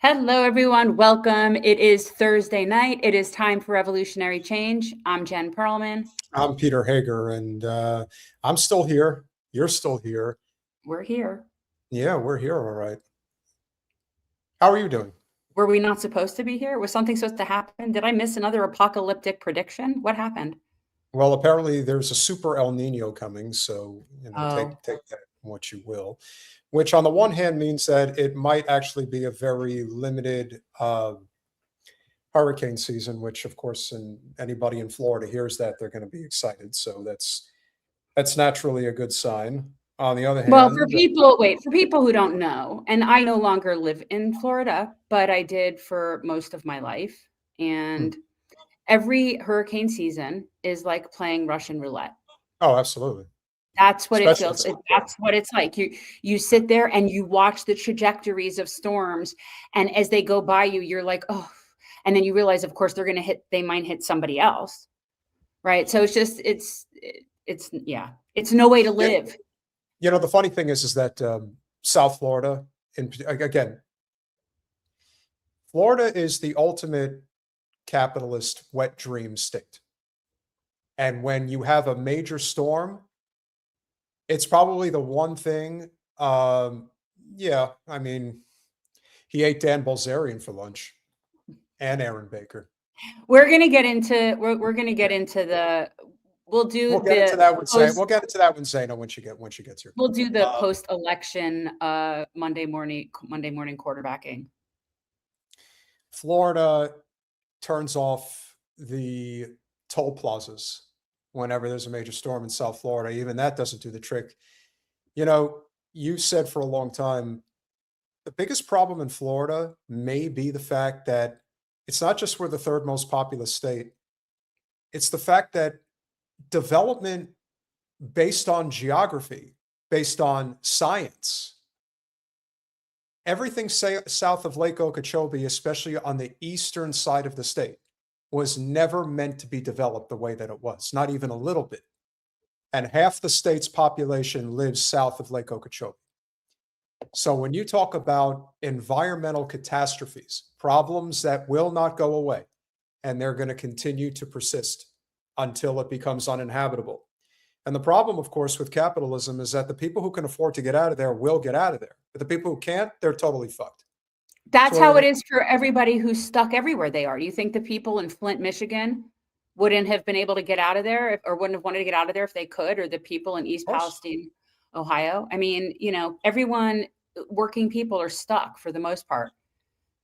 Hello, everyone. Welcome. It is Thursday night. It is time for Revolutionary Change. I'm Jen Perelman. I'm Peter Hager, and I'm still here. You're still here. We're here. Yeah, we're here. All right. How are you doing? Were we not supposed to be here? Was something supposed to happen? Did I miss another apocalyptic prediction? What happened? Well, apparently there's a super El Nino coming, so Oh. take that what you will. Which, on the one hand, means that it might actually be a very limited hurricane season. Which, of course, and anybody in Florida hears that, they're going to be excited. So that's naturally a good sign. On the other hand, Well, for people who don't know, and I no longer live in Florida, but I did for most of my life. And every hurricane season is like playing Russian roulette. Oh, absolutely. That's what Especially it feels like. That's what it's like. You sit there and you watch the trajectories of storms, and as they go by you, you're like, oh, and then you realize, of course, they might hit somebody else, right? So it's no way to live. The funny thing is that South Florida, again, Florida is the ultimate capitalist wet dream state. And when you have a major storm, it's probably the one thing. I mean, he ate Dan Bilzerian for lunch and Aaron Baker. We're gonna get into the. We'll get into that with Zana when she gets here. We'll do the post-election Monday morning quarterbacking. Florida turns off the toll plazas whenever there's a major storm in South Florida. Even that doesn't do the trick. You said for a long time, the biggest problem in Florida may be the fact that it's not just we're the third most populous state. It's the fact that development based on geography, based on science, everything south of Lake Okeechobee, especially on the eastern side of the state, was never meant to be developed the way that it was, not even a little bit. And half the state's population lives south of Lake Okeechobee. So when you talk about environmental catastrophes, problems that will not go away, and they're going to continue to persist until it becomes uninhabitable. And the problem, of course, with capitalism is that the people who can afford to get out of there will get out of there. But the people who can't, they're totally fucked. That's how it is for everybody who's stuck everywhere they are. Do you think the people in Flint, Michigan wouldn't have been able to get out of there or wouldn't have wanted to get out of there if they could, or the people in East Palestine, Ohio? I mean, everyone, working people are stuck for the most part.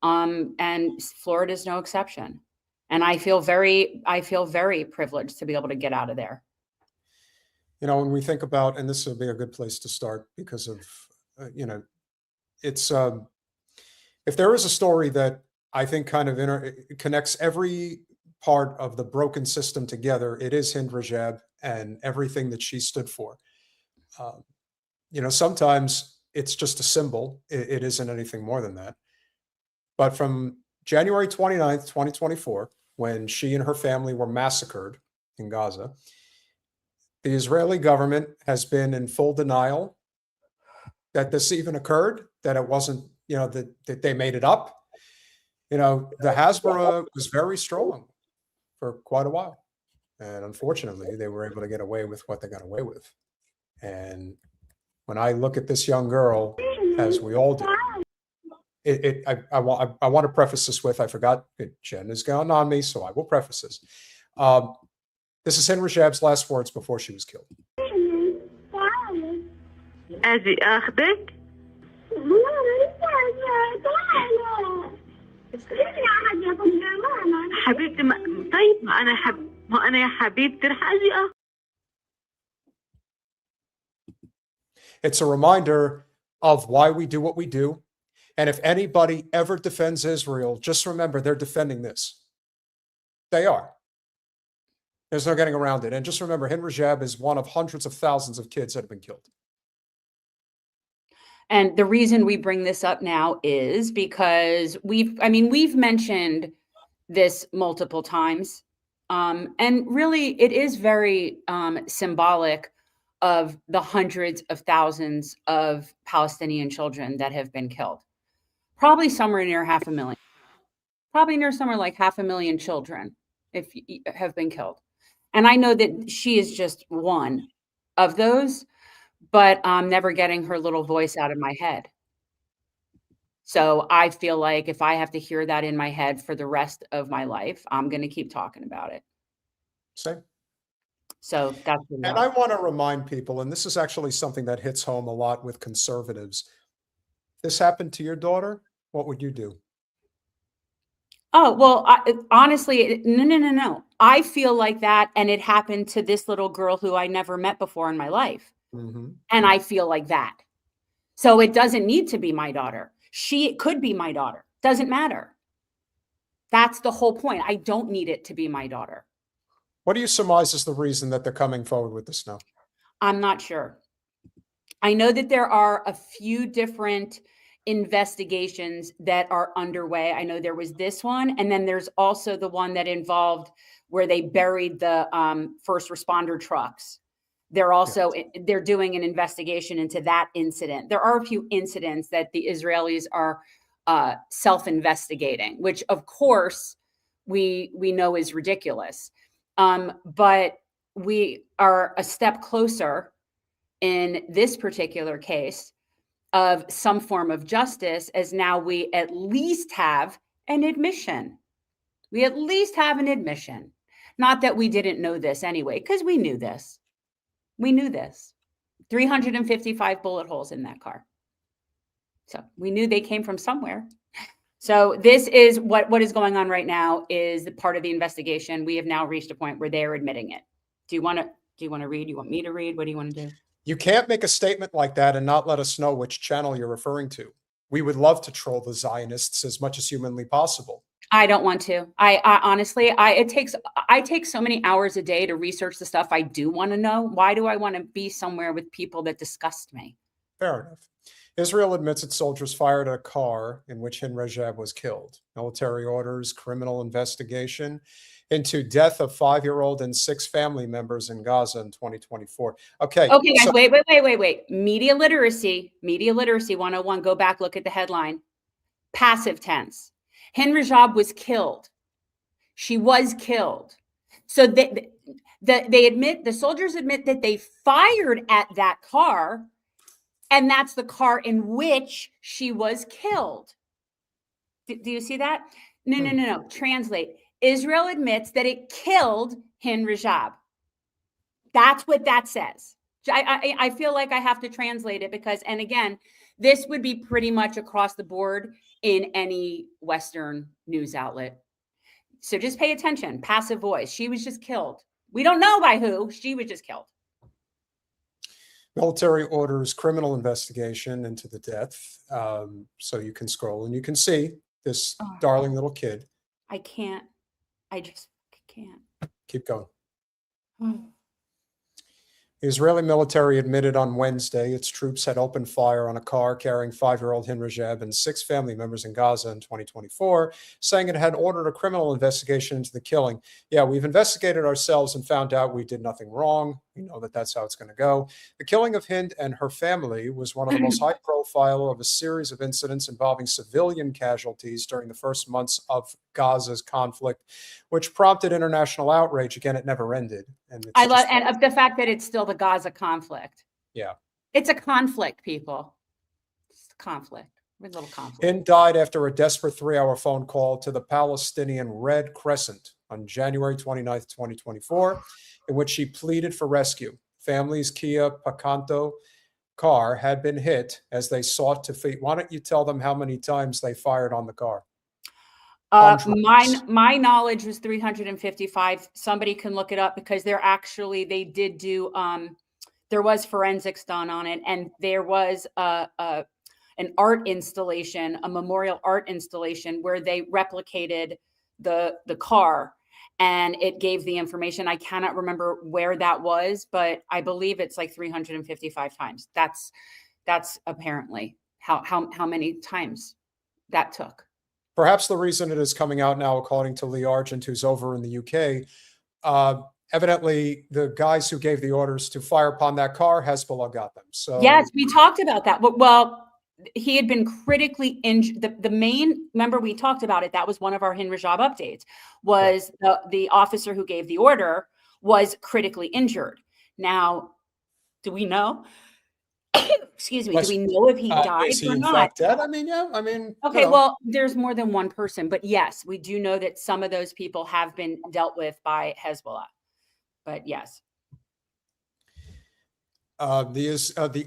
And Florida is no exception. And I feel very privileged to be able to get out of there. When we think about, and this would be a good place to start because of, it's, if there is a story that I think kind of connects every part of the broken system together, it is Hind Rajab and everything that she stood for. Sometimes it's just a symbol. It isn't anything more than that. But from January 29th, 2024, when she and her family were massacred in Gaza, the Israeli government has been in full denial that this even occurred, that it wasn't, that they made it up. The Hasbara was very strong for quite a while. And unfortunately, they were able to get away with what they got away with. And when I look at this young girl, as we all do, I want to preface this with, I forgot, Jen is going on me, so I will preface this. This is Hind Rajab's last words before she was killed. It's a reminder of why we do what we do. And if anybody ever defends Israel, just remember they're defending this. They are. There's no getting around it. And just remember, Hind Rajab is one of hundreds of thousands of kids that have been killed. And the reason we bring this up now is because we've mentioned this multiple times. And really, it is very symbolic of the hundreds of thousands of Palestinian children that have been killed. Probably somewhere near 500,000. Probably near somewhere like 500,000 children have been killed. And I know that she is just one of those, but I'm never getting her little voice out of my head. So I feel like if I have to hear that in my head for the rest of my life, I'm going to keep talking about it. Same. So that's the And law. I want to remind people, and this is actually something that hits home a lot with conservatives. This happened to your daughter, what would you do? Oh, well, honestly, no. I feel like that, and it happened to this little girl who I never met before in my life. Mm-hmm. And I feel like that. So it doesn't need to be my daughter. She could be my daughter. Doesn't matter. That's the whole point. I don't need it to be my daughter. What do you surmise is the reason that they're coming forward with this now? I'm not sure. I know that there are a few different investigations that are underway. I know there was this one, and then there's also the one that involved where they buried the first responder trucks. They're also they're doing an investigation into that incident. There are a few incidents that the Israelis are self-investigating, which of course we know is ridiculous. But we are a step closer in this particular case of some form of justice, as now we at least have an admission. We at least have an admission. Not that we didn't know this anyway, because we knew this. We knew this. 355 bullet holes in that car. So we knew they came from somewhere. So this is what is going on right now is the part of the investigation. We have now reached a point where they are admitting it. Do you want to read? You want me to read? What do you want to do? You can't make a statement like that and not let us know which channel you're referring to. We would love to troll the Zionists as much as humanly possible. I don't want to. I honestly, I take so many hours a day to research the stuff I do want to know. Why do I want to be somewhere with people that disgust me? Fair enough. Israel admits its soldiers fired at a car in which Hind Rajab was killed. Military orders, criminal investigation into death of 5-year-old and 6 family members in Gaza in 2024. Okay. Okay, guys, wait. Media literacy 101. Go back, look at the headline. Passive tense. Hind Rajab was killed. She was killed. So they admit, the soldiers admit that they fired at that car, and that's the car in which she was killed. Do you see that? No. Translate. Israel admits that it killed Hind Rajab. That's what that says. I feel like I have to translate it because, and again, this would be pretty much across the board in any Western news outlet. So just pay attention. Passive voice. She was just killed. We don't know by who. She was just killed. Military orders, criminal investigation into the death. So you can scroll and you can see this darling little kid. I can't. I just can't. Keep going. The Israeli military admitted on Wednesday its troops had opened fire on a car carrying 5-year-old Hind Rajab and 6 family members in Gaza in 2024, saying it had ordered a criminal investigation into the killing. Yeah, we've investigated ourselves and found out we did nothing wrong. We know that that's how it's going to go. The killing of Hind and her family was one of the most high profile of a series of incidents involving civilian casualties during the first months of Gaza's conflict, which prompted international outrage. Again, it never ended. And I love, and of the fact that it's still the Gaza conflict. Yeah. It's a conflict, people. It's a conflict. A little conflict. Hind died after a desperate 3-hour phone call to the Palestinian Red Crescent on January 29th, 2024, in which she pleaded for rescue. Family's Kia Picanto car had been hit as they sought to flee. Why don't you tell them how many times they fired on the car? My knowledge was 355. Somebody can look it up because they did do, there was forensics done on it, and there was an art installation, a memorial art installation where they replicated the car, and it gave the information. I cannot remember where that was, but I believe it's like 355 times. That's apparently how many times that took. Perhaps the reason it is coming out now, according to Lee Argent, who's over in the UK, evidently the guys who gave the orders to fire upon that car, Hezbollah got them. So yes, we talked about that. Well, he had been critically injured. The main, remember we talked about it, that was one of our Hind Rajab updates, was the officer who gave the order was critically injured. Now, do we know? Excuse me. Do we know if he died is he or in not? fact dead? I mean, yeah. I mean, okay. Well, there's more than one person, but yes, we do know that some of those people have been dealt with by Hezbollah. But yes, all the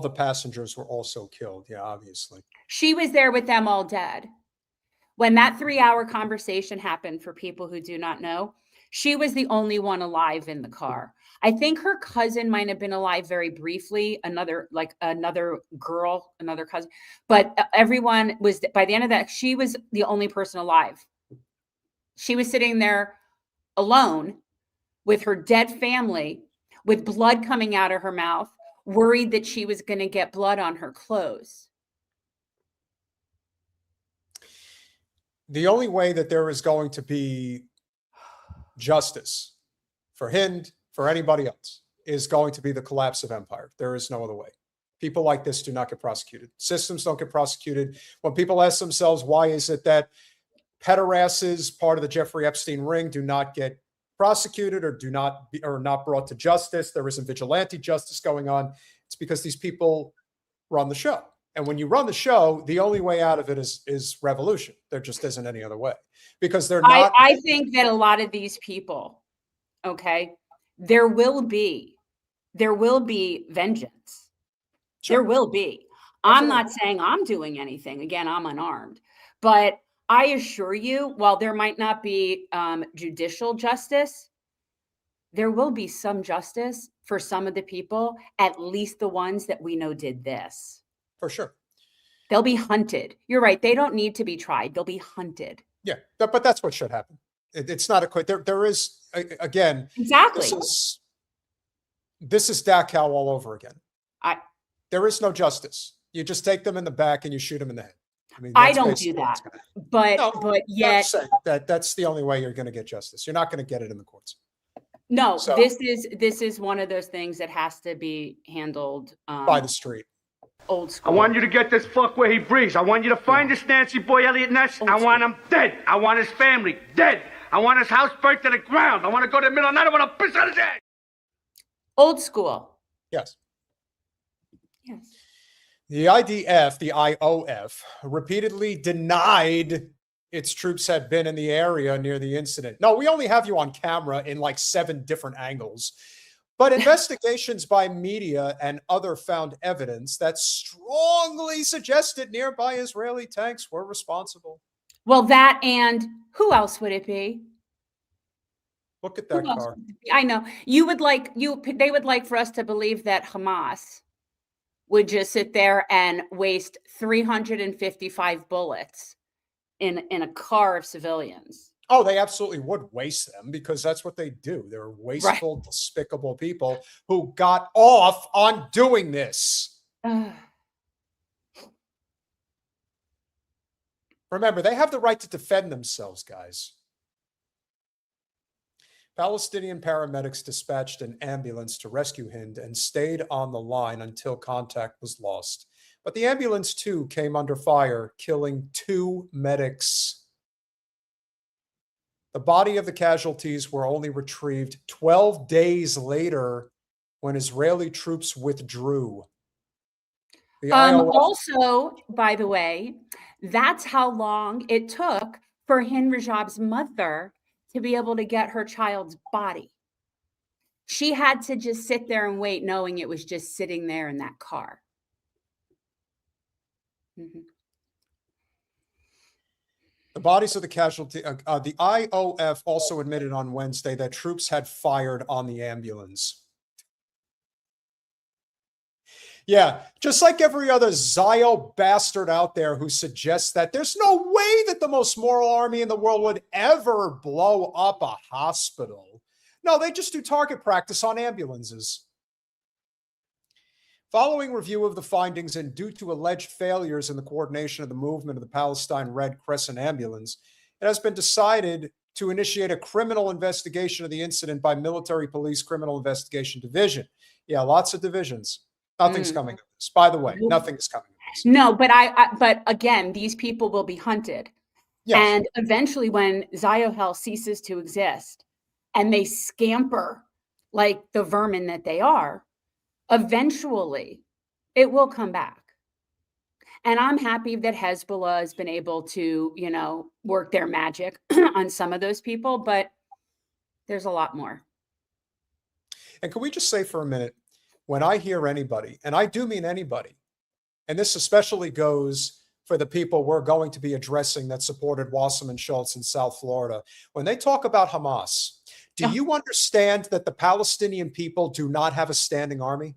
passengers were also killed. Yeah, obviously. She was there with them all dead. When that 3-hour conversation happened, for people who do not know, she was the only one alive in the car. I think her cousin might have been alive very briefly, another girl, another cousin, but everyone was, by the end of that, she was the only person alive. She was sitting there alone with her dead family, with blood coming out of her mouth, worried that she was going to get blood on her clothes. The only way that there is going to be justice for Hind, for anybody else, is going to be the collapse of empire. There is no other way. People like this do not get prosecuted. Systems don't get prosecuted. When people ask themselves, why is it that pederasts, part of the Jeffrey Epstein ring, do not get prosecuted or are not brought to justice, there isn't vigilante justice going on, it's because these people run the show. And when you run the show, the only way out of it is revolution. There just isn't any other way, because they're not. I think that a lot of these people, okay, there will be vengeance. Sure. There will be. Absolutely. I'm not saying I'm doing anything. Again, I'm unarmed. But I assure you, while there might not be judicial justice, there will be some justice for some of the people, at least the ones that we know did this. For sure. They'll be hunted. You're right. They don't need to be tried. They'll be hunted. Yeah, but that's what should happen. It's not a quick. There is, again. Exactly. This is Dachau all over again. There is no justice. You just take them in the back and you shoot them in the head. I mean, I don't do that. But yet, that's the only way you're going to get justice. You're not going to get it in the courts. No, so, this is one of those things that has to be handled by the street. Old school. I want you to get this fuck where he breathes. I want you to find this Nancy boy Elliot Ness. I want him dead. I want his family dead. I want his house burnt to the ground. I want to go to the middle of the night. I want to piss on his head. Old school. Yes. Yes. The IDF, the IOF, repeatedly denied its troops had been in the area near the incident. No, we only have you on camera in like 7 different angles. But investigations by media and other found evidence that strongly suggested nearby Israeli tanks were responsible. Well, that, and who else would it be? Look at that car. I know. They would like for us to believe that Hamas would just sit there and waste 355 bullets in a car of civilians. Oh, they absolutely would waste them, because that's what they do. They're wasteful, right, despicable people who got off on doing this. Remember, they have the right to defend themselves, guys. Palestinian paramedics dispatched an ambulance to rescue Hind and stayed on the line until contact was lost. But the ambulance, too, came under fire, killing 2 medics. The body of the casualties were only retrieved 12 days later when Israeli troops withdrew. Also, by the way, that's how long it took for Hind Rajab's mother to be able to get her child's body. She had to just sit there and wait, knowing it was just sitting there in that car. Mm-hmm. The bodies of the casualty, the IOF also admitted on Wednesday that troops had fired on the ambulance. Yeah, just like every other Zio bastard out there who suggests that there's no way that the most moral army in the world would ever blow up a hospital. No, they just do target practice on ambulances. Following review of the findings and due to alleged failures in the coordination of the movement of the Palestine Red Crescent ambulance, it has been decided to initiate a criminal investigation of the incident by Military Police Criminal Investigation Division. Yeah, lots of divisions. Nothing's coming of this. By the way, nothing is coming of this. No, but again, these people will be hunted. Yes. And eventually when Ziohel ceases to exist and they scamper like the vermin that they are, eventually it will come back. And I'm happy that Hezbollah has been able to, work their magic on some of those people, but there's a lot more. And can we just say for a minute, when I hear anybody, and I do mean anybody, and this especially goes for the people we're going to be addressing that supported Wasserman Schultz in South Florida, when they talk about Hamas, do you understand that the Palestinian people do not have a standing army?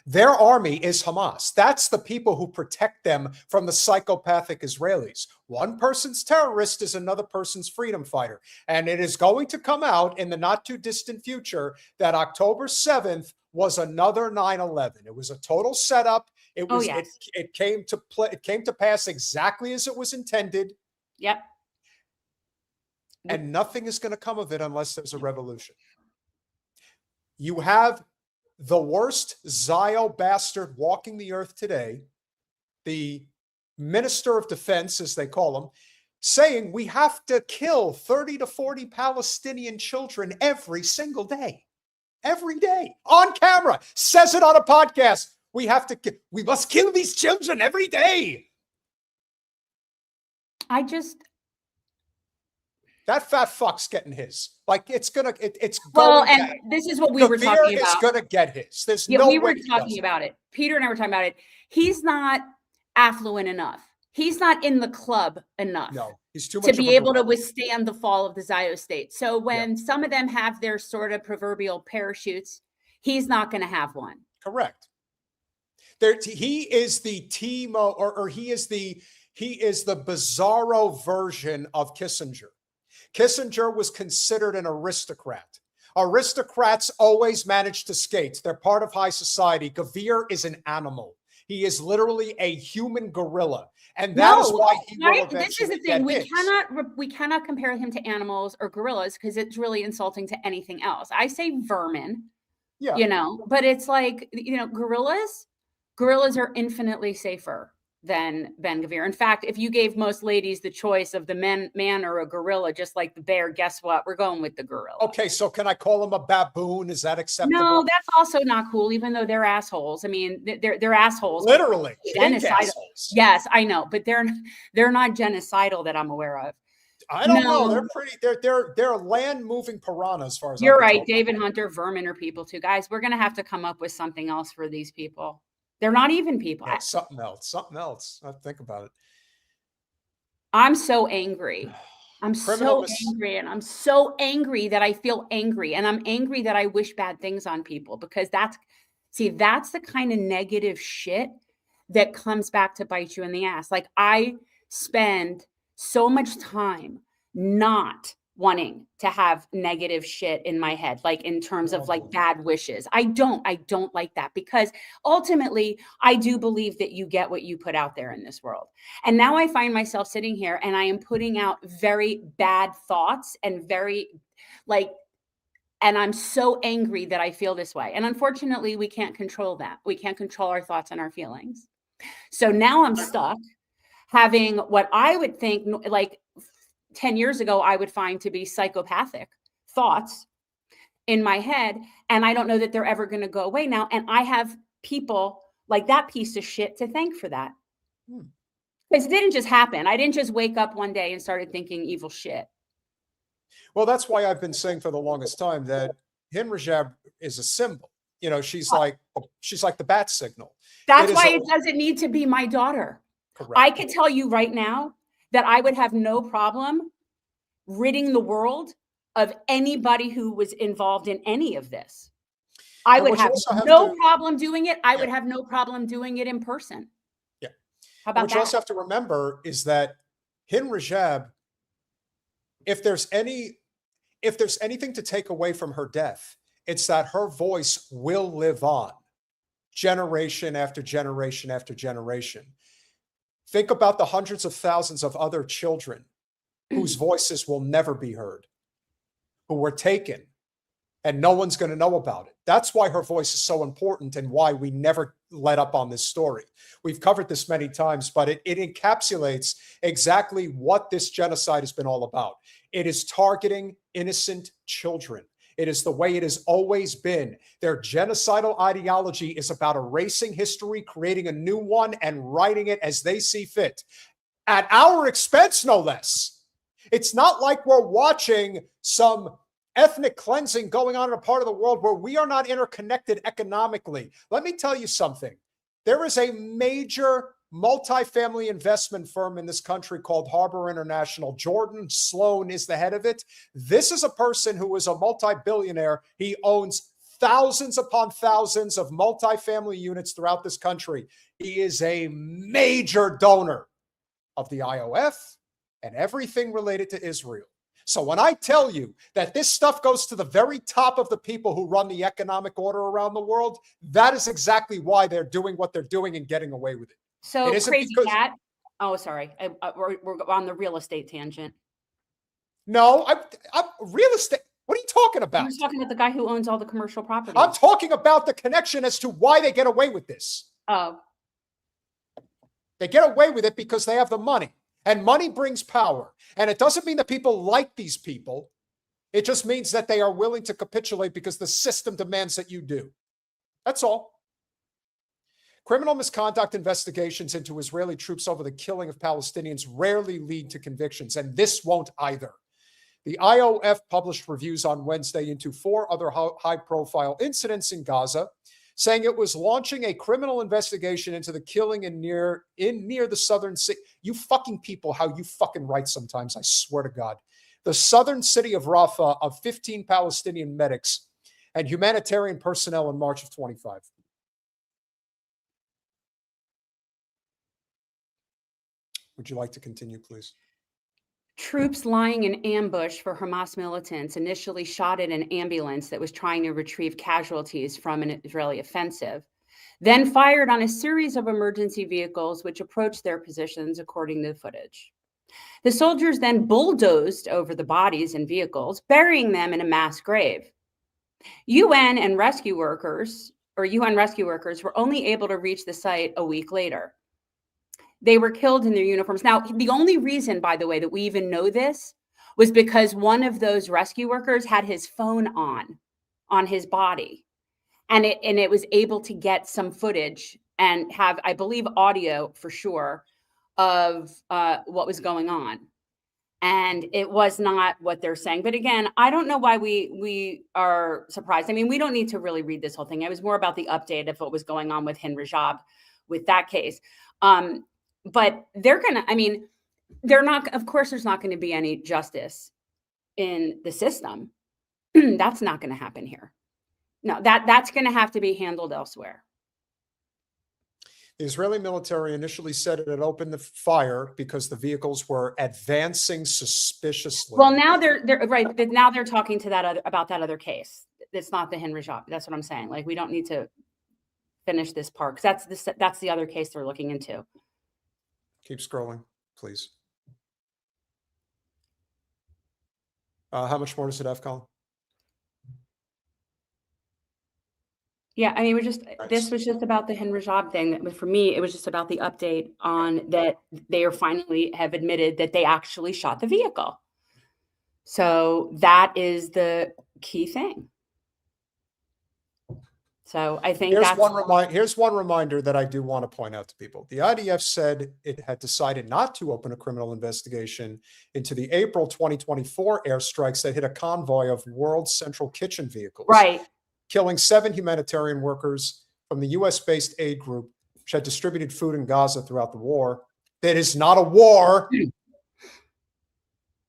Their army is Hamas. That's the people who protect them from the psychopathic Israelis. One person's terrorist is another person's freedom fighter. And it is going to come out in the not too distant future that October 7th was another 9/11. It was a total setup. It was it came to pass exactly as it was intended. Yep. And nothing is going to come of it unless there's a revolution. You have the worst Zio bastard walking the earth today, the Minister of Defense, as they call him, saying we have to kill 30 to 40 Palestinian children every single day. Every day, on camera, says it on a podcast. We must kill these children every day. That fat fuck's getting his. Like it's going. And this is what we were talking about. Is going to get his. There's no we were talking about it. Peter and I were talking about it. He's not affluent enough. He's not in the club enough. No, he's too much to be able to withstand the fall of the Zio state. So when some of them have their sort of proverbial parachutes, he's not going to have one. Correct. He is the Timo, or he is the bizarro version of Kissinger. Kissinger was considered an aristocrat. Aristocrats always manage to skate. They're part of high society. Gavir is an animal. He is literally a human gorilla. And that is why he will eventually This is the thing. We cannot compare him to animals or gorillas because it's really insulting to anything else. I say vermin, but it's like, gorillas are infinitely safer than Ben Gavir. In fact, if you gave most ladies the choice of the man or a gorilla, just like the bear, guess what? We're going with the gorilla. Okay, so can I call him a baboon? Is that acceptable? No, that's also not cool, even though they're assholes. I mean, they're assholes. Literally. Genocidal. Yes, I know, but they're not genocidal that I'm aware of. I don't know. They're pretty. They're land moving piranhas, as far as you're right. David Hunter, vermin are people too, guys. We're gonna have to come up with something else for these people. They're not even people. Yeah, something else. I think about it. I'm so angry. I'm so angry, and I'm so angry that I feel angry, and I'm angry that I wish bad things on people because that's the kind of negative shit that comes back to bite you in the ass. Like I spend so much time not wanting to have negative shit in my head, like in terms of like bad wishes. I don't like that because ultimately I do believe that you get what you put out there in this world. And now I find myself sitting here and I am putting out very bad thoughts and and I'm so angry that I feel this way. And unfortunately, we can't control that. We can't control our thoughts and our feelings. So now I'm stuck having what I would think like 10 years ago, I would find to be psychopathic thoughts in my head. And I don't know that they're ever going to go away now. And I have people like that piece of shit to thank for that. Because it didn't just happen. I didn't just wake up one day and started thinking evil shit. Well, that's why I've been saying for the longest time that Hind Rajab is a symbol. She's like the bat signal. That's why it doesn't need to be my daughter. Correct. I could tell you right now that I would have no problem ridding the world of anybody who was involved in any of this. I would have no problem doing it. I would have no problem doing it in person. Yeah. How about that? What you also have to remember is that Hind Rajab, if there's anything to take away from her death, it's that her voice will live on generation after generation after generation. Think about the hundreds of thousands of other children whose voices will never be heard, who were taken and no one's going to know about it. That's why her voice is so important and why we never let up on this story. We've covered this many times, but it encapsulates exactly what this genocide has been all about. It is targeting innocent children. It is the way it has always been. Their genocidal ideology is about erasing history, creating a new one, and writing it as they see fit, at our expense, no less. It's not like we're watching some ethnic cleansing going on in a part of the world where we are not interconnected economically. Let me tell you something. There is a major multifamily investment firm in this country called Harbor International. Jordan Sloan is the head of it. This is a person who is a multi-billionaire. He owns thousands upon thousands of multifamily units throughout this country. He is a major donor of the IOF and everything related to Israel. So when I tell you that this stuff goes to the very top of the people who run the economic order around the world, that is exactly why they're doing what they're doing and getting away with it. So Crazy Cat. Oh, sorry. We're on the real estate tangent. No, I'm real estate. What are you talking about? You're talking about the guy who owns all the commercial properties. I'm talking about the connection as to why they get away with this. Oh. They get away with it because they have the money. And money brings power. And it doesn't mean that people like these people. It just means that they are willing to capitulate because the system demands that you do. That's all. Criminal misconduct investigations into Israeli troops over the killing of Palestinians rarely lead to convictions, and this won't either. The IOF published reviews on Wednesday into 4 other high-profile incidents in Gaza, saying it was launching a criminal investigation into the killing in near the southern city. You fucking people, how you fucking write sometimes, I swear to God. The southern city of Rafah of 15 Palestinian medics and humanitarian personnel in March of 25. Would you like to continue, please? Troops lying in ambush for Hamas militants initially shot at an ambulance that was trying to retrieve casualties from an Israeli offensive, then fired on a series of emergency vehicles which approached their positions, according to the footage. The soldiers then bulldozed over the bodies and vehicles, burying them in a mass grave. UN rescue workers were only able to reach the site a week later. They were killed in their uniforms. Now, the only reason, by the way, that we even know this was because one of those rescue workers had his phone on his body, and it was able to get some footage and have, I believe, audio for sure of what was going on. And it was not what they're saying. But again, I don't know why we are surprised. I mean, we don't need to really read this whole thing. It was more about the update of what was going on with Hind Rajab with that case. But they're not, of course, there's not going to be any justice in the system. That's not going to happen here. No, that's going to have to be handled elsewhere. The Israeli military initially said it had opened the fire because the vehicles were advancing suspiciously. Well, now they're right. But now they're talking to about that other case. It's not the Hind Rajab. That's what I'm saying. Like, we don't need to finish this part because that's the other case they're looking into. Keep scrolling, please. How much more does it have, Colin? Yeah, I mean, Nice. this was just about the Hind Rajab thing. For me, it was just about the update on that they are finally have admitted that they actually shot the vehicle. So that is the key thing. So I think here's one reminder that I do want to point out to people. The IDF said it had decided not to open a criminal investigation into the April 2024 airstrikes that hit a convoy of World Central Kitchen vehicles, right, killing 7 humanitarian workers from the U.S.-based aid group, which had distributed food in Gaza throughout the war. That is not a war.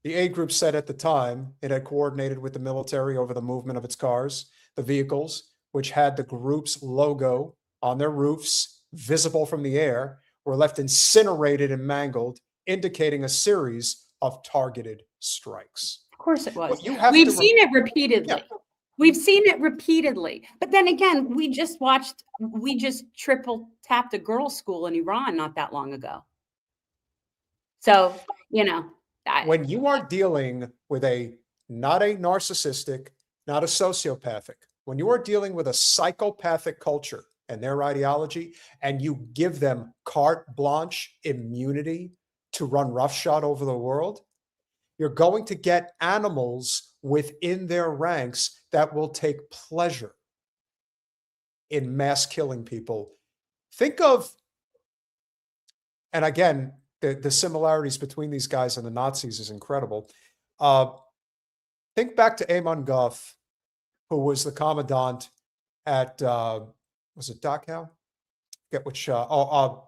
The aid group said at the time it had coordinated with the military over the movement of its cars. The vehicles, which had the group's logo on their roofs, visible from the air, were left incinerated and mangled, indicating a series of targeted strikes. Of course it was. We've seen it repeatedly. Yeah. We've seen it repeatedly. But then again, we just triple tapped a girls' school in Iran not that long ago. So, when you are dealing with not a narcissistic, not a sociopathic. When you are dealing with a psychopathic culture and their ideology, and you give them carte blanche immunity to run roughshod over the world, you're going to get animals within their ranks that will take pleasure in mass killing people. Think of, and again, the similarities between these guys and the Nazis is incredible. Think back to Amon Goff, who was the commandant at, was it Dachau? Get which, whatever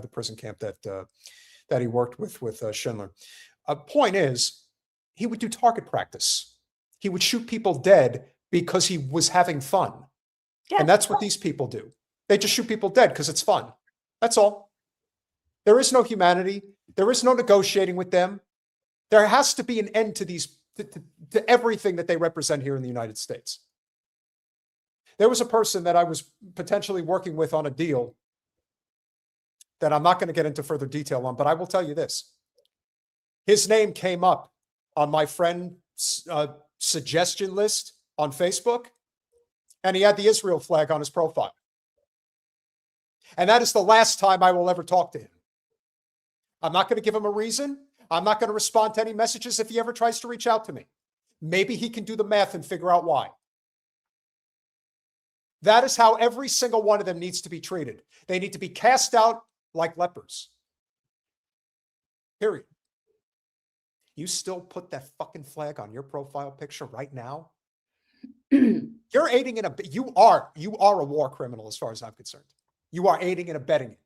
the prison camp that he worked with Schindler. Point is, he would do target practice. He would shoot people dead because he was having fun. Yeah. And that's what these people do. They just shoot people dead because it's fun. That's all. There is no humanity. There is no negotiating with them. There has to be an end to these, to everything that they represent here in the United States. There was a person that I was potentially working with on a deal that I'm not going to get into further detail on, but I will tell you this. His name came up on my friend's suggestion list on Facebook, and he had the Israel flag on his profile. And that is the last time I will ever talk to him. I'm not going to give him a reason. I'm not going to respond to any messages if he ever tries to reach out to me. Maybe he can do the math and figure out why. That is how every single one of them needs to be treated. They need to be cast out like lepers. Period. You still put that fucking flag on your profile picture right now? You're aiding and abetting. You are a war criminal as far as I'm concerned. You are aiding and abetting it.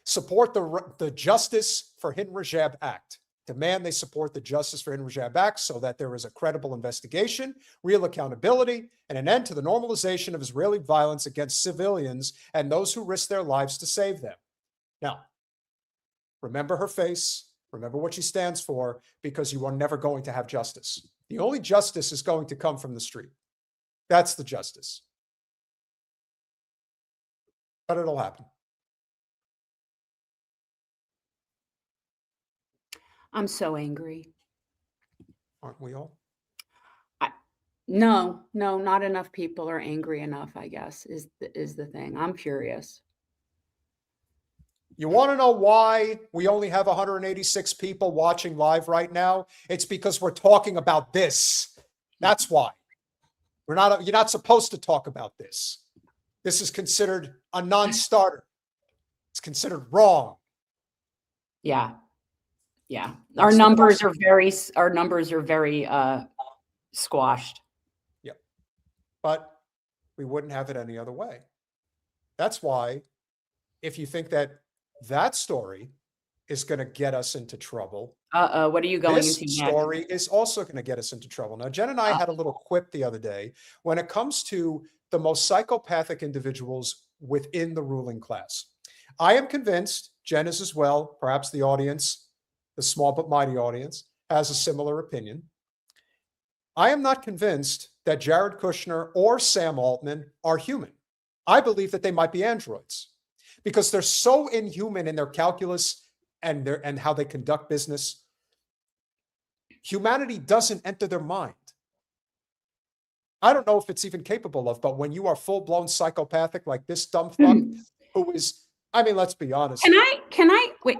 Support the Justice for Hind Rajab Act. Demand they support the Justice for Hind Rajab Act so that there is a credible investigation, real accountability, and an end to the normalization of Israeli violence against civilians and those who risk their lives to save them. Now, remember her face, remember what she stands for, because you are never going to have justice. The only justice is going to come from the street. That's the justice. But it'll happen. I'm so angry. Aren't we all? No, not enough people are angry enough, I guess, is the thing. I'm furious. You want to know why we only have 186 people watching live right now? It's because we're talking about this. That's why. You're not supposed to talk about this. This is considered a non-starter. It's considered wrong. Yeah. Yeah. Our numbers are very squashed. Yep. But we wouldn't have it any other way. That's why if you think that story is going to get us into trouble. What are you going this into story is also going to get us into trouble. Now, Jen and I had a little quip the other day when it comes to the most psychopathic individuals within the ruling class. I am convinced, Jen is as well, perhaps the audience, the small but mighty audience, has a similar opinion. I am not convinced that Jared Kushner or Sam Altman are human. I believe that they might be androids because they're so inhuman in their calculus and how they conduct business. Humanity doesn't enter their mind. I don't know if it's even capable of, but when you are full-blown psychopathic like this dumb fuck who is, I mean, let's be honest. Can I wait?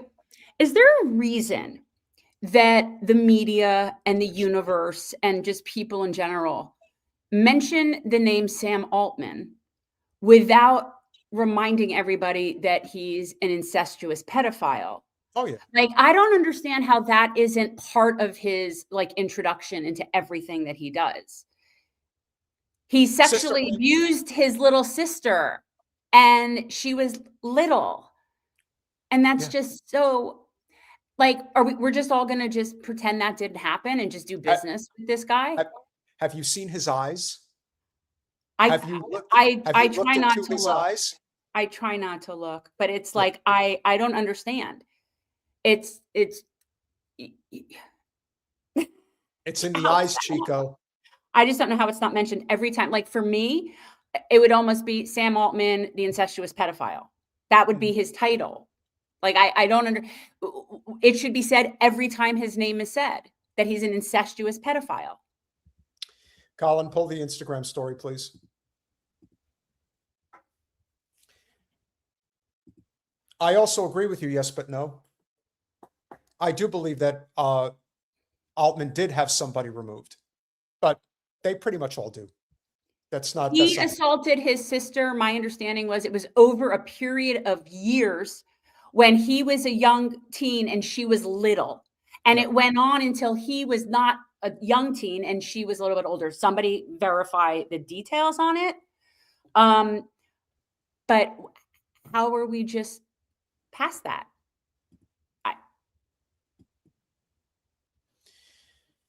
Is there a reason that the media and the universe and just people in general mention the name Sam Altman without reminding everybody that he's an incestuous pedophile? Oh, yeah. Like, I don't understand how that isn't part of his introduction into everything that he does. He sexually abused his little sister and she was little. And that's just so we're just all going to just pretend that didn't happen and just do business with this guy. Have you seen his eyes? I try not to look. I try not to look, but it's like, I don't understand. It's in the eyes, Chico. I just don't know how it's not mentioned every time. Like for me, it would almost be Sam Altman, the incestuous pedophile. That would be his title. Like I don't it should be said every time his name is said. that he's an incestuous pedophile. Colin, pull the Instagram story, please. I also agree with you, yes, but no. I do believe that Altman did have somebody removed, but they pretty much all do. He assaulted his sister. My understanding was it was over a period of years when he was a young teen and she was little. And it went on until he was not a young teen and she was a little bit older. Somebody verify the details on it. But how are we just past that?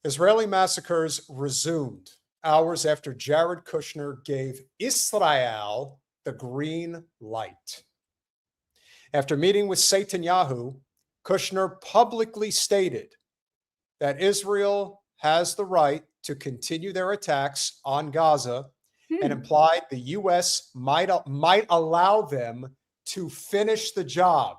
Israeli massacres resumed hours after Jared Kushner gave Israel the green light. After meeting with Netanyahu, Kushner publicly stated that Israel has the right to continue their attacks on Gaza and implied the U.S. might allow them to finish the job.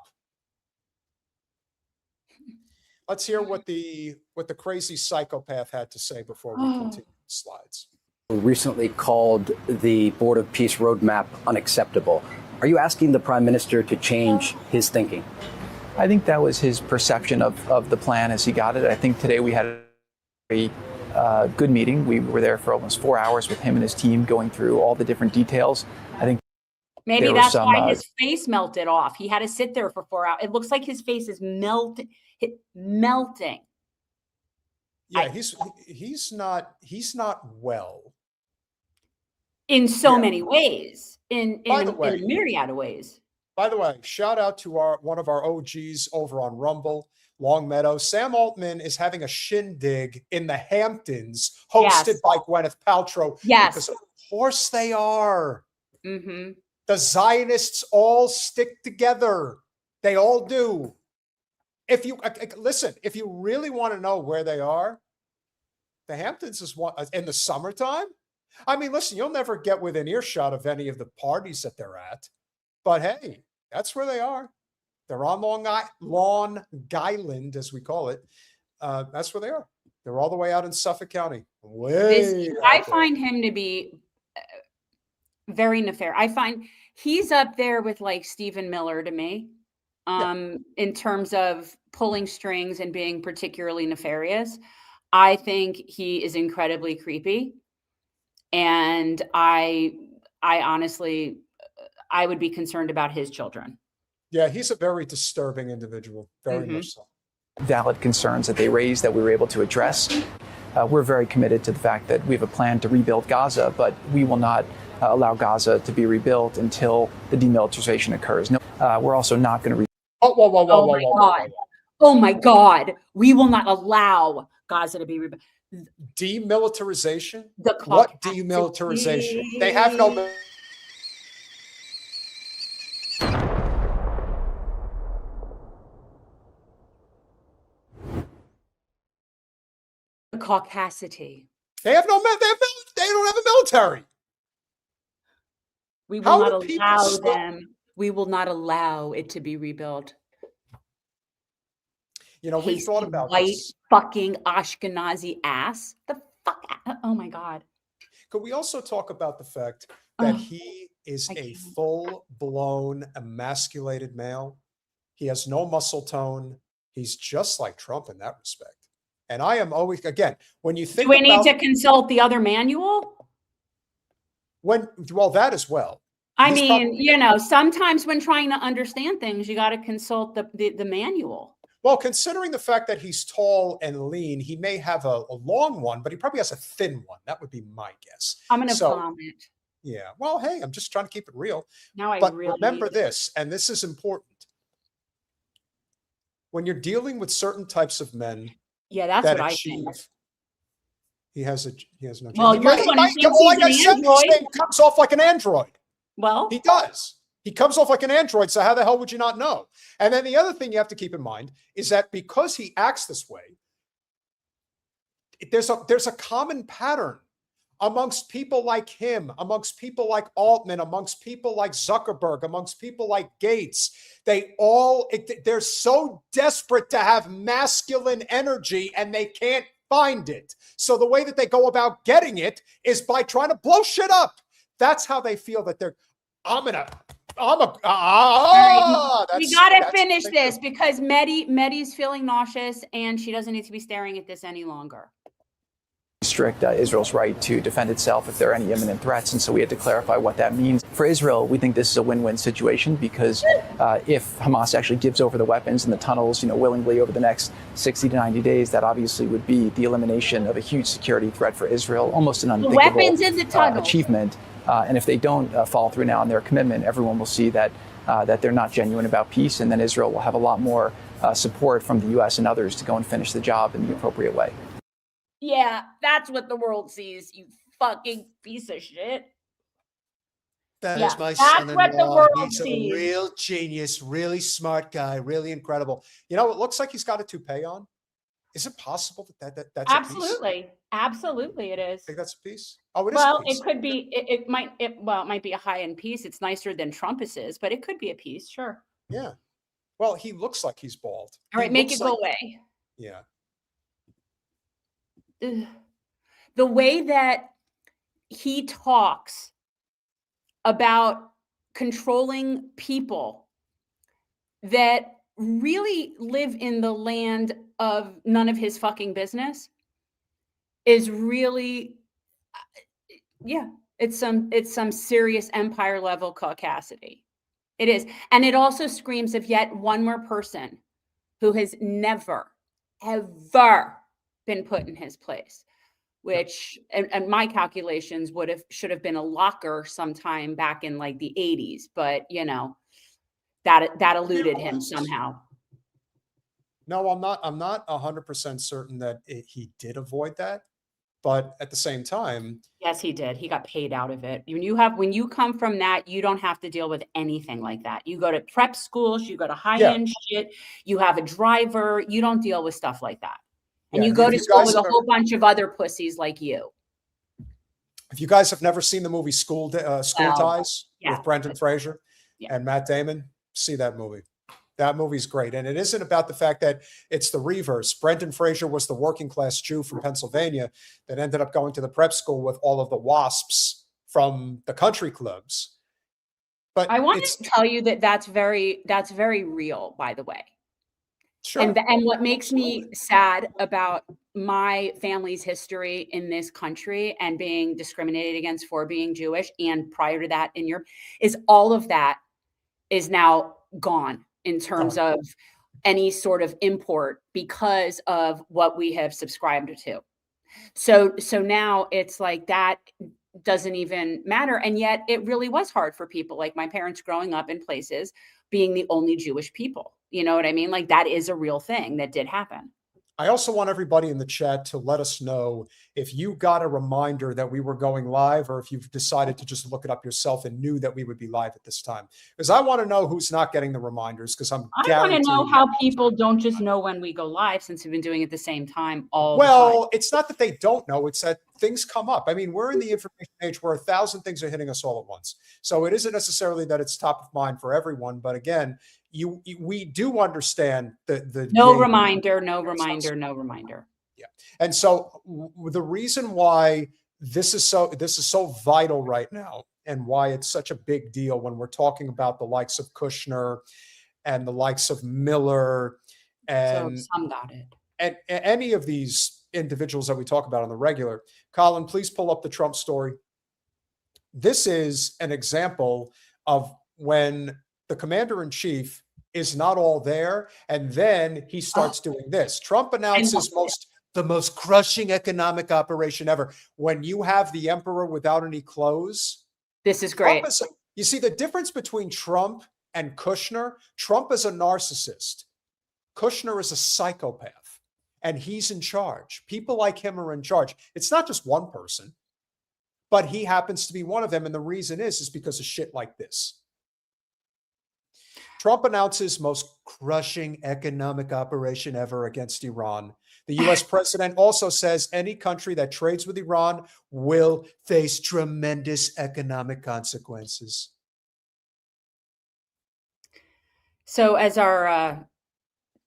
Let's hear what the crazy psychopath had to say before we continue the slides. Recently called the Board of Peace roadmap unacceptable. Are you asking the Prime Minister to change his thinking? I think that was his perception of the plan as he got it. I think today we had a very good meeting. We were there for almost 4 hours with him and his team going through all the different details. I think maybe that's why his face melted off. He had to sit there for 4 hours. It looks like his face is melting. Yeah, he's not well in so many ways, in a myriad of ways. By the way, shout out to one of our OGs over on Rumble, Longmeadow. Sam Altman is having a shindig in the Hamptons, hosted by Gwyneth Paltrow. Yes, because of course they are. Mm-hmm. The Zionists all stick together. They all do. If you listen, if you really want to know where they are, the Hamptons is one in the summertime. I mean, listen, you'll never get within earshot of any of the parties that they're at, but hey, that's where they are. They're on Long Island, as we call it. That's where they are. They're all the way out in Suffolk County. I find him to be very nefarious. I find he's up there with like Stephen Miller to me. In terms of pulling strings and being particularly nefarious. I think he is incredibly creepy. And I honestly, I would be concerned about his children. Yeah, he's a very disturbing individual, very much so. Valid concerns that they raised that we were able to address. We're very committed to the fact that we have a plan to rebuild Gaza, but we will not allow Gaza to be rebuilt until the demilitarization occurs. No, we're also not going to Oh my God. We will not allow Gaza to be rebuilt. Demilitarization? What demilitarization? They have no... The caucasity. They don't have a military. We will not allow them. We will not allow it to be rebuilt. You know, we thought about white this. Fucking Ashkenazi ass. The fuck? Oh my God. Could we also talk about the fact that he is a full-blown emasculated male? He has no muscle tone. He's just like Trump in that respect. And I am always, again, when you think do we need to consult the other manual? Well, that as well. I mean, you know, sometimes when trying to understand things, you got to consult the manual. Well, considering the fact that he's tall and lean, he may have a long one, but he probably has a thin one. That would be my guess. I'm going to vomit. Yeah. Well, hey, I'm just trying to keep it real. Now but remember this, and this is important. When you're dealing with certain types of men, that's what I think. He has no. Well, like I said, his name comes off like an android. Well, he does. He comes off like an android. So how the hell would you not know? And then the other thing you have to keep in mind is that because he acts this way, there's a common pattern amongst people like him, amongst people like Altman, amongst people like Zuckerberg, amongst people like Gates. They're so desperate to have masculine energy and they can't find it. So the way that they go about getting it is by trying to blow shit up. That's how they feel that they're, we gotta finish this because Medi's feeling nauseous and she doesn't need to be staring at this any longer. Restrict Israel's right to defend itself if there are any imminent threats, and so we had to clarify what that means. For Israel, we think this is a win-win situation because if Hamas actually gives over the weapons and the tunnels, willingly over the next 60 to 90 days, that obviously would be the elimination of a huge security threat for Israel, almost an unthinkable weapons in the tunnel. Achievement. And if they don't follow through now on their commitment, everyone will see that they're not genuine about peace, and then Israel will have a lot more support from the U.S. and others to go and finish the job in the appropriate way. Yeah, that's what the world sees, you fucking piece of shit. That is my son-in-law. That's what the world He's sees. a real genius, really smart guy, really incredible. It looks like he's got a toupee on. Is it possible that's absolutely a piece? Absolutely it is. I think that's a piece. Oh, it is well a piece. It could be, it might be a high-end piece. It's nicer than Trumpus's, but it could be a piece. Sure. Yeah. Well, he looks like he's bald. All right, make it go away. Yeah. The way that he talks about controlling people that really live in the land of none of his fucking business is really, it's some serious empire level caucasity. It is. And it also screams of yet one more person who has never, ever been put in his place, which and my calculations should have been a locker sometime back in like the 80s, but that eluded him somehow. No, I'm not 100% certain that he did avoid that, but at the same time, yes, he did. He got paid out of it. When you come from that, you don't have to deal with anything like that. You go to prep schools, you go to high-end shit, you have a driver, you don't deal with stuff like that. And you go to school with a whole bunch of other pussies like you. If you guys have never seen the movie School Ties with Brendan Fraser and Matt Damon, see that movie. That movie's great. And it isn't about the fact that it's the reverse. Brendan Fraser was the working class Jew from Pennsylvania that ended up going to the prep school with all of the WASPs from the country clubs. But I want to tell you that's very real, by the way. Sure. And what makes me sad about my family's history in this country and being discriminated against for being Jewish and prior to that in Europe is all of that is now gone in terms of any sort of import because of what we have subscribed to. So now it's like that doesn't even matter. And yet it really was hard for people like my parents growing up in places being the only Jewish people. You know what I mean? Like that is a real thing that did happen. I also want everybody in the chat to let us know if you got a reminder that we were going live or if you've decided to just look it up yourself and knew that we would be live at this time. Because I want to know who's not getting the reminders because I want to know how people don't just know when we go live since we've been doing it at the same time all the time. Well, it's not that they don't know. It's that things come up. I mean, we're in the information age where 1,000 things are hitting us all at once. So it isn't necessarily that it's top of mind for everyone. But again, we do understand the no reminder. Yeah. And so the reason why this is so vital right now and why it's such a big deal when we're talking about the likes of Kushner and the likes of Miller and so some got it. And any of these individuals that we talk about on the regular. Colin, please pull up the Trump story. This is an example of when the commander-in-chief is not all there, and then he starts doing this. Trump announces the most crushing economic operation ever. When you have the emperor without any clothes. This is great. You see the difference between Trump and Kushner? Trump is a narcissist. Kushner is a psychopath, and he's in charge. People like him are in charge. It's not just one person, but he happens to be one of them, and the reason is because of shit like this. Trump announces most crushing economic operation ever against Iran. The U.S. president also says any country that trades with Iran will face tremendous economic consequences. So as our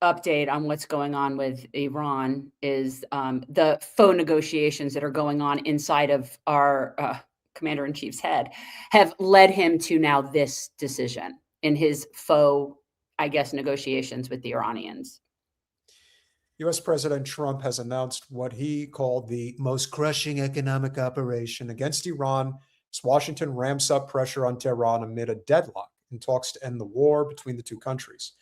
update on what's going on with Iran is the faux negotiations that are going on inside of our commander-in-chief's head have led him to now this decision in his faux, I guess, negotiations with the Iranians. U.S. President Trump has announced what he called the most crushing economic operation against Iran as Washington ramps up pressure on Tehran amid a deadlock in talks to end the war between the two countries.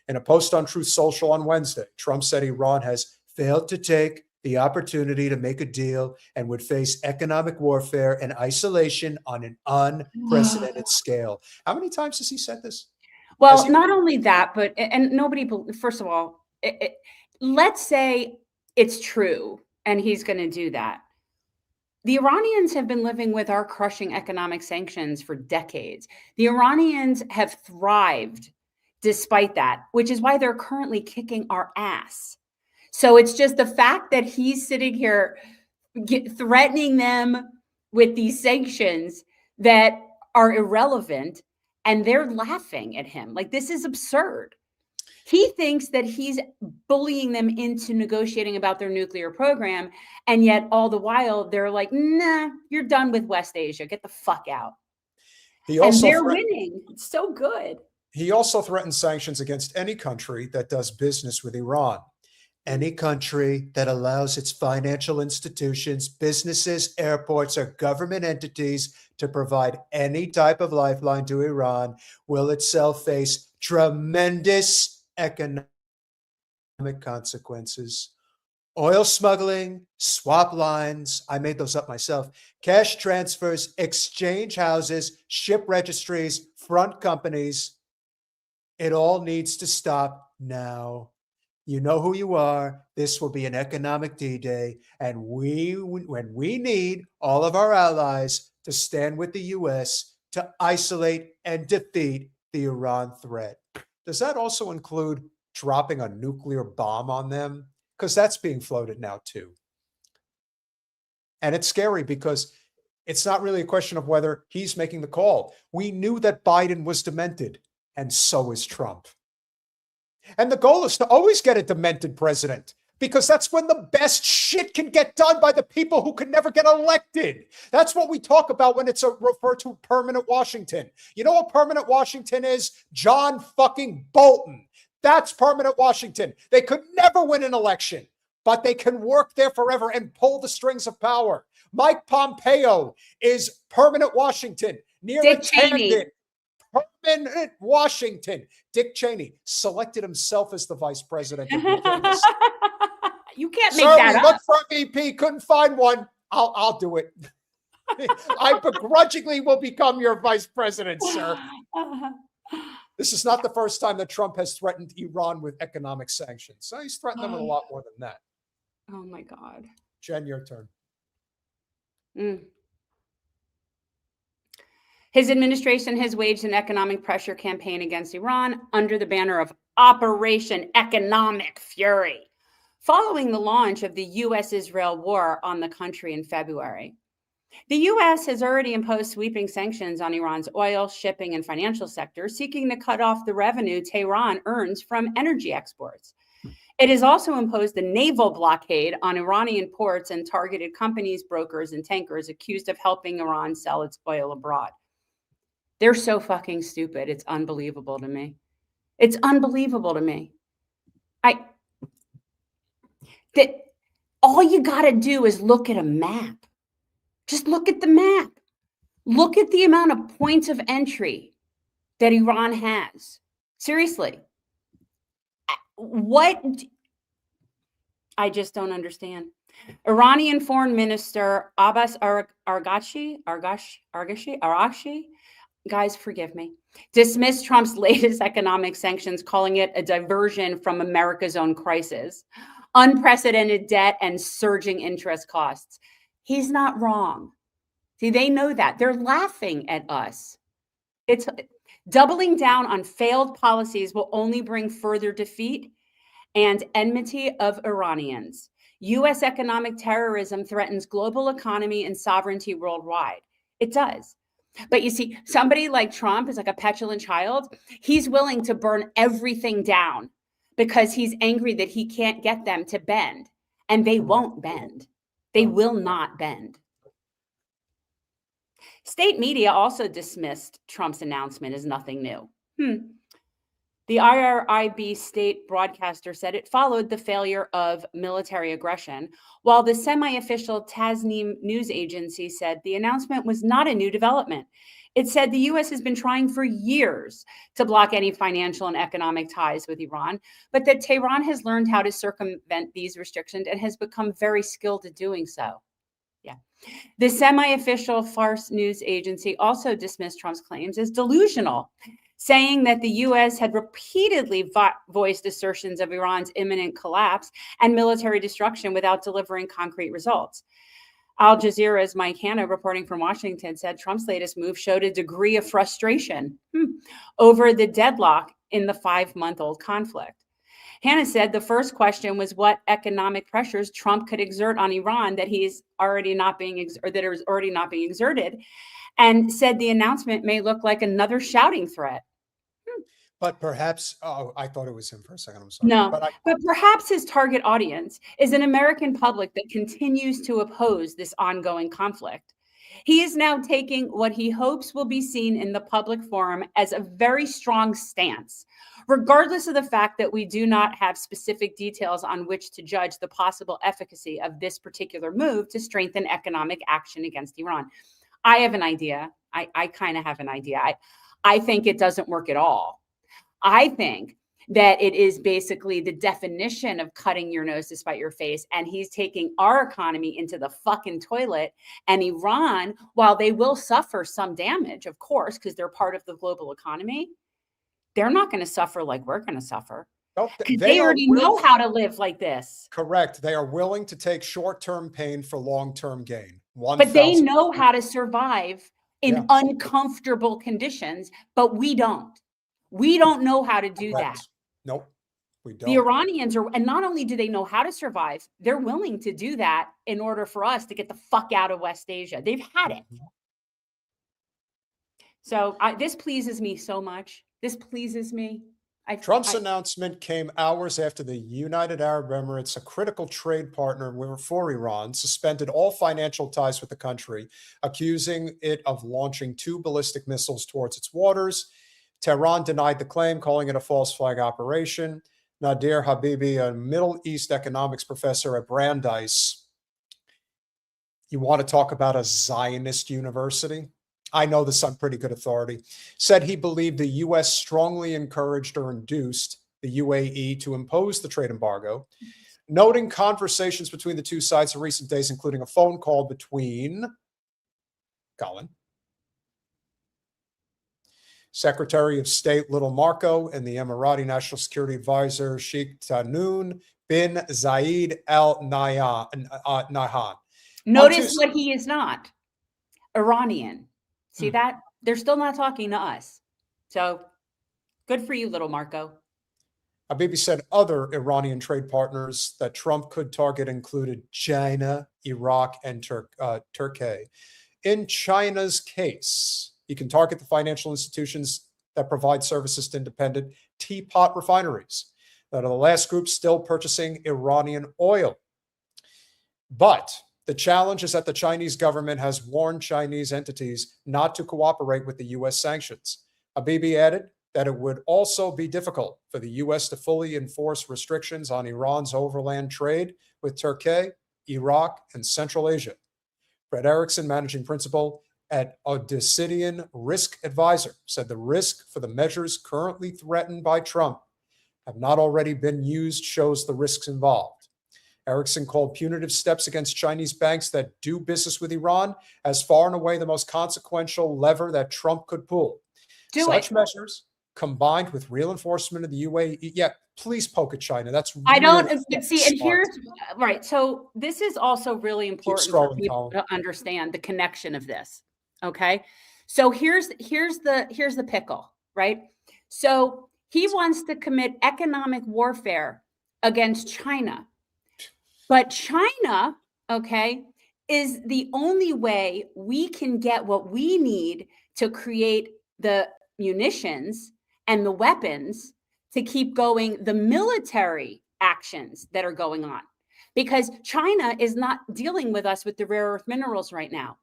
In a post on Truth Social on Wednesday, Trump said Iran has failed to take the opportunity to make a deal and would face economic warfare and isolation on an unprecedented scale. How many times has he said this? Well, not only that, but, and nobody, first of all, let's say it's true and he's going to do that. The Iranians have been living with our crushing economic sanctions for decades. The Iranians have thrived despite that, which is why they're currently kicking our ass. So it's just the fact that he's sitting here threatening them with these sanctions that are irrelevant, and they're laughing at him. Like, this is absurd. He thinks that he's bullying them into negotiating about their nuclear program, and yet all the while they're like, nah, you're done with West Asia. Get the fuck out. And they're winning. It's so good. He also threatened sanctions against any country that does business with Iran. Any country that allows its financial institutions, businesses, airports, or government entities to provide any type of lifeline to Iran will itself face tremendous economic consequences. Oil smuggling, swap lines, I made those up myself, cash transfers, exchange houses, ship registries, front companies. It all needs to stop now. You know who you are. This will be an economic D-Day, and when we need all of our allies to stand with the U.S. to isolate and defeat the Iran threat. Does that also include dropping a nuclear bomb on them? Because that's being floated now too. And it's scary because it's not really a question of whether he's making the call. We knew that Biden was demented, and so is Trump. And the goal is to always get a demented president, because that's when the best shit can get done by the people who can never get elected. That's what we talk about when it's referred to permanent Washington. You know what permanent Washington is? John fucking Bolton. That's permanent Washington. They could never win an election, but they can work there forever and pull the strings of power. Mike Pompeo is permanent Washington. Dick Cheney. Permanent Washington. Dick Cheney selected himself as the vice president. You can't make Sir, that we up. looked for a VP, couldn't find one. I'll do it. I begrudgingly will become your vice president, sir. This is not the first time that Trump has threatened Iran with economic sanctions. So he's threatened them with a lot more than that. Oh my God. Jen, your turn. His administration has waged an economic pressure campaign against Iran under the banner of Operation Economic Fury, following the launch of the U.S.-Israel war on the country in February. The U.S. has already imposed sweeping sanctions on Iran's oil, shipping, and financial sectors, seeking to cut off the revenue Tehran earns from energy exports. It has also imposed a naval blockade on Iranian ports and targeted companies, brokers, and tankers accused of helping Iran sell its oil abroad. They're so fucking stupid. It's unbelievable to me. It's unbelievable to me. That all you got to do is look at a map. Just look at the map. Look at the amount of points of entry that Iran has. Seriously. What? I just don't understand. Iranian Foreign Minister Abbas Araghchi, guys, forgive me, dismissed Trump's latest economic sanctions, calling it a diversion from America's own crisis, unprecedented debt, and surging interest costs. He's not wrong. See, they know that. They're laughing at us. It's doubling down on failed policies will only bring further defeat and enmity of Iranians. U.S. economic terrorism threatens global economy and sovereignty worldwide. It does. But you see, somebody like Trump is like a petulant child. He's willing to burn everything down because he's angry that he can't get them to bend, and they won't bend. They will not bend. State media also dismissed Trump's announcement as nothing new. The IRIB state broadcaster said it followed the failure of military aggression, while the semi-official Tasnim news agency said the announcement was not a new development. It said the U.S. has been trying for years to block any financial and economic ties with Iran, but that Tehran has learned how to circumvent these restrictions and has become very skilled at doing so. The semi-official Fars news agency also dismissed Trump's claims as delusional, saying that the U.S. had repeatedly voiced assertions of Iran's imminent collapse and military destruction without delivering concrete results. Al Jazeera's Mike Hanna, reporting from Washington, said Trump's latest move showed a degree of frustration over the deadlock in the 5-month-old conflict. Hanna said the first question was what economic pressures Trump could exert on Iran that he's already not being that is already not being exerted, and said the announcement may look like another shouting threat. But perhaps, I thought it was him for a second. I'm sorry. No, but perhaps his target audience is an American public that continues to oppose this ongoing conflict. He is now taking what he hopes will be seen in the public forum as a very strong stance, regardless of the fact that we do not have specific details on which to judge the possible efficacy of this particular move to strengthen economic action against Iran. I have an idea. I kind of have an idea. I think it doesn't work at all. I think that it is basically the definition of cutting your nose to spite your face. And he's taking our economy into the fucking toilet. And Iran, while they will suffer some damage, of course, because they're part of the global economy, they're not going to suffer like we're going to suffer. They already know how to live like this. Correct. They are willing to take short-term pain for long-term gain. But they know how to survive in uncomfortable conditions, but we don't. We don't know how to do that. Nope, we don't. The Iranians are, and not only do they know how to survive, they're willing to do that in order for us to get the fuck out of West Asia. They've had it. So this pleases me so much. This pleases me. Trump's announcement came hours after the United Arab Emirates, a critical trade partner for Iran, suspended all financial ties with the country, accusing it of launching 2 ballistic missiles towards its waters. Tehran denied the claim, calling it a false flag operation. Nadir Habibi, a Middle East economics professor at Brandeis, you want to talk about a Zionist university? I know this on pretty good authority, said he believed the U.S. strongly encouraged or induced the UAE to impose the trade embargo, noting conversations between the two sides in recent days, including a phone call between Colin, Secretary of State Little Marco, and the Emirati National Security Advisor Sheikh Tahnoun bin Zayed Al Nahyan. Notice what he is not. Iranian. See that? They're still not talking to us. So good for you, Little Marco. Habibi said other Iranian trade partners that Trump could target included China, Iraq, and Turkey. In China's case, he can target the financial institutions that provide services to independent teapot refineries that are the last group still purchasing Iranian oil. But the challenge is that the Chinese government has warned Chinese entities not to cooperate with the U.S. sanctions. Habibi added that it would also be difficult for the U.S. to fully enforce restrictions on Iran's overland trade with Turkey, Iraq, and Central Asia. Fred Erickson, managing principal at Odyssean Risk Advisor, said the risk for the measures currently threatened by Trump have not already been used shows the risks involved. Erickson called punitive steps against Chinese banks that do business with Iran as far and away the most consequential lever that Trump could pull. Such measures, combined with real enforcement of the UAE, please poke at China. That's I don't see. And here's right. So this is also really important for people to understand the connection of this. Okay, so here's the pickle, right? So he wants to commit economic warfare against China, but China, okay, is the only way we can get what we need to create the munitions and the weapons to keep going the military actions that are going on, because China is not dealing with us with the rare earth minerals right now.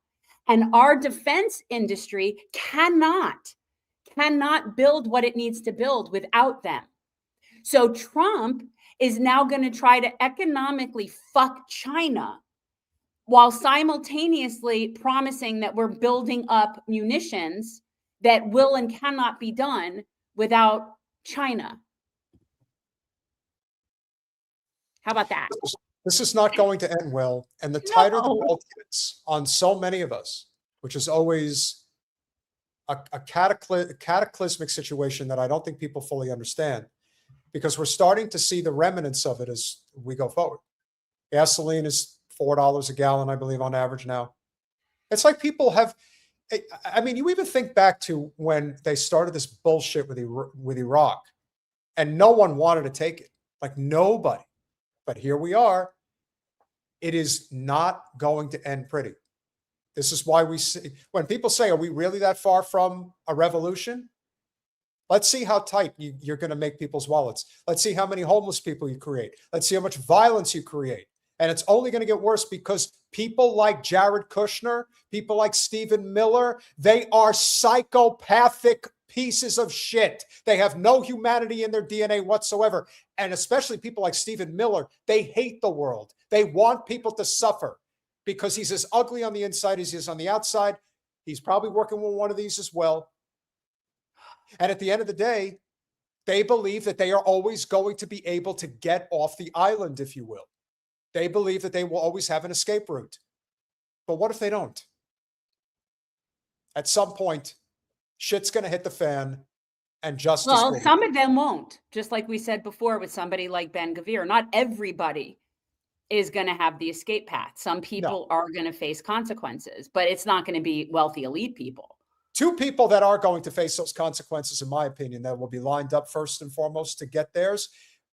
And our defense industry cannot build what it needs to build without them. So Trump is now going to try to economically fuck China while simultaneously promising that we're building up munitions that will and cannot be done without China. How about that? This is not going to end well. And the tighter the belt gets on so many of us, which is always a cataclysmic situation that I don't think people fully understand, because we're starting to see the remnants of it as we go forward. Gasoline is $4 a gallon, I believe, on average now. It's like people have, I mean, you even think back to when they started this bullshit with Iraq, and no one wanted to take it, like nobody. But here we are. It is not going to end pretty. This is why we see, when people say, are we really that far from a revolution? Let's see how tight you're going to make people's wallets. Let's see how many homeless people you create. Let's see how much violence you create. And it's only going to get worse because people like Jared Kushner, people like Stephen Miller, they are psychopathic pieces of shit. They have no humanity in their DNA whatsoever. And especially people like Stephen Miller, they hate the world. They want people to suffer because he's as ugly on the inside as he is on the outside. He's probably working with one of these as well. And at the end of the day, they believe that they are always going to be able to get off the island, if you will. They believe that they will always have an escape route. But what if they don't? At some point, shit's going to hit the fan and justice will. Well, some of them won't. Just like we said before with somebody like Ben Gvir, not everybody is going to have the escape path. Some people are going to face consequences, but it's not going to be wealthy elite people. Two people that are going to face those consequences, in my opinion, that will be lined up first and foremost to get theirs.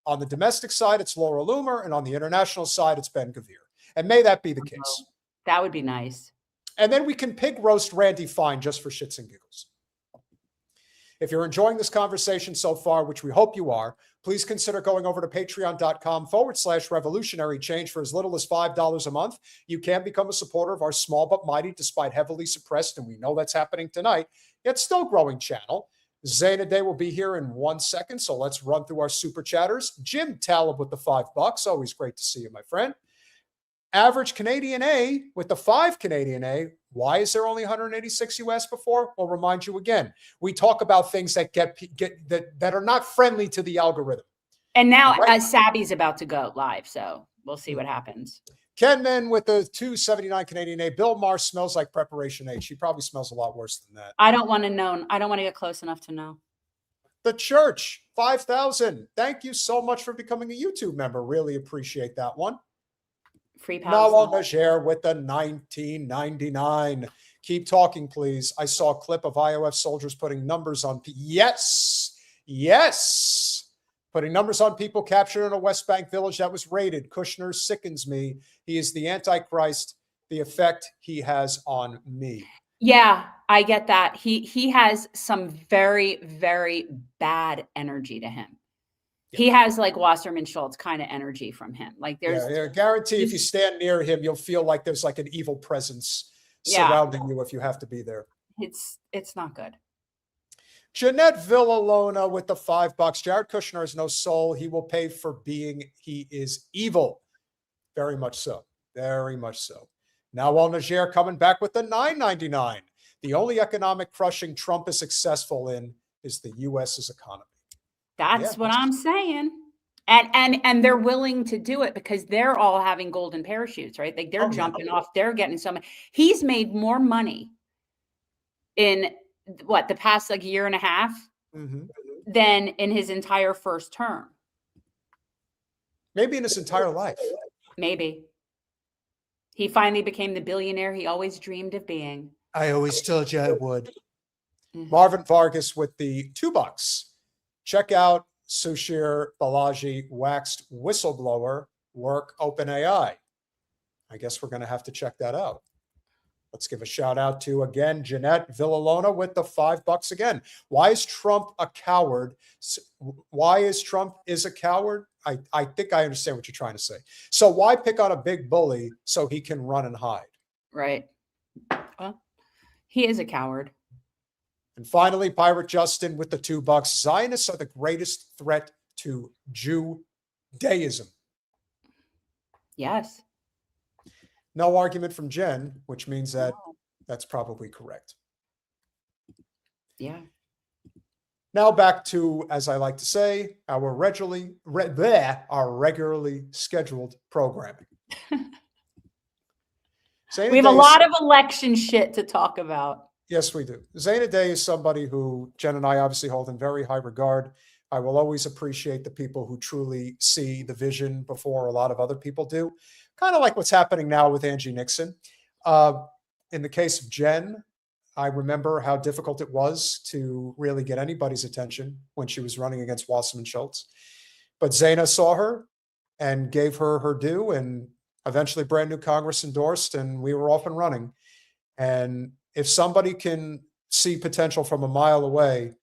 On the domestic side, it's Laura Loomer, and on the international side, it's Ben Gvir. And may that be the case. That would be nice. And then we can pig roast Randy Fine just for shits and giggles. If you're enjoying this conversation so far, which we hope you are, please consider going over to patreon.com/revolutionary change for as little as $5 a month. You can become a supporter of our small but mighty, despite heavily suppressed, and we know that's happening tonight, yet still growing channel. Zeynab will be here in 1 second, so let's run through our super chatters. Jim Talib with the $5. Always great to see you, my friend. Average Canadian A with the 5 Canadian A. Why is there only 186, you asked before? We'll remind you again. We talk about things that that are not friendly to the algorithm. And now Sabby's about to go live, so we'll see what happens. Ken Men with the 279 Canadian A. Bill Maher smells like Preparation H. He probably smells a lot worse than that. I don't want to know. I don't want to get close enough to know. The Church, 5,000. Thank you so much for becoming a YouTube member. Really appreciate that one. Free pass. Nawal Najjar with the 1999. Keep talking, please. I saw a clip of IOF soldiers putting numbers on people. Yes. Putting numbers on people captured in a West Bank village that was raided. Kushner sickens me. He is the Antichrist. The effect he has on me. Yeah, I get that. He has some very, very bad energy to him. Yeah. He has like Wasserman Schultz kind of energy from him. Like there's guarantee if you stand near him, you'll feel like there's like an evil presence surrounding you if you have to be there. It's not good. Jeanette Villalona with the $5. Jared Kushner has no soul. He will pay for being he is evil. Very much so. Very much so. Nawal Najjar coming back with the $9.99. The only economic crushing Trump is successful in is the U.S.'s economy. That's what I'm saying. And they're willing to do it because they're all having golden parachutes, right? Like they're jumping off. They're getting so much. He's made more money in the past like year and a half than in his entire first term. Maybe in his entire life. Maybe. He finally became the billionaire he always dreamed of being. I always told you I would. Marvin Vargas with the $2. Check out Sushir Balaji waxed whistleblower work OpenAI. I guess we're going to have to check that out. Let's give a shout out to, again, Jeanette Villalona with the $5 again. Why is Trump a coward? Why is Trump a coward? I think I understand what you're trying to say. So why pick on a big bully so he can run and hide? Right. Well, he is a coward. And finally, Pirate Justin with the $2. Zionists are the greatest threat to Judaism. Yes. No argument from Jen, which means that that's probably correct. Yeah. Now back to, as I like to say, our regularly scheduled programming. We have a lot of election shit to talk about. Yes, we do. Zeynab is somebody who Jen and I obviously hold in very high regard. I will always appreciate the people who truly see the vision before a lot of other people do. Kind of like what's happening now with Angie Nixon. In the case of Jen, I remember how difficult it was to really get anybody's attention when she was running against Wasserman Schultz. But Zana saw her and gave her her due, and eventually brand new Congress endorsed, and we were off and running. And if somebody can see potential from a mile away,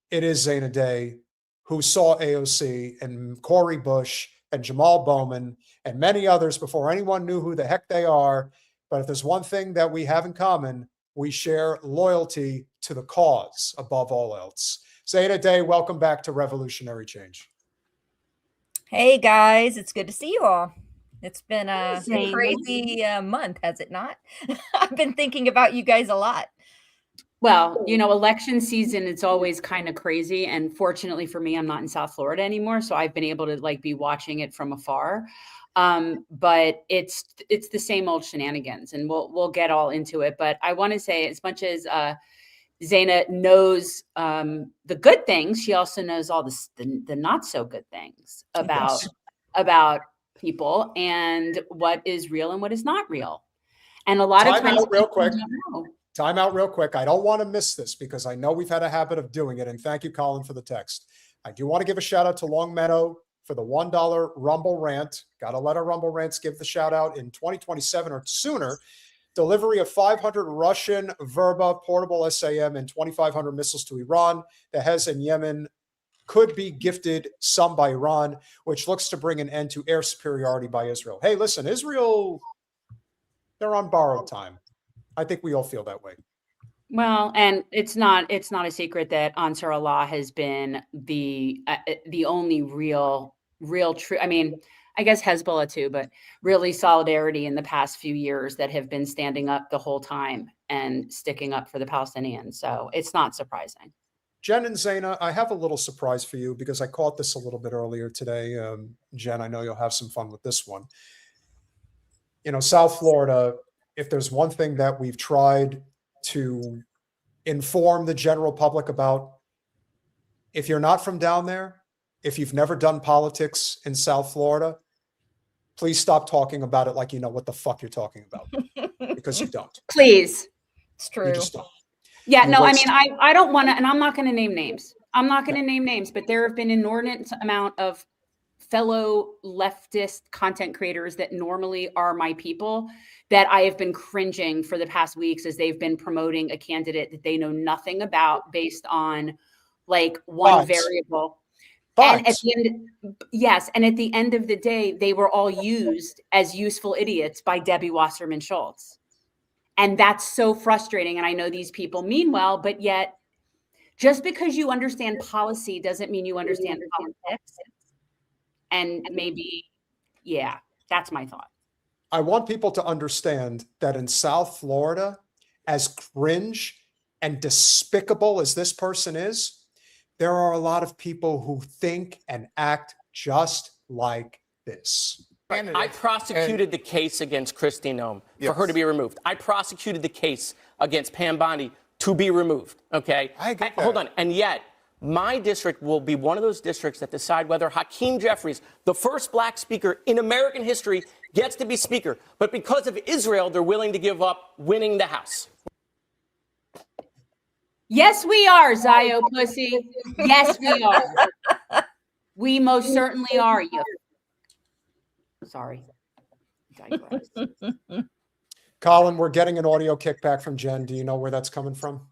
it is Zeynab Day, who saw AOC and Cori Bush and Jamal Bowman and many others before anyone knew who the heck they are. But if there's one thing that we have in common, we share loyalty to the cause above all else. Zeynab Day, welcome back to Revolutionary Change. Hey guys, it's good to see you all. It's been a crazy month, has it not? I've been thinking about you guys a lot. Well, you know, election season, it's always kind of crazy. And fortunately for me, I'm not in South Florida anymore. So I've been able to like be watching it from afar. But it's the same old shenanigans, and we'll get all into it. But I want to say, as much as Zana knows the good things, she also knows all the not so good things about people and what is real and what is not real. And a lot of times, Time out real quick. I don't want to miss this because I know we've had a habit of doing it. And thank you, Colin, for the text. I do want to give a shout out to Long Meadow for the $1 Rumble Rant. Got to let our Rumble Rants give the shout out in 2027 or sooner. Delivery of 500 Russian Verba portable SAM and 2,500 missiles to Iran. The Hez in Yemen could be gifted some by Iran, which looks to bring an end to air superiority by Israel. Hey, listen, Israel, they're on borrowed time. I think we all feel that way. Well, and it's not a secret that Ansar Allah has been the only real true. I mean, I guess Hezbollah too, but really solidarity in the past few years that have been standing up the whole time and sticking up for the Palestinians. So it's not surprising. Jen and Zana, I have a little surprise for you because I caught this a little bit earlier today. Jen, I know you'll have some fun with this one. You know, South Florida, if there's one thing that we've tried to inform the general public about, if you're not from down there, if you've never done politics in South Florida, please stop talking about it like you know what the fuck you're talking about, because you don't. Please. It's true. You just don't. Yeah, no, I mean, I don't want to, and I'm not going to name names. I'm not going to name names, but there have been an inordinate amount of fellow leftist content creators that normally are my people that I have been cringing for the past weeks as they've been promoting a candidate that they know nothing about based on like one variable. And at the end, yes, and at the end of the day, they were all used as useful idiots by Debbie Wasserman Schultz. And that's so frustrating. And I know these people mean well, but yet just because you understand policy doesn't mean you understand politics. And maybe, yeah, that's my thought. I want people to understand that in South Florida, as cringe and despicable as this person is, there are a lot of people who think and act just like this. I prosecuted the case against Kristi Noem for her to be removed. I prosecuted the case against Pam Bondi to be removed. Okay? Hold on. And yet, my district will be one of those districts that decide whether Hakeem Jeffries, the first black speaker in American history, gets to be speaker. But because of Israel, they're willing to give up winning the House. Yes, we are, Zio pussy. Yes, we are. We most certainly are. You. Sorry. Colin, we're getting an audio kickback from Jen. Do you know where that's coming from?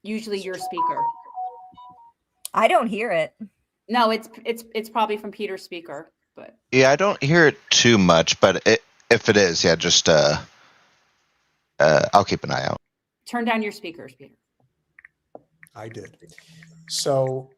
Usually your speaker. I don't hear it. No, it's probably from Peter's speaker, but Yeah, I don't hear it too much, but if it is, yeah, just I'll keep an eye out. turn down your speakers, Peter. I did. So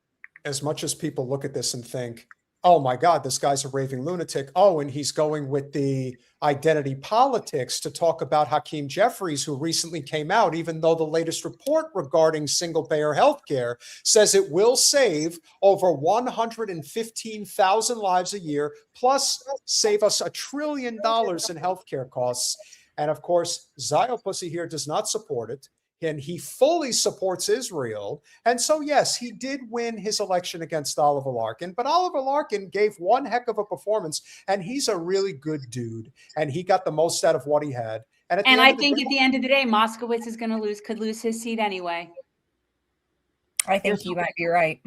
as much as people look at this and think, oh my God, this guy's a raving lunatic. Oh, and he's going with the identity politics to talk about Hakeem Jeffries, who recently came out, even though the latest report regarding single payer healthcare says it will save over 115,000 lives a year, plus save us $1 trillion in healthcare costs. And of course, Zio Pussy here does not support it. And he fully supports Israel. And so, yes, he did win his election against Oliver Larkin, but Oliver Larkin gave one heck of a performance, and he's a really good dude, and he got the most out of what he had. And I think at the end of the day, Moskowitz is going to could lose his seat anyway. I think you might be right.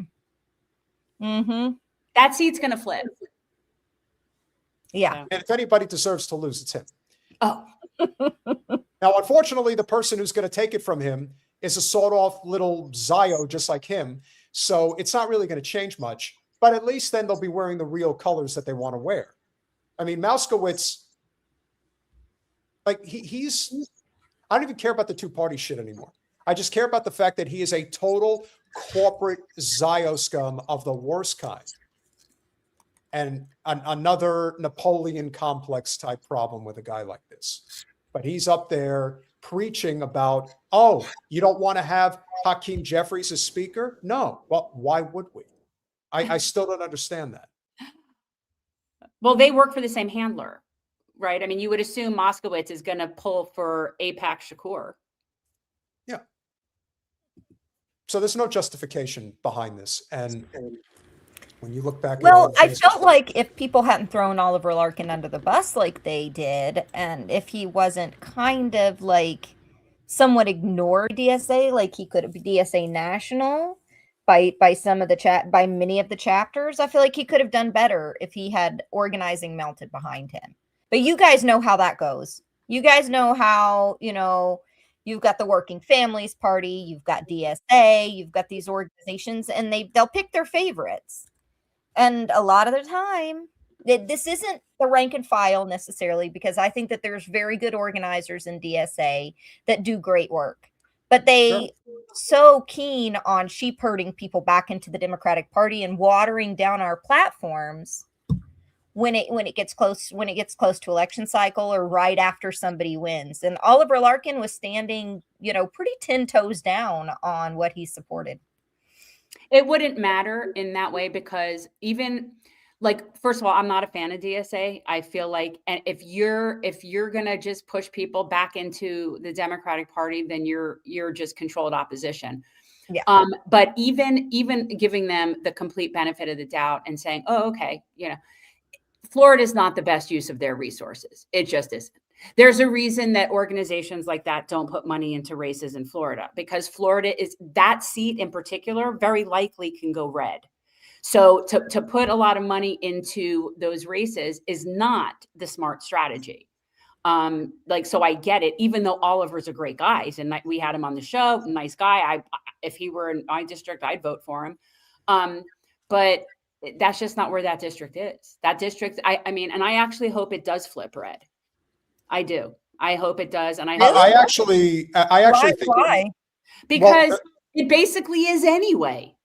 Mm-hmm. That seat's going to flip. Yeah. And if anybody deserves to lose, it's him. Oh. Now, unfortunately, the person who's going to take it from him is a sawed-off little Zio just like him. So it's not really going to change much. But at least then they'll be wearing the real colors that they want to wear. I mean, Moskowitz, like he's I don't even care about the two-party shit anymore. I just care about the fact that he is a total corporate Zio scum of the worst kind. And another Napoleon complex type problem with a guy like this. But he's up there preaching about, oh, you don't want to have Hakeem Jeffries as speaker? No. Well, why would we? I still don't understand that. Well, they work for the same handler, right? I mean, you would assume Moskowitz is going to pull for Apak Shakur. Yeah. So there's no justification behind this. And when you look back, well, I felt like if people hadn't thrown Oliver Larkin under the bus like they did, and if he wasn't kind of like somewhat ignored DSA, like he could be DSA national by some of the by many of the chapters, I feel like he could have done better if he had organizing melted behind him. But you guys know how that goes. You guys know how, you've got the Working Families Party, you've got DSA, you've got these organizations, and they'll pick their favorites. And a lot of the time, this isn't the rank and file necessarily, because I think that there's very good organizers in DSA that do great work. But they so keen on sheep herding people back into the Democratic Party and watering down our platforms when it gets close to election cycle or right after somebody wins. And Oliver Larkin was standing, pretty 10 toes down on what he supported. It wouldn't matter in that way, because even first of all, I'm not a fan of DSA. I feel like, and if you're going to just push people back into the Democratic Party, then you're just controlled opposition. Yeah. But even giving them the complete benefit of the doubt and saying, oh, okay, Florida is not the best use of their resources. It just isn't. There's a reason that organizations like that don't put money into races in Florida, because Florida is, that seat in particular, very likely can go red. So to put a lot of money into those races is not the smart strategy. So I get it, even though Oliver's a great guy, and we had him on the show, nice guy. If he were in my district, I'd vote for him. But that's just not where that district is. That district, I mean, and I actually hope it does flip red. I do. I hope it does. And I actually think why? Because it basically is anyway.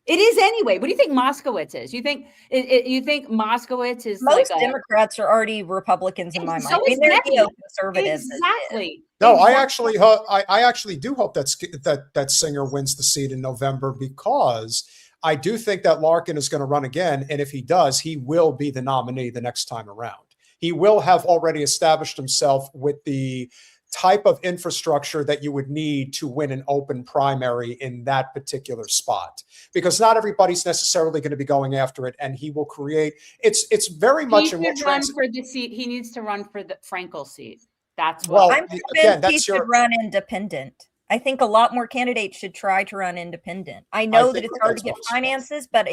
It is anyway. What do you think Moskowitz is? You think Moskowitz is most Democrats are already Republicans in my mind. I mean, they're conservatives. Exactly. No, exactly. I actually do hope that Singer wins the seat in November, because I do think that Larkin is going to run again, and if he does, he will be the nominee the next time around. He will have already established himself with the type of infrastructure that you would need to win an open primary in that particular spot, because not everybody's necessarily going to be going after it, and he will create. It's very much. He should run for the seat. He needs to run for the Frankel seat. That's what I'm convinced he should run independent. I think a lot more candidates should try to run independent. I know that it's hard to get finances, but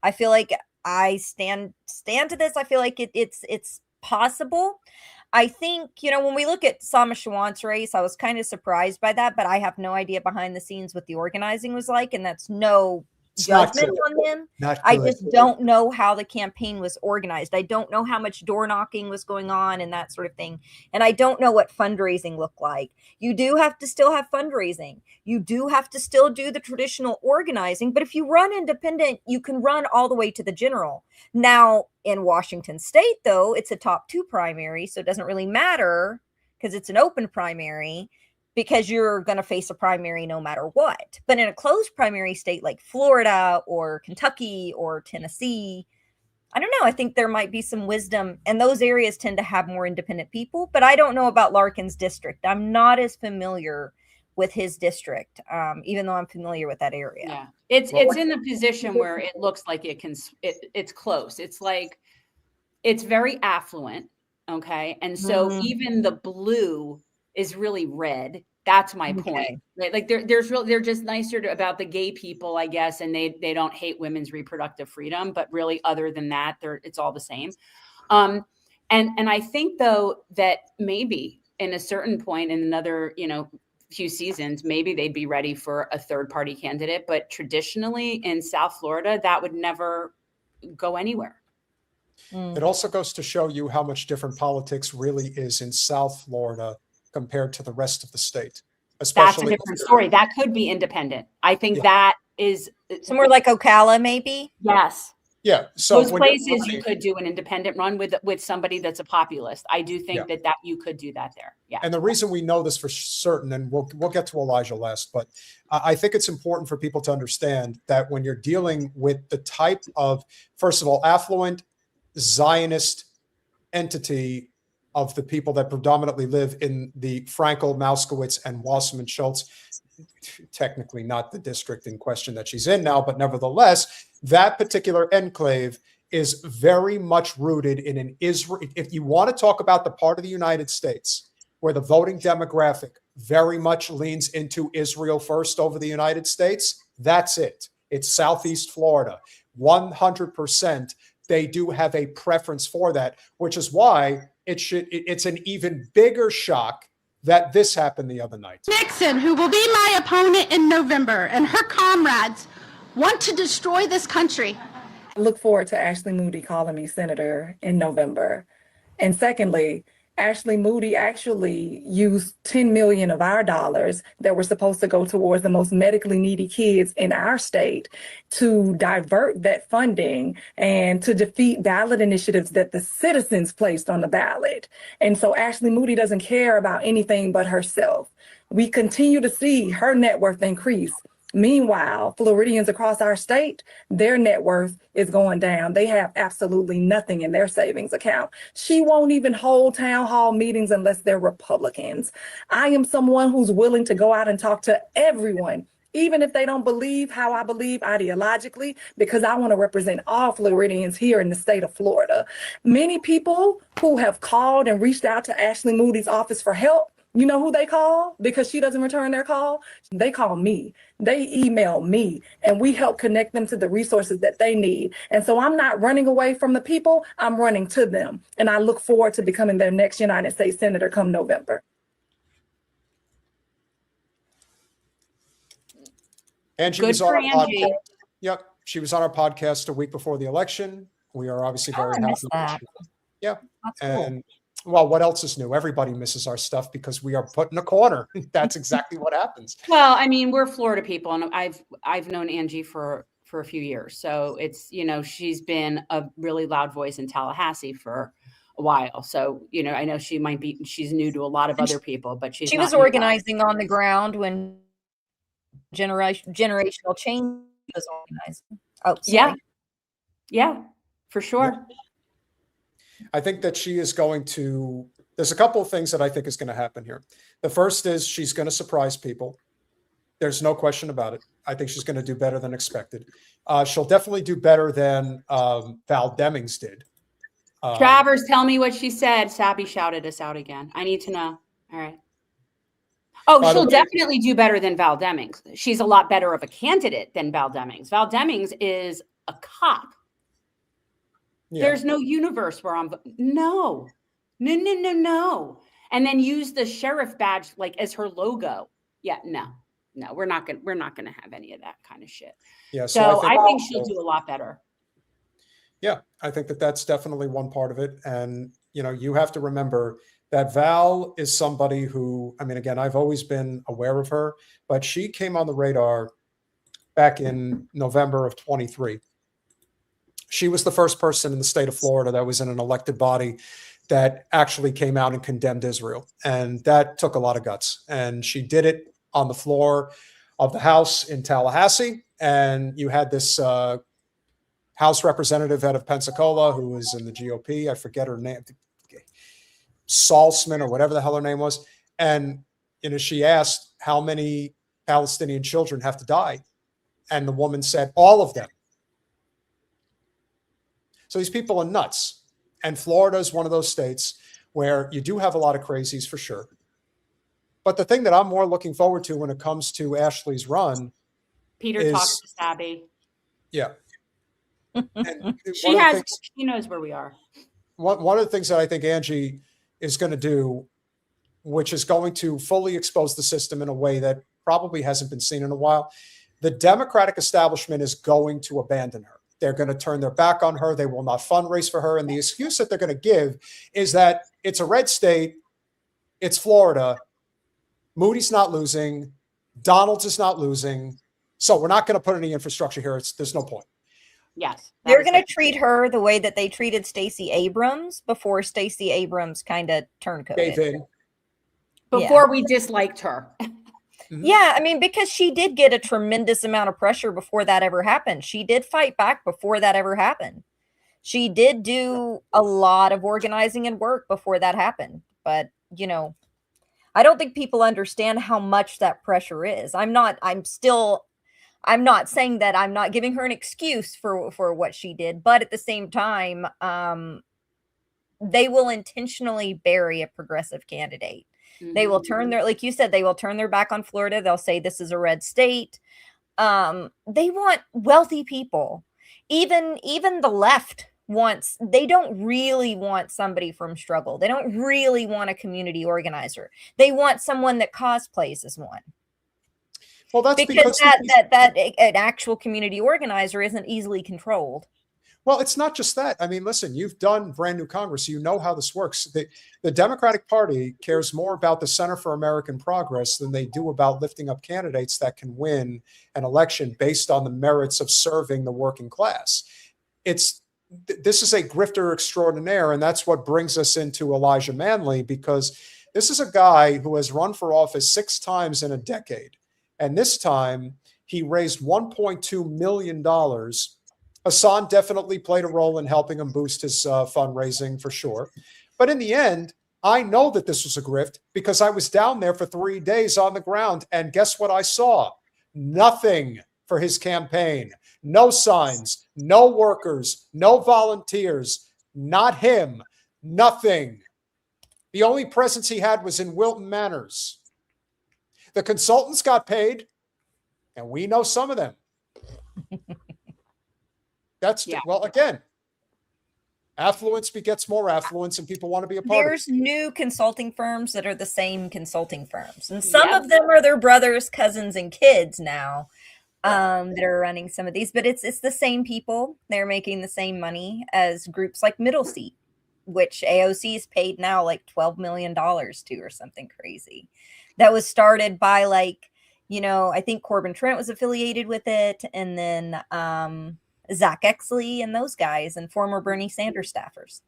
I feel like I stand to this. I feel like it's possible. I think, when we look at Sama Shawant's race, I was kind of surprised by that, but I have no idea behind the scenes what the organizing was like, and that's no judgment on them. I just don't know how the campaign was organized. I don't know how much door knocking was going on and that sort of thing. And I don't know what fundraising looked like. You do have to still have fundraising. You do have to still do the traditional organizing. But if you run independent, you can run all the way to the general. Now, in Washington State, though, it's a top 2 primary, so it doesn't really matter because it's an open primary, because you're going to face a primary no matter what. But in a closed primary state like Florida or Kentucky or Tennessee, I don't know. I think there might be some wisdom, and those areas tend to have more independent people. But I don't know about Larkin's district. I'm not as familiar with his district, even though I'm familiar with that area. Yeah, it's in the position where it looks like it's close. It's like, it's very affluent. Okay. And so even the blue is really red. That's my point. Like they're just nicer about the gay people, I guess, and they don't hate women's reproductive freedom, but really other than that, it's all the same. And I think though that maybe in a certain point in another, few seasons, maybe they'd be ready for a third party candidate, but traditionally in South Florida, that would never go anywhere. It also goes to show you how much different politics really is in South Florida compared to the rest of the state. Especially, that's a different story. That could be independent. I think that is somewhere like Ocala, maybe. Yes. Yeah. So those places you could do an independent run with somebody that's a populist. I do think that you could do that there. Yeah. And the reason we know this for certain, and we'll get to Elijah last, but I think it's important for people to understand that when you're dealing with the type of, first of all, affluent Zionist entity of the people that predominantly live in the Frankel, Mauskowitz, and Wasserman Schultz, technically not the district in question that she's in now, but nevertheless, that particular enclave is very much rooted in an Israel. If you want to talk about the part of the United States where the voting demographic very much leans into Israel first over the United States, that's it. It's Southeast Florida. 100%. They do have a preference for that, which is why it's an even bigger shock that this happened the other night. Nixon, who will be my opponent in November, and her comrades want to destroy this country. I look forward to Ashley Moody calling me senator in November. And secondly, Ashley Moody actually used 10 million of our dollars that were supposed to go towards the most medically needy kids in our state to divert that funding and to defeat ballot initiatives that the citizens placed on the ballot. And so Ashley Moody doesn't care about anything but herself. We continue to see her net worth increase. Meanwhile, Floridians across our state, their net worth is going down. They have absolutely nothing in their savings account. She won't even hold town hall meetings unless they're Republicans. I am someone who's willing to go out and talk to everyone, even if they don't believe how I believe ideologically, because I want to represent all Floridians here in the state of Florida. Many people who have called and reached out to Ashley Moody's office for help, you know who they call because she doesn't return their call? They call me. They email me, and we help connect them to the resources that they need. And so I'm not running away from the people. I'm running to them. And I look forward to becoming their next United States Senator come November. Angie was on our podcast. Yep. She was on our podcast a week before the election. We are obviously very happy. Yeah. That's and well, what else is new? Everybody misses our stuff because we are put in a corner. That's exactly what happens. Well, I mean, we're Florida people, and I've known Angie for a few years. So it's, she's been a really loud voice in Tallahassee for a while. So, I know she's new to a lot of other people, but she was organizing on the ground when generational change was organized. Oh, sorry. Yeah, for sure. Yeah. I think that she is going to, there's a couple of things that I think is going to happen here. The first is she's going to surprise people. There's no question about it. I think she's going to do better than expected. She'll definitely do better than Val Demings did. Travers, tell me what she said. Sabby shouted us out again. I need to know. All right. Oh, she'll definitely do better than Val Demings. She's a lot better of a candidate than Val Demings. Val Demings is a cop. There's no universe where I'm no. And then use the sheriff badge like as her logo. Yeah, no, we're not gonna have any of that kind of shit. Yeah. So I think she'll do a lot better. Yeah, I think that that's definitely one part of it. And, you have to remember that Val is somebody who, I mean, again, I've always been aware of her, but she came on the radar back in November of 23. She was the first person in the state of Florida that was in an elected body that actually came out and condemned Israel. And that took a lot of guts. And she did it on the floor of the House in Tallahassee. And you had this House representative out of Pensacola who was in the GOP. I forget her name, Salzman or whatever the hell her name was. And, she asked how many Palestinian children have to die. And the woman said, all of them. So these people are nuts. And Florida is one of those states where you do have a lot of crazies for sure. But the thing that I'm more looking forward to when it comes to Ashley's run, Peter talks to Sabby. Yeah. And she knows where we are. One of the things that I think Angie is going to do, which is going to fully expose the system in a way that probably hasn't been seen in a while, the Democratic establishment is going to abandon her. They're going to turn their back on her. They will not fundraise for her. And the excuse that they're going to give is that it's a red state. It's Florida. Moody's not losing. Donald's is not losing. So we're not going to put any infrastructure here. There's no point. Yes. They're going to treat her the way that they treated Stacey Abrams before Stacey Abrams kind of turncoated. Before we disliked her. Yeah, I mean, because she did get a tremendous amount of pressure before that ever happened. She did fight back before that ever happened. She did do a lot of organizing and work before that happened. But, I don't think people understand how much that pressure is. I'm not saying that I'm not giving her an excuse for what she did. But at the same time, they will intentionally bury a progressive candidate. They will turn like you said, they will turn their back on Florida. They'll say this is a red state. They want wealthy people. Even the left they don't really want somebody from struggle. They don't really want a community organizer. They want someone that cosplays as one. Well, that's because that an actual community organizer isn't easily controlled. Well, it's not just that. I mean, listen, you've done brand new Congress. You know how this works. The Democratic Party cares more about the Center for American Progress than they do about lifting up candidates that can win an election based on the merits of serving the working class. This is a grifter extraordinaire, and that's what brings us into Elijah Manley, because this is a guy who has run for office 6 times in a decade. And this time, he raised $1.2 million. Hassan definitely played a role in helping him boost his fundraising for sure. But in the end, I know that this was a grift because I was down there for 3 days on the ground. And guess what I saw? Nothing for his campaign. No signs, no workers, no volunteers, not him, nothing. The only presence he had was in Wilton Manors. The consultants got paid, and we know some of them. Well, again, affluence begets more affluence, and people want to be a part of it. There's new consulting firms that are the same consulting firms. And some of them are their brothers, cousins, and kids now that are running some of these. But it's the same people. They're making the same money as groups like Middle Seat, which AOC is paid now like $12 million to or something crazy. That was started by I think Corbin Trent was affiliated with it. And then Zach Exley and those guys and former Bernie Sanders staffers.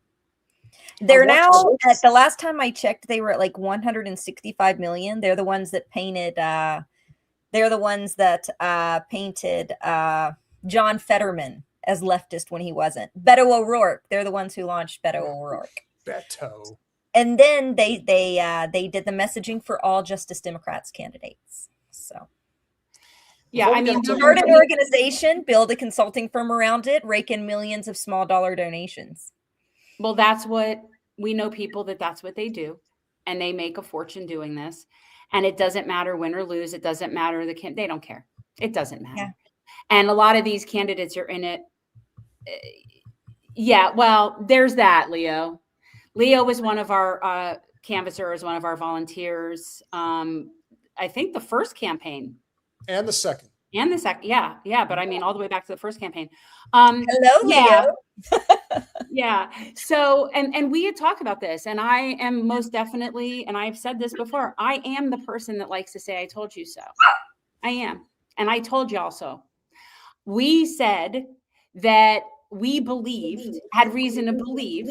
They're now, at the last time I checked, they were at like 165 million. They're the ones that painted, painted John Fetterman as leftist when he wasn't. Beto O'Rourke. They're the ones who launched Beto O'Rourke. Beto. And then they did the messaging for all Justice Democrats candidates. So. Yeah, I mean, start an organization, build a consulting firm around it, rake in millions of small dollar donations. Well, that's what we know people that's what they do. And they make a fortune doing this. And it doesn't matter win or lose. It doesn't matter. They don't care. It doesn't matter. Yeah. And a lot of these candidates are in it. Yeah, well, there's that, Leo. Leo was one of our canvassers, one of our volunteers. I think the first campaign. And the second. And the second, yeah. But I mean, all the way back to the first campaign. Hello, yeah, Leo. yeah. So, and we had talked about this, and I am most definitely, and I've said this before, I am the person that likes to say, I told you so. I am. And I told y'all so. We said that we believed, had reason to believe,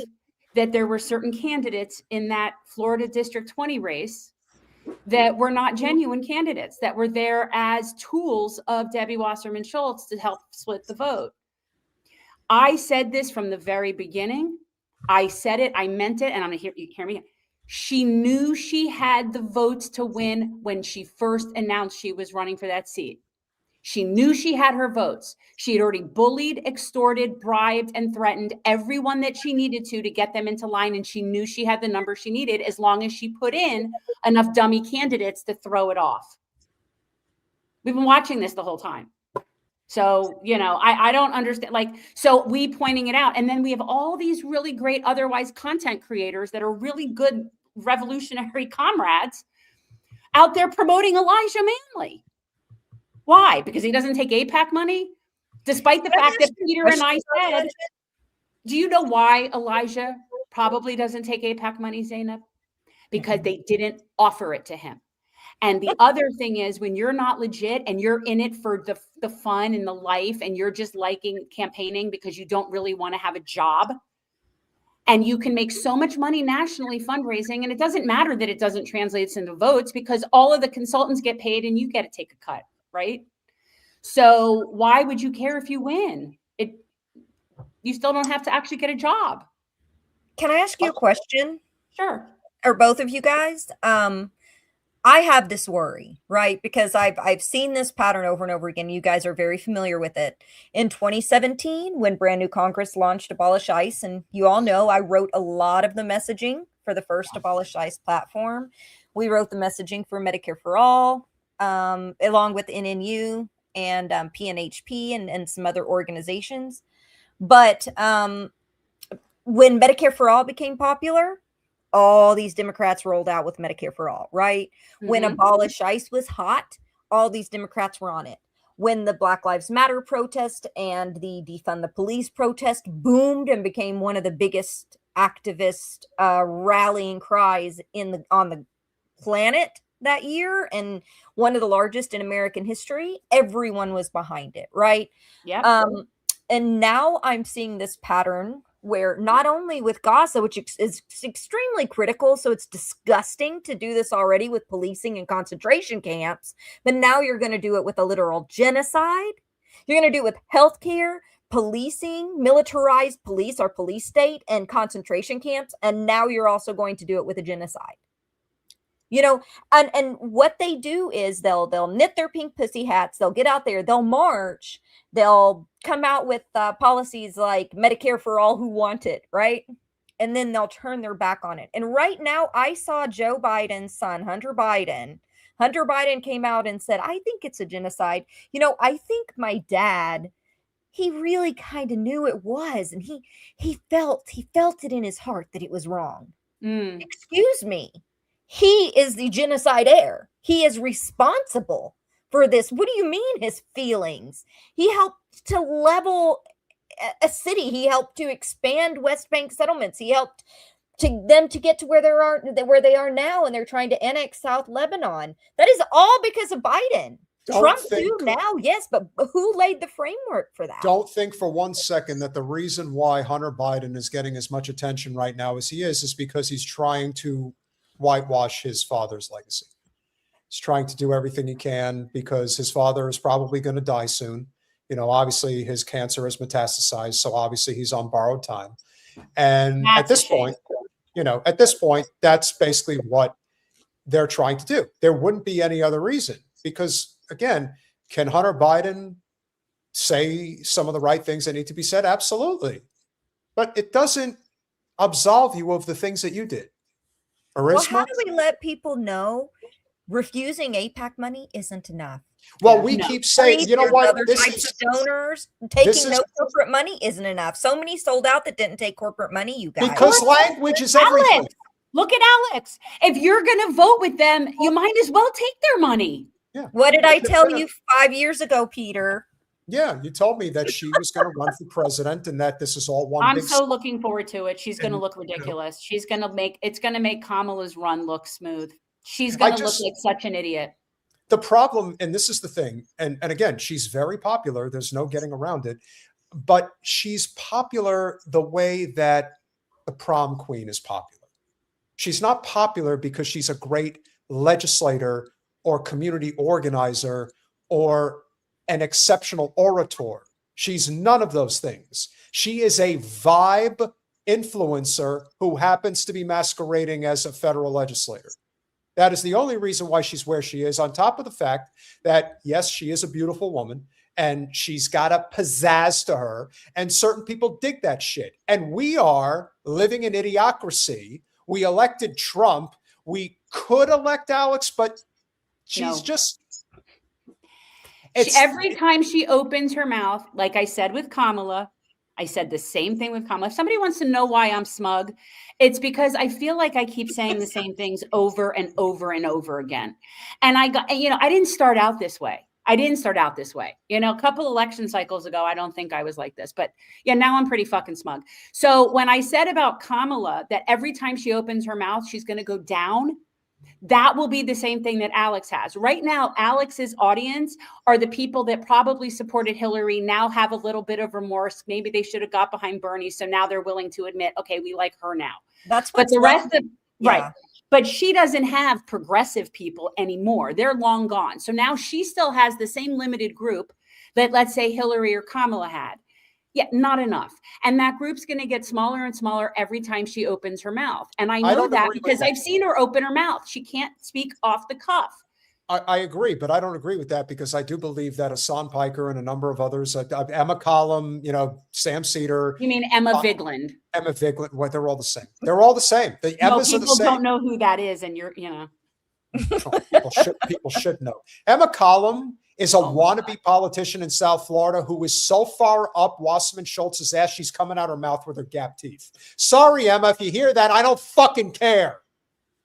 that there were certain candidates in that Florida District 20 race that were not genuine candidates, that were there as tools of Debbie Wasserman Schultz to help split the vote. I said this from the very beginning. I said it, I meant it, and I'm gonna hear me. She knew she had the votes to win when she first announced she was running for that seat. She knew she had her votes. She had already bullied, extorted, bribed, and threatened everyone that she needed to get them into line. And she knew she had the number she needed as long as she put in enough dummy candidates to throw it off. We've been watching this the whole time. So, I don't understand. So we pointing it out. And then we have all these really great otherwise content creators that are really good revolutionary comrades out there promoting Elijah Manley. Why? Because he doesn't take AIPAC money? Despite the fact that Peter and I said, do you know why Elijah probably doesn't take AIPAC money, Zeynab? Because they didn't offer it to him. And the other thing is, when you're not legit and you're in it for the fun and the life, and you're just liking campaigning because you don't really want to have a job, and you can make so much money nationally fundraising, and it doesn't matter that it doesn't translate into votes because all of the consultants get paid and you get to take a cut. Right? So why would you care if you win? You still don't have to actually get a job. Can I ask you a question? Sure. Or both of you guys? I have this worry, right? Because I've seen this pattern over and over again. You guys are very familiar with it. In 2017, when Brand New Congress launched Abolish ICE, and you all know I wrote a lot of the messaging for the first Abolish ICE platform. We wrote the messaging for Medicare for All, along with NNU and PNHP and some other organizations. But when Medicare for All became popular, all these Democrats rolled out with Medicare for All, right? Mm-hmm. When Abolish ICE was hot, all these Democrats were on it. When the Black Lives Matter protest and the Defund the Police protest boomed and became one of the biggest activist rallying cries on the planet that year, and one of the largest in American history, everyone was behind it, right? Yeah. And now I'm seeing this pattern where not only with Gaza, which is extremely critical, so it's disgusting to do this already with policing and concentration camps, but now you're going to do it with a literal genocide. You're going to do it with healthcare, policing, militarized police, our police state, and concentration camps, and now you're also going to do it with a genocide. And what they do is they'll knit their pink pussy hats, they'll get out there, they'll march, they'll come out with policies like Medicare for all who want it, right? And then they'll turn their back on it. And right now, I saw Joe Biden's son, Hunter Biden. Hunter Biden came out and said, I think it's a genocide. I think my dad, he really kind of knew it was, and he felt it in his heart that it was wrong. Excuse me. He is the genocide heir. He is responsible for this. What do you mean his feelings? He helped to level a city. He helped to expand West Bank settlements. He helped them to get to where they are now, and they're trying to annex South Lebanon. That is all because of Biden. Trump too now, yes, but who laid the framework for that? Don't think for one second that the reason why Hunter Biden is getting as much attention right now as he is because he's trying to whitewash his father's legacy. He's trying to do everything he can because his father is probably going to die soon. Obviously his cancer has metastasized, so obviously he's on borrowed time. And at this point, that's basically what they're trying to do. There wouldn't be any other reason because, again, can Hunter Biden say some of the right things that need to be said? Absolutely. But it doesn't absolve you of the things that you did. Arisma? Well, how do we let people know refusing AIPAC money isn't enough? Well, we keep saying, you know what? Other types of donors taking no corporate money isn't enough. So many sold out that didn't take corporate money. You guys, because language is everything. Alex, look at Alex. If you're going to vote with them, you might as well take their money. Yeah. What did I tell you 5 years ago, Peter? Yeah, you told me that she was going to run for president and that this is all one. I'm so looking forward to it. She's going to look ridiculous. She's going to make Kamala's run look smooth. She's going to look like such an idiot. The problem, and this is the thing, and again, she's very popular. There's no getting around it, but she's popular the way that the prom queen is popular. She's not popular because she's a great legislator or community organizer or an exceptional orator. She's none of those things. She is a vibe influencer who happens to be masquerading as a federal legislator. That is the only reason why she's where she is, on top of the fact that, yes, she is a beautiful woman and she's got a pizzazz to her, and certain people dig that shit. And we are living in idiocracy. We elected Trump. We could elect Alex, but she's just... Every time she opens her mouth, like I said with Kamala, I said the same thing with Kamala. If somebody wants to know why I'm smug, it's because I feel like I keep saying the same things over and over and over again. And I didn't start out this way. A couple election cycles ago, I don't think I was like this, but yeah, now I'm pretty fucking smug. So when I said about Kamala that every time she opens her mouth, she's going to go down, that will be the same thing that Alex has. Right now, Alex's audience are the people that probably supported Hillary, now have a little bit of remorse. Maybe they should have got behind Bernie. So now they're willing to admit, okay, we like her now. That's what the rest of, right. But she doesn't have progressive people anymore. They're long gone. So now she still has the same limited group that, let's say, Hillary or Kamala had. Yeah, not enough. And that group's going to get smaller and smaller every time she opens her mouth. And I know that because I've seen her open her mouth. She can't speak off the cuff. I agree, but I don't agree with that because I do believe that Hassan Piker and a number of others, Emma Collum, Sam Cedar. You mean Emma Vigland? Emma Vigland. Well, they're all the same. They're all the same. The Emmas are the same. People don't know who that is, and people should know. Emma Collum is a wannabe politician in South Florida who is so far up Wasserman Schultz's ass, she's coming out her mouth with her gap teeth. Sorry, Emma, if you hear that, I don't fucking care.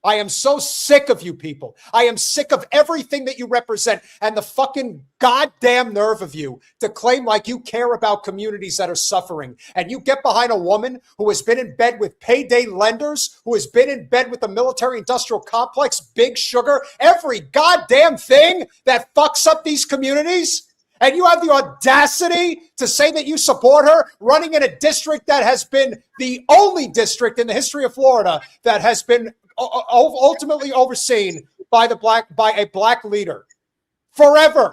I am so sick of you people. I am sick of everything that you represent and the fucking goddamn nerve of you to claim like you care about communities that are suffering. And you get behind a woman who has been in bed with payday lenders, who has been in bed with the military-industrial complex, Big Sugar, every goddamn thing that fucks up these communities. And you have the audacity to say that you support her running in a district that has been the only district in the history of Florida that has been ultimately overseen by a black leader forever.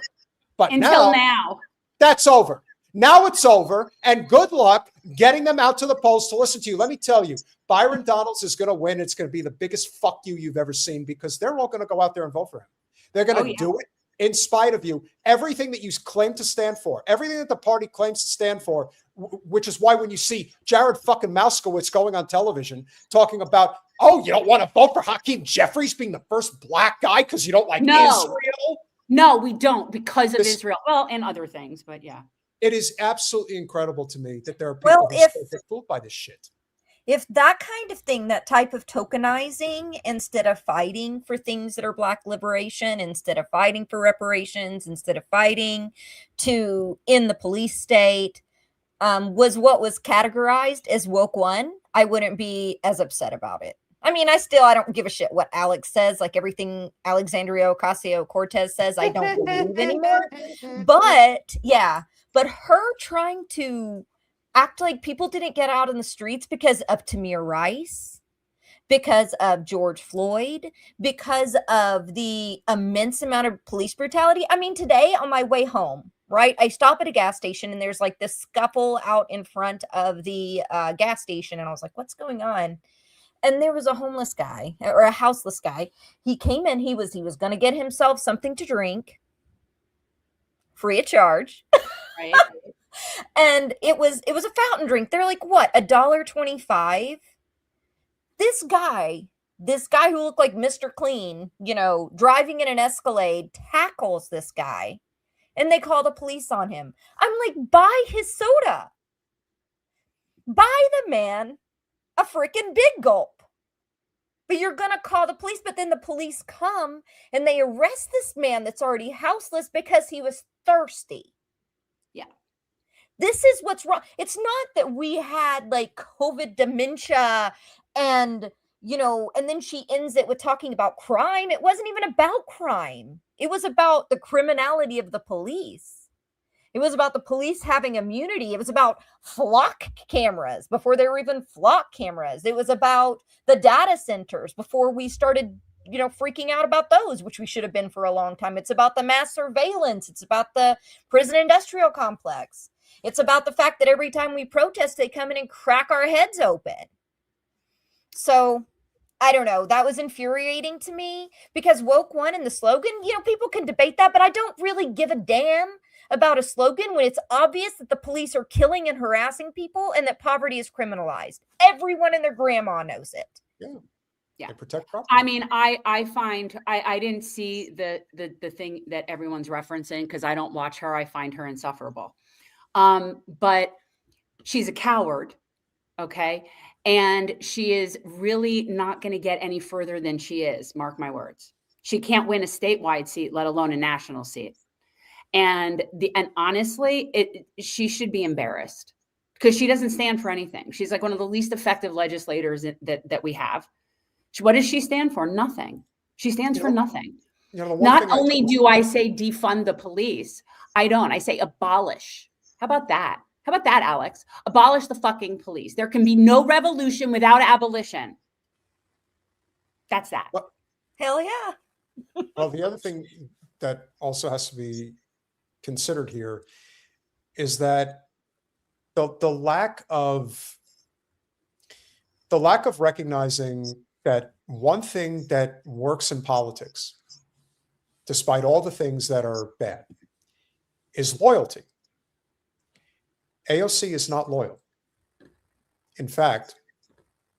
But until now, that's over. Now it's over, and good luck getting them out to the polls to listen to you. Let me tell you, Byron Donalds is going to win. It's going to be the biggest fuck you've ever seen because they're all going to go out there and vote for him. They're going to do it in spite of you. Everything that you claim to stand for, everything that the party claims to stand for, which is why when you see Jared fucking Moskowitz going on television talking about, oh, you don't want to vote for Hakeem Jeffries being the first black guy because you don't like Israel? No, we don't because of Israel. Well, and other things, but yeah. It is absolutely incredible to me that there are people who still get fooled by this shit. If that kind of thing, that type of tokenizing, instead of fighting for things that are black liberation, instead of fighting for reparations, instead of fighting to end the police state, was what was categorized as woke one, I wouldn't be as upset about it. I mean, I don't give a shit what Alex says, like everything Alexandria Ocasio-Cortez says, I don't believe anymore. But her trying to act like people didn't get out in the streets because of Tamir Rice, because of George Floyd, because of the immense amount of police brutality. I mean, today on my way home, right, I stop at a gas station and there's like this scuffle out in front of the gas station. And I was like, what's going on? And there was a homeless guy or a houseless guy. He came in, he was going to get himself something to drink free of charge. Right. And it was a fountain drink. They're like, what, $1.25? This guy This guy who looked like Mr. Clean, you know, driving in an Escalade, tackles this guy, and they call the police on him. I'm like, buy his soda. Buy the man a freaking Big Gulp. But you're going to call the police, but then the police come and they arrest this man that's already houseless because he was thirsty. Yeah. This is what's wrong. It's not that we had like COVID dementia and, you know, and then she ends it with talking about crime. It wasn't even about crime. It was about the criminality of the police. It was about the police having immunity. It was about flock cameras before there were even flock cameras. It was about the data centers before we started, you know, freaking out about those, which we should have been for a long time. It's about the mass surveillance. It's about the prison industrial complex. It's about the fact that every time we protest, they come in and crack our heads open. So I don't know. That was infuriating to me because woke one and the slogan, you know, people can debate that, but I don't really give a damn about a slogan when it's obvious that the police are killing and harassing people and that poverty is criminalized. Everyone and their grandma knows it. Yeah. They protect property. I mean, I find I didn't see the thing that everyone's referencing because I don't watch her. I find her insufferable. But she's a coward. Okay. And she is really not going to get any further than she is. Mark my words. She can't win a statewide seat, let alone a national seat. And honestly, she should be embarrassed because she doesn't stand for anything. She's like one of the least effective legislators that we have. What does she stand for? Nothing. She stands for nothing. Not only do I say defund the police, I don't. I say abolish. How about that? How about that, Alex? Abolish the fucking police. There can be no revolution without abolition. That's that. Well, hell yeah. Well, the other thing that also has to be considered here is that the lack of recognizing that one thing that works in politics, despite all the things that are bad, is loyalty. AOC is not loyal. In fact,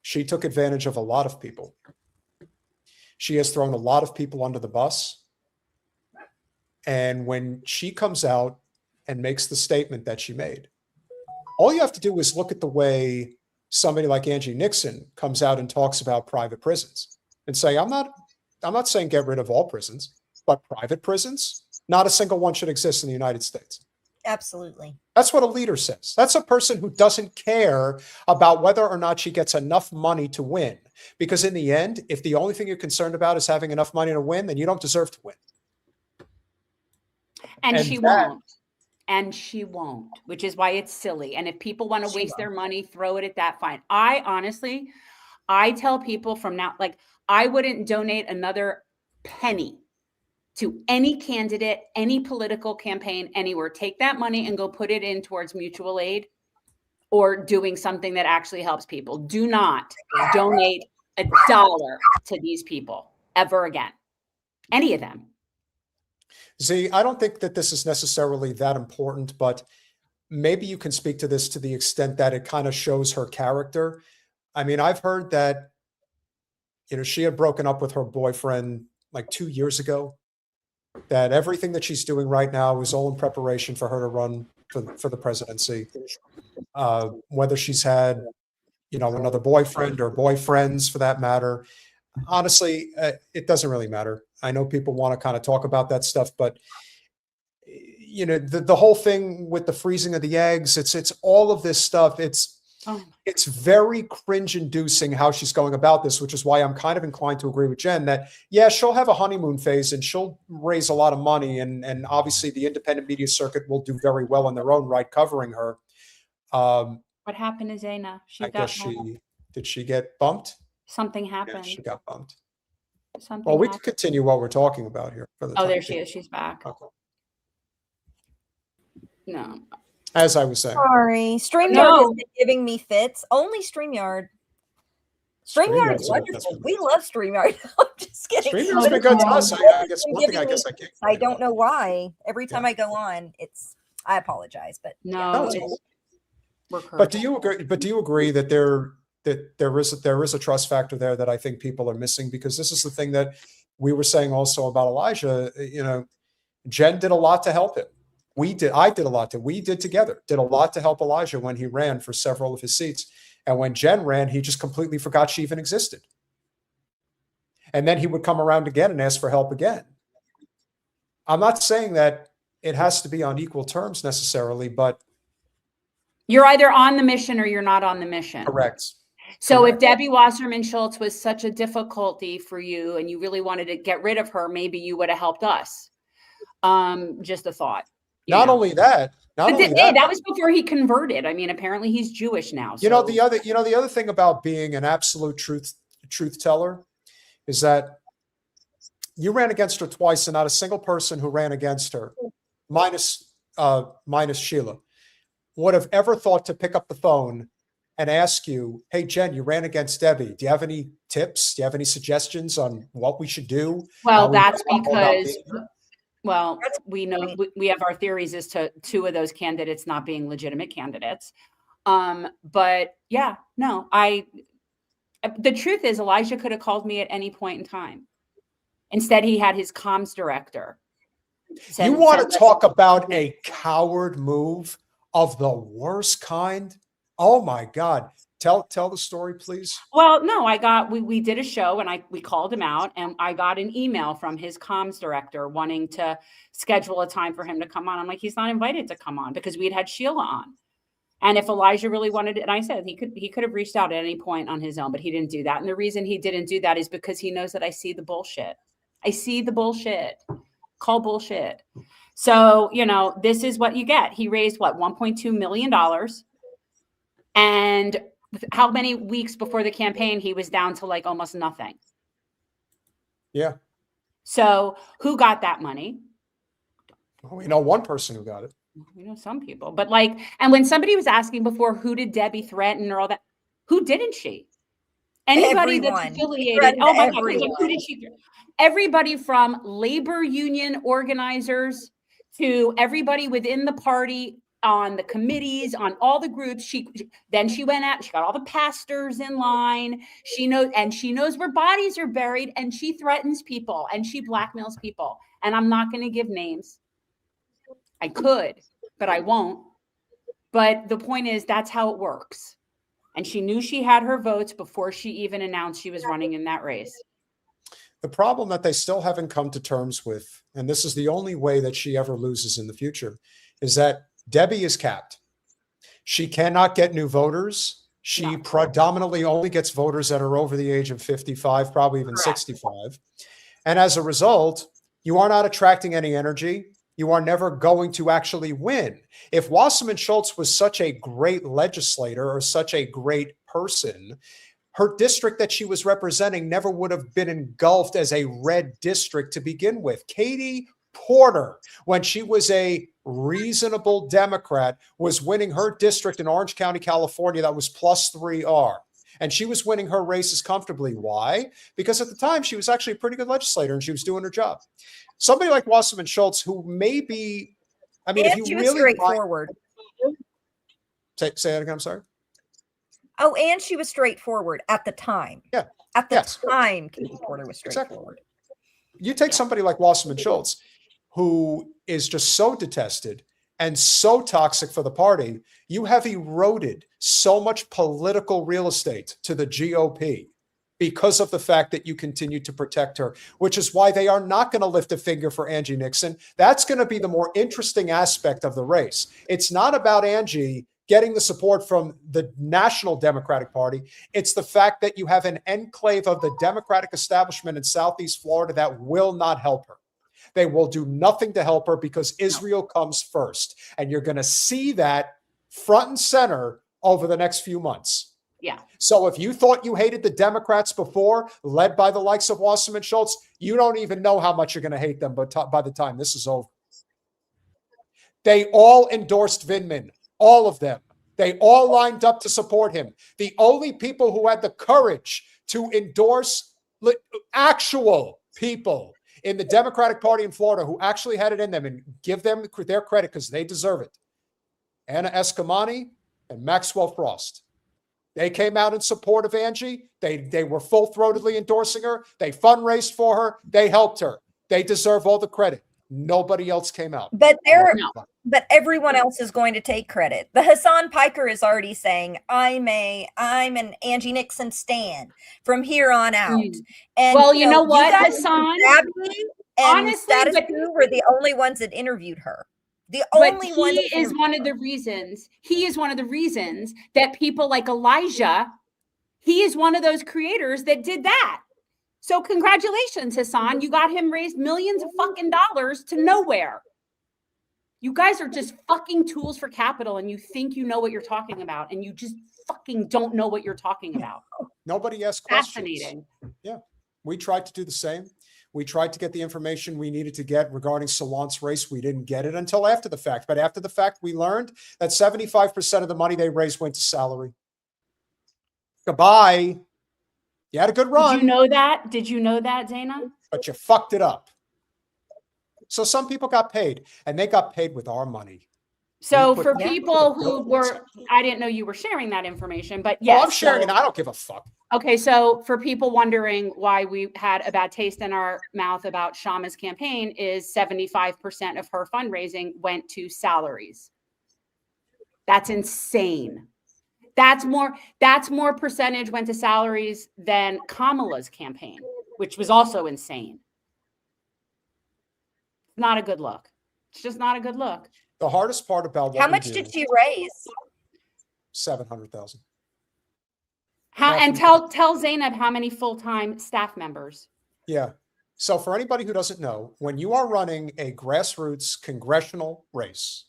she took advantage of a lot of people. She has thrown a lot of people under the bus. And when she comes out and makes the statement that she made, all you have to do is look at the way somebody like Angie Nixon comes out and talks about private prisons and say, I'm not saying get rid of all prisons, but private prisons, not a single one should exist in the United States. Absolutely. That's what a leader says. That's a person who doesn't care about whether or not she gets enough money to win. Because in the end, if the only thing you're concerned about is having enough money to win, then you don't deserve to win. And she won't. And she won't, which is why it's silly. And if people want to waste their money, throw it at that, fine. I tell people from now, like, I wouldn't donate another penny to any candidate, any political campaign, anywhere. Take that money and go put it in towards mutual aid or doing something that actually helps people. Do not donate $1 to these people ever again. Any of them. Z, I don't think that this is necessarily that important, but maybe you can speak to this to the extent that it kind of shows her character. I mean, I've heard that, she had broken up with her boyfriend like 2 years ago, that everything that she's doing right now is all in preparation for her to run for the presidency. Whether she's had, another boyfriend or boyfriends for that matter, honestly, it doesn't really matter. I know people want to kind of talk about that stuff, but the whole thing with the freezing of the eggs, it's all of this stuff. It's very cringe-inducing how she's going about this, which is why I'm kind of inclined to agree with Jen that, yeah, she'll have a honeymoon phase and she'll raise a lot of money, and obviously the independent media circuit will do very well in their own right covering her. What happened to Zana? Did she get bumped? Something happened. Yeah, she got bumped. Something we happened. can continue what we're talking about here. There she is. She's back. Okay. No. As I was saying. Sorry. StreamYard has been giving me fits. Only StreamYard. StreamYard is wonderful. We love StreamYard. I'm just kidding. StreamYard's been good to us. I guess one thing I can't. I don't know why. Every time I go on, I apologize, but no. But do you agree? But do you agree that there that there is a trust factor there that I think people are missing, because this is the thing that we were saying also about Elijah. You know, Jen did a lot to help him. We did a lot to help Elijah when he ran for several of his seats. And when Jen ran, he just completely forgot she even existed. And then he would come around again and ask for help again. I'm not saying that it has to be on equal terms necessarily, but you're either on the mission or you're not on the mission. Correct. So if Debbie Wasserman Schultz was such a difficulty for you and you really wanted to get rid of her, maybe you would have helped us. Just a thought. Not only that, that was before he converted. I mean, apparently he's Jewish now. So. The other thing about being an absolute truth teller is that you ran against her twice, and not a single person who ran against her, minus Sheila, would have ever thought to pick up the phone and ask you, "Hey, Jen, you ran against Debbie. Do you have any tips? Do you have any suggestions on what we should do?" Well, that's because, we know we have our theories as to two of those candidates not being legitimate candidates. But yeah, no, the truth is Elijah could have called me at any point in time. Instead, he had his comms director. You want to talk about a coward move of the worst kind? Oh my God. Tell the story, please. Well, no, we did a show and we called him out, and I got an email from his comms director wanting to schedule a time for him to come on. I'm like, he's not invited to come on because we had Sheila on. And if Elijah really wanted it, and I said he could have reached out at any point on his own, but he didn't do that. And the reason he didn't do that is because he knows that I see the bullshit. I see the bullshit. Call bullshit. So, this is what you get. He raised $1.2 million. And how many weeks before the campaign, he was down to like almost nothing. Yeah. So who got that money? Well, we know one person who got it. We know some people, but and when somebody was asking before, who did Debbie threaten or all that? Who didn't she? Anybody that's affiliated. Oh my God, who did she threaten? Everybody from labor union organizers to everybody within the party, on the committees, on all the groups. She went out, she got all the pastors in line. She knows where bodies are buried, and she threatens people and she blackmails people. And I'm not going to give names. I could, but I won't. But the point is, that's how it works. And she knew she had her votes before she even announced she was running in that race. The problem that they still haven't come to terms with, and this is the only way that she ever loses in the future, is that Debbie is capped. She cannot get new voters. She predominantly only gets voters that are over the age of 55, probably even 65. And as a result, you are not attracting any energy. You are never going to actually win. If Wasserman Schultz was such a great legislator or such a great person, her district that she was representing never would have been engulfed as a red district to begin with. Katie Porter, when she was a reasonable Democrat, was winning her district in Orange County, California, that was +3R. And she was winning her races comfortably. Why? Because at the time, she was actually a pretty good legislator and she was doing her job. Somebody like Wasserman Schultz, who may be, if you really straightforward. Say that again, I'm sorry. Oh, and she was straightforward at the time. Yeah. At the time, Katie Porter was straightforward. Exactly. You take somebody like Wasserman Schultz, who is just so detested and so toxic for the party, you have eroded so much political real estate to the GOP because of the fact that you continue to protect her, which is why they are not going to lift a finger for Angie Nixon. That's going to be the more interesting aspect of the race. It's not about Angie getting the support from the National Democratic Party. It's the fact that you have an enclave of the Democratic establishment in Southeast Florida that will not help her. They will do nothing to help her because Israel comes first. And you're going to see that front and center over the next few months. Yeah. So if you thought you hated the Democrats before, led by the likes of Wasserman Schultz, you don't even know how much you're going to hate them by the time this is over. They all endorsed Vindman, all of them. They all lined up to support him. The only people who had the courage to endorse actual people in the Democratic Party in Florida who actually had it in them, and give them their credit because they deserve it, Anna Eskamani and Maxwell Frost. They came out in support of Angie. They were full-throatedly endorsing her. They fundraised for her. They helped her. They deserve all the credit. Nobody else came out. But everyone else is going to take credit. The Hassan Piker is already saying, I'm an Angie Nixon stan from here on out. And well, you know what, you guys, Hassan? And Status Quo were the only ones that interviewed her. The only one. He is one of the reasons. He is one of the reasons that people like Elijah. He is one of those creators that did that. So congratulations, Hassan. You got him raised millions of fucking dollars to nowhere. You guys are just fucking tools for capital, and you think you know what you're talking about, and you just fucking don't know what you're talking about. Nobody asked questions. Fascinating. Yeah. We tried to do the same. We tried to get the information we needed to get regarding Sawant's race. We didn't get it until after the fact. But after the fact, we learned that 75% of the money they raised went to salary. Goodbye. You had a good run. Did you know that? Did you know that, Zana? But you fucked it up. So some people got paid, and they got paid with our money. So for people who were, I didn't know you were sharing that information, but yes. I'm sharing it. I don't give a fuck. Okay, so for people wondering why we had a bad taste in our mouth about Shama's campaign, is 75% of her fundraising went to salaries. That's insane. That's more percentage went to salaries than Kamala's campaign, which was also insane. Not a good look. It's just not a good look. The hardest part about what how much did she raise? 700,000. And tell Zeynab how many full-time staff members. Yeah. So for anybody who doesn't know, when you are running a grassroots congressional race,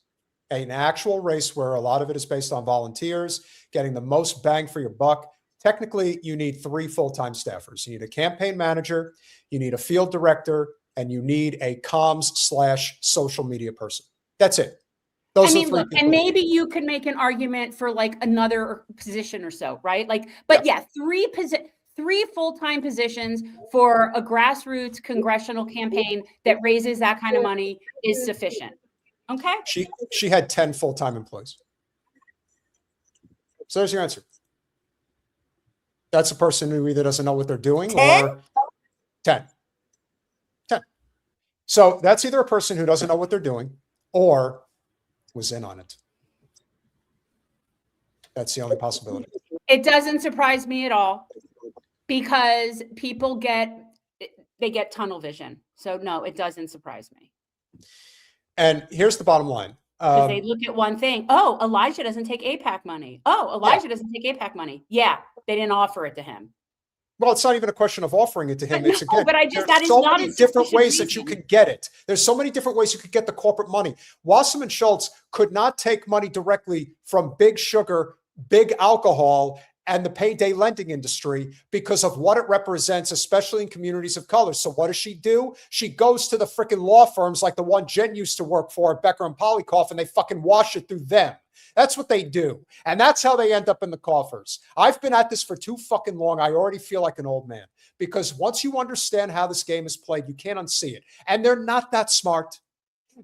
an actual race where a lot of it is based on volunteers, getting the most bang for your buck, technically you need 3 full-time staffers. You need a campaign manager, you need a field director, and you need a comms/social media person. That's it. Those are 3 look, people. and maybe you could make an argument for like another position or so, right? Like, but yeah, 3 full-time positions for a grassroots congressional campaign that raises that kind of money is sufficient. Okay. She had 10 full-time employees. So there's your answer. That's a person who either doesn't know what they're doing 10? or 10. So that's either a person who doesn't know what they're doing or was in on it. That's the only possibility. It doesn't surprise me at all because people get tunnel vision. So no, it doesn't surprise me. And here's the bottom line. Because they look at one thing. Oh, Elijah doesn't take AIPAC money. Oh, Elijah doesn't take AIPAC money. Yeah, they didn't offer it to him. Well, it's not even a question of offering it to him. It's again, that is so not many different ways that you can get it. There's so many different ways you could get the corporate money. Wasserman Schultz could not take money directly from big sugar, big alcohol, and the payday lending industry because of what it represents, especially in communities of color. So what does she do? She goes to the freaking law firms like the one Jen used to work for at Becker and Polykoff, and they fucking wash it through them. That's what they do. And that's how they end up in the coffers. I've been at this for too fucking long. I already feel like an old man because once you understand how this game is played, you can't unsee it. And they're not that smart.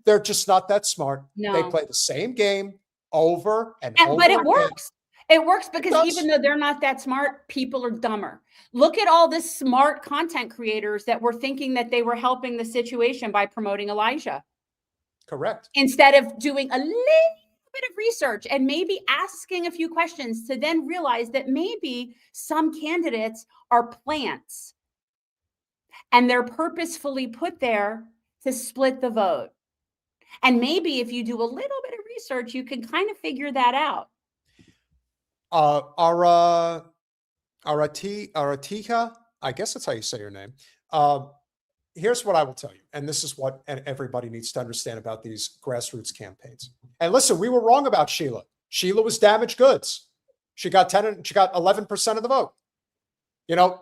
They're just not that smart. No. They play the same game over and over. But it again. works. It works because even though they're not that smart, people are dumber. Look at all the smart content creators that were thinking that they were helping the situation by promoting Elijah. Correct. Instead of doing a little bit of research and maybe asking a few questions to then realize that maybe some candidates are plants and they're purposefully put there to split the vote. And maybe if you do a little bit of research, you can kind of figure that out. Aratika, I guess that's how you say your name. Here's what I will tell you, and this is what everybody needs to understand about these grassroots campaigns. And listen, we were wrong about Sheila. Sheila was damaged goods. She got 11% of the vote. You know,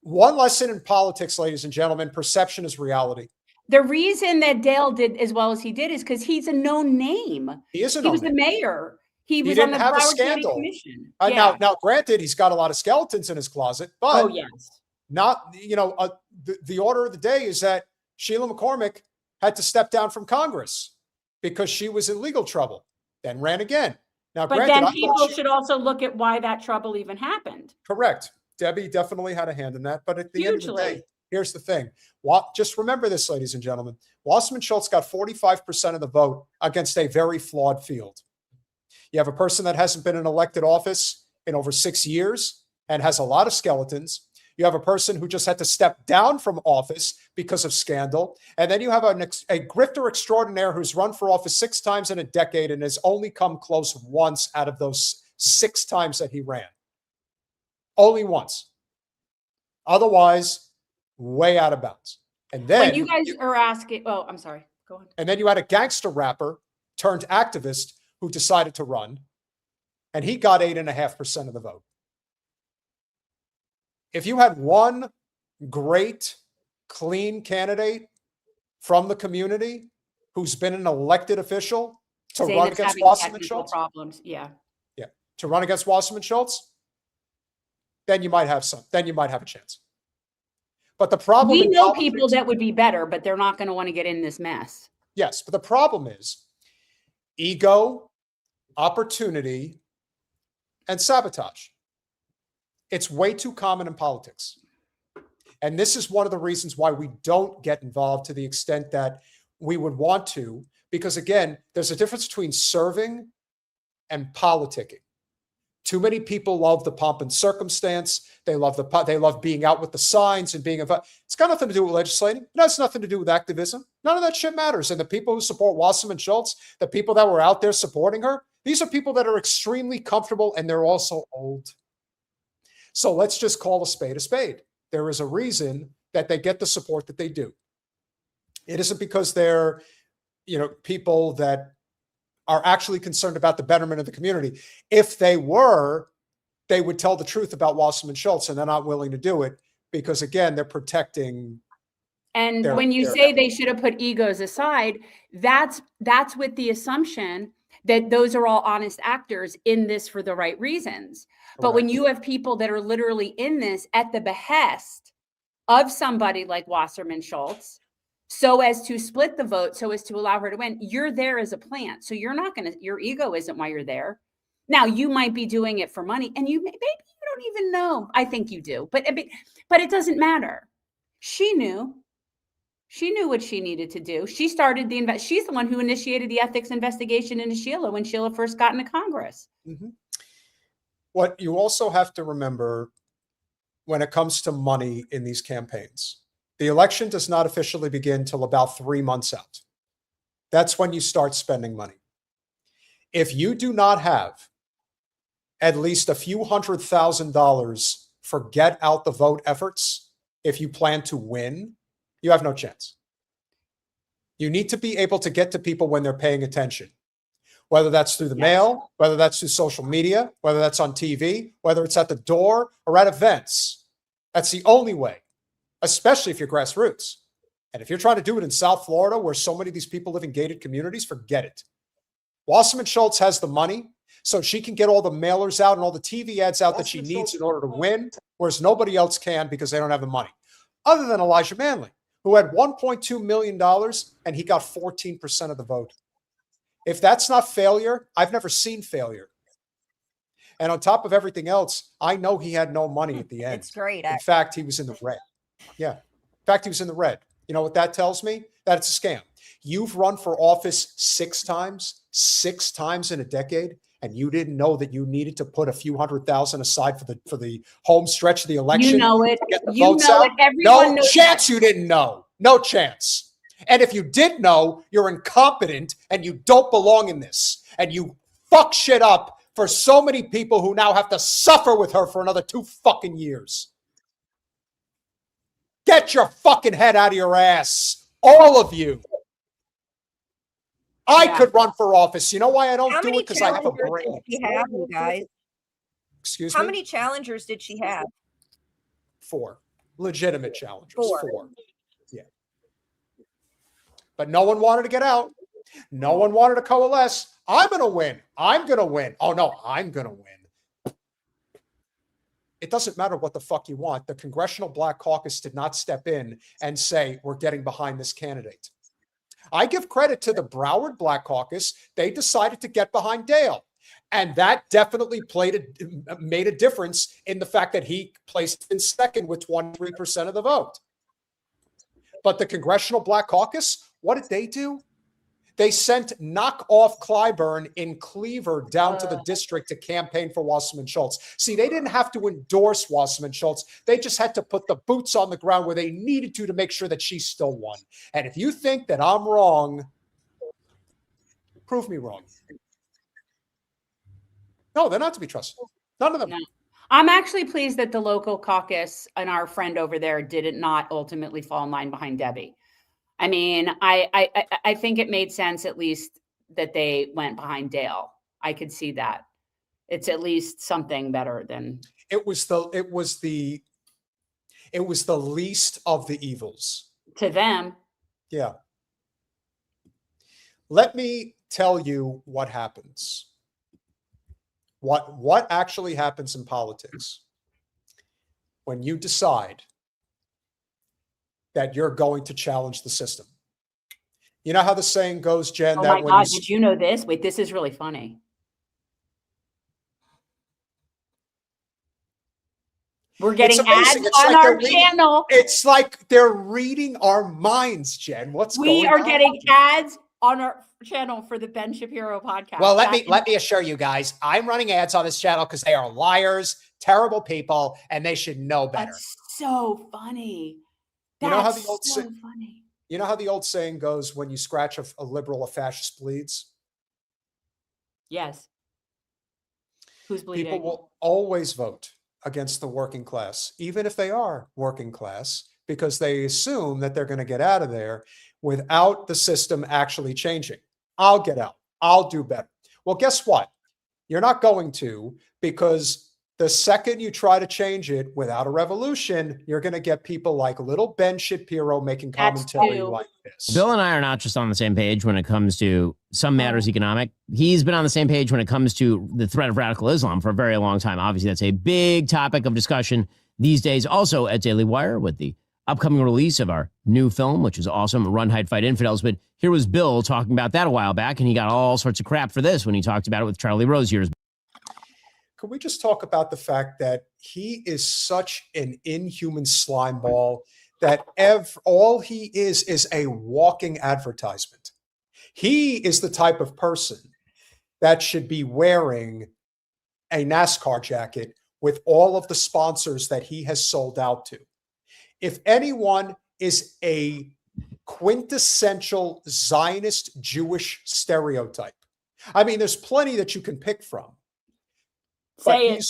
one lesson in politics, ladies and gentlemen, perception is reality. The reason that Dale did as well as he did is because he's a known name. He is a known name. He was the mayor. He was didn't on the have a Broward scandal. County Commission. Now, granted, he's got a lot of skeletons in his closet, but oh yes, not the order of the day is that Sheila McCormick had to step down from Congress because she was in legal trouble. Then ran again. Now, But granted, then people should also look at why that trouble even happened. Correct. Debbie definitely had a hand in that. But at the end of the day, Hugely. here's the thing. Just remember this, ladies and gentlemen. Wasserman Schultz got 45% of the vote against a very flawed field. You have a person that hasn't been in elected office in over 6 years and has a lot of skeletons. You have a person who just had to step down from office because of scandal. And then you have a grifter extraordinaire who's run for office 6 times in a decade and has only come close once out of those 6 times that he ran. Only once. Otherwise, way out of bounds. And then when you guys are asking, oh, I'm sorry. Go on. And then you had a gangster rapper turned activist who decided to run, and he got 8.5% of the vote. If you had one great, clean candidate from the community who's been an elected official to run against Wasserman Schultz, problems, to run against Wasserman Schultz, then you might have a chance. But the problem, we know people that would be better, but they're not going to want to get in this mess. Yes, but the problem is ego, opportunity, and sabotage. It's way too common in politics. And this is one of the reasons why we don't get involved to the extent that we would want to, because again, there's a difference between serving and politicking. Too many people love the pomp and circumstance. They love being out with the signs and being involved. It's got nothing to do with legislating. It has nothing to do with activism. None of that shit matters. And the people who support Wasserman Schultz, the people that were out there supporting her, these are people that are extremely comfortable and they're also old. So let's just call a spade a spade. There is a reason that they get the support that they do. It isn't because they're, people that are actually concerned about the betterment of the community. If they were, they would tell the truth about Wasserman Schultz, and they're not willing to do it because, again, they're protecting. And when you say they should have put egos aside, that's with the assumption that those are all honest actors in this for the right reasons. But when you have people that are literally in this at the behest of somebody like Wasserman Schultz, so as to split the vote, so as to allow her to win, you're there as a plant. So your ego isn't why you're there. Now you might be doing it for money, and maybe you don't even know. I think you do, but it doesn't matter. She knew what she needed to do. She started she's the one who initiated the ethics investigation into Sheila when Sheila first got into Congress. Mm-hmm. What you also have to remember when it comes to money in these campaigns, the election does not officially begin till about 3 months out. That's when you start spending money. If you do not have at least a few $100,000 for get out the vote efforts, if you plan to win, you have no chance. You need to be able to get to people when they're paying attention, whether that's through the mail, whether that's through social media, whether that's on TV, whether it's at the door or at events. That's the only way, especially if you're grassroots. And if you're trying to do it in South Florida, where so many of these people live in gated communities, forget it. Wasserman Schultz has the money, so she can get all the mailers out and all the TV ads out that she needs in order to win, whereas nobody else can because they don't have the money. Other than Elijah Manley, who had $1.2 million and he got 14% of the vote. If that's not failure, I've never seen failure. And on top of everything else, I know he had no money at the end. It's great. In fact, he was in the red. Yeah. In fact, he was in the red. You know what that tells me? That it's a scam. You've run for office 6 times in a decade, and you didn't know that you needed to put a few $100,000 aside for the home stretch of the election. You know it. To get the You votes know out. it. Everyone No knows chance that. you didn't know. No chance. And if you did know, you're incompetent and you don't belong in this. And you fuck shit up for so many people who now have to suffer with her for another 2 fucking years. Get your fucking head out of your ass. All of you. I could run for office. You know why I don't do it? Because I have a brain. Did she have, you guys? Excuse me? How many challengers did she have? 4. Legitimate challengers. 4. 4. Yeah. But no one wanted to get out. No one wanted to coalesce. I'm going to win. I'm going to win. Oh, no, I'm going to win. It doesn't matter what the fuck you want. The Congressional Black Caucus did not step in and say, we're getting behind this candidate. I give credit to the Broward Black Caucus. They decided to get behind Dale. And that definitely made a difference in the fact that he placed in second with 23% of the vote. But the Congressional Black Caucus, what did they do? They sent knockoff Clyburn in Cleaver down to the district to campaign for Wasserman Schultz. See, they didn't have to endorse Wasserman Schultz. They just had to put the boots on the ground where they needed to make sure that she still won. And if you think that I'm wrong, prove me wrong. No, they're not to be trusted. None of them. No. I'm actually pleased that the local caucus and our friend over there did not ultimately fall in line behind Debbie. I mean, I think it made sense at least that they went behind Dale. I could see that. It's at least something better than it was the least of the evils to them. Yeah. Let me tell you what happens. What actually happens in politics when you decide that you're going to challenge the system. You know how the saying goes, Jen? Oh that my when God, did you know this? Wait, this is really funny. We're getting ads on our channel. It's like they're reading our minds, Jen. We are getting ads on our channel for the Ben Shapiro podcast. Well, let me assure you guys, I'm running ads on this channel because they are liars, terrible people, and they should know better. That's so funny. You know how the old saying goes, when you scratch a liberal, a fascist bleeds? Yes. Who's bleeding? People will always vote against the working class, even if they are working class, because they assume that they're going to get out of there without the system actually changing. I'll get out. I'll do better. Well, guess what? You're not going to, because the second you try to change it without a revolution, you're going to get people like little Ben Shapiro making commentary like this. Bill and I are not just on the same page when it comes to some matters economic. He's been on the same page when it comes to the threat of radical Islam for a very long time. Obviously, that's a big topic of discussion these days. Also at Daily Wire with the upcoming release of our new film, which is awesome, Run, Hide, Fight Infidels. But here was Bill talking about that a while back, and he got all sorts of crap for this when he talked about it with Charlie Rose years back. Can we just talk about the fact that he is such an inhuman slime ball that all he is a walking advertisement? He is the type of person that should be wearing a NASCAR jacket with all of the sponsors that he has sold out to. If anyone is a quintessential Zionist Jewish stereotype, I mean, there's plenty that you can pick from. Say it.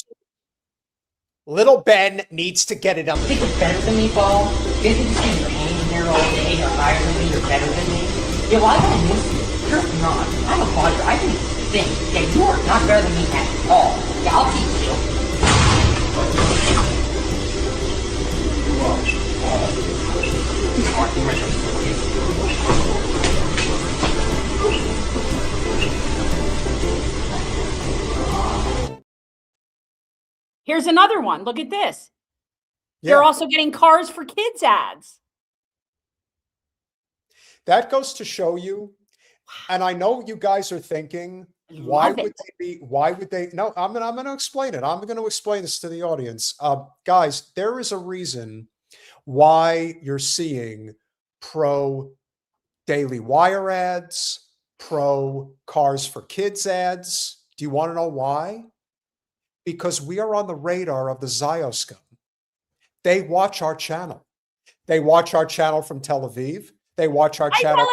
Little Ben needs to get it on the. Think you're better than me, Paul? Didn't you say you're hanging there all day or higher than me, you're better than me? Yeah, well, I don't miss you. You're not. I'm a father. I can think. Yeah, you are not better than me at all. Yeah, I'll teach you. Here's another one. Look at this. Yeah. They're also getting Cars for Kids ads. That goes to show you, and I know you guys are thinking, why would they? No, I'm going to explain it. I'm going to explain this to the audience. Guys, there is a reason why you're seeing pro Daily Wire ads, pro Cars for Kids ads. Do you want to know why? Because we are on the radar of the Zioscum. They watch our channel. They watch our channel from Tel Aviv. They watch our channel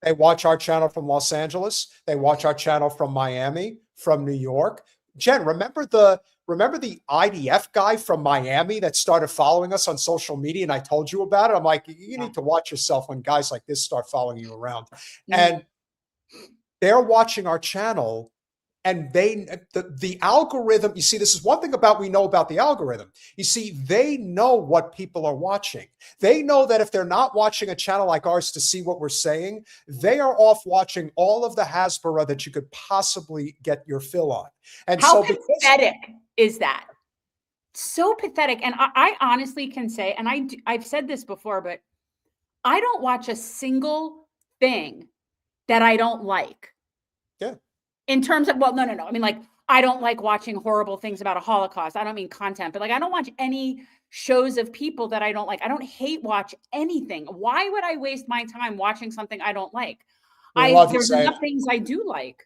they watch our channel from Los Angeles. They watch our channel from Miami, from New York. Jen, remember the IDF guy from Miami that started following us on social media, and I told you about it? I'm like, you need to watch yourself when guys like this start following you around. And they're watching our channel. And the algorithm, you see, this is one thing we know about the algorithm. You see, they know what people are watching. They know that if they're not watching a channel like ours to see what we're saying, they are off watching all of the Hasbara that you could possibly get your fill on. And how pathetic is that? So pathetic. And I honestly can say, and I've said this before, but I don't watch a single thing that I don't like. Yeah. In terms of, well, no. I mean, like, I don't like watching horrible things about a Holocaust. I don't mean content, but like, I don't watch any shows of people that I don't like. I don't hate watch anything. Why would I waste my time watching something I don't like? There's enough things I do like.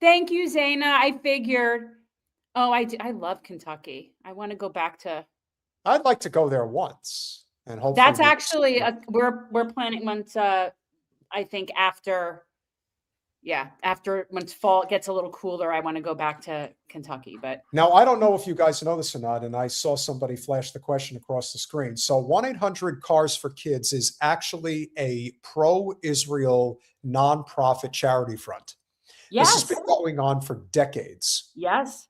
Thank you, Zana. I figured. Oh, I love Kentucky. I want to go back to. I'd like to go there once, and hopefully That's actually we're planning once. I think after once fall gets a little cooler, I want to go back to Kentucky. But now I don't know if you guys know this or not, and I saw somebody flash the question across the screen. So 1-800-CARS-FOR-KIDS is actually a pro-Israel nonprofit charity front. Yes. This has been going on for decades. Yes.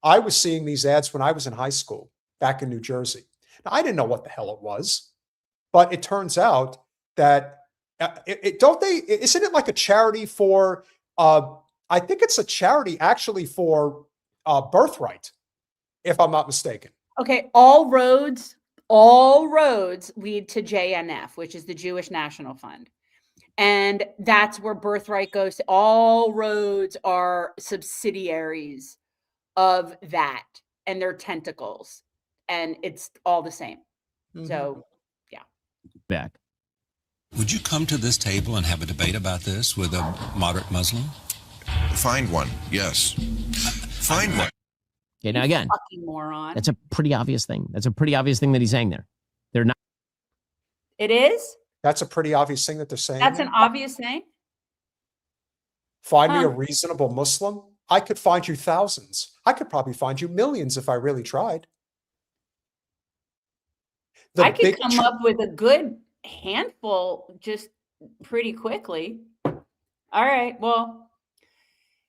I was seeing these ads when I was in high school back in New Jersey. Now, I didn't know what the hell it was, but it turns out that isn't it like a charity for, I think it's a charity actually for birthright, if I'm not mistaken. Okay. All roads lead to JNF, which is the Jewish National Fund. And that's where birthright goes. All roads are subsidiaries of that and their tentacles. And it's all the same. Mm-hmm. So, yeah. Back. Would you come to this table and have a debate about this with a moderate Muslim? Find one, yes. Find one. Okay, now again, fucking moron. That's a pretty obvious thing. That's a pretty obvious thing that he's saying there. They're not. It is? That's a pretty obvious thing that they're saying. That's an obvious thing? Find me a reasonable Muslim. I could find you thousands. I could probably find you millions if I really tried. I could come up with a good handful just pretty quickly. All right. Well,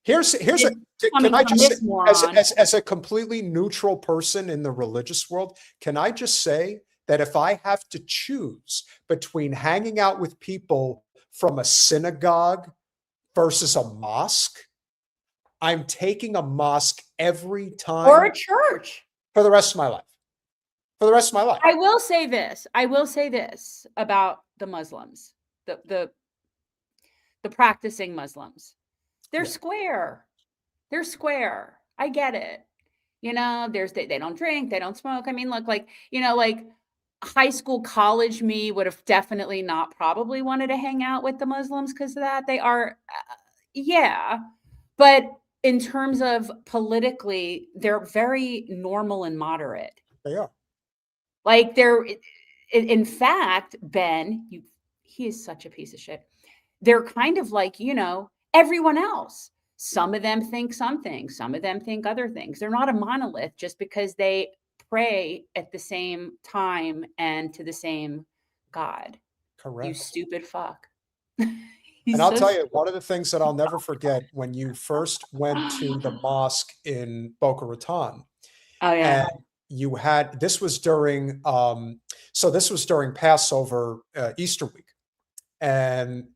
can I just say, as a completely neutral person in the religious world, can I just say that if I have to choose between hanging out with people from a synagogue versus a mosque, I'm taking a mosque every time. Or a church. For the rest of my life. For the rest of my life. I will say this about the Muslims, the practicing Muslims. They're square. They're square. I get it. You know, they don't drink, they don't smoke. I mean, look, like, you know, like high school, college me would have definitely not probably wanted to hang out with the Muslims because of that. They are, but in terms of politically, they're very normal and moderate. They are. Like they're, in fact, Ben, he is such a piece of shit. They're kind of like, you know, everyone else. Some of them think something, some of them think other things. They're not a monolith just because they pray at the same time and to the same God. Correct. You stupid fuck. And I'll tell you, one of the things that I'll never forget when you first went to the mosque in Boca Raton. Oh, yeah. And you had, this was during Passover, Easter week. And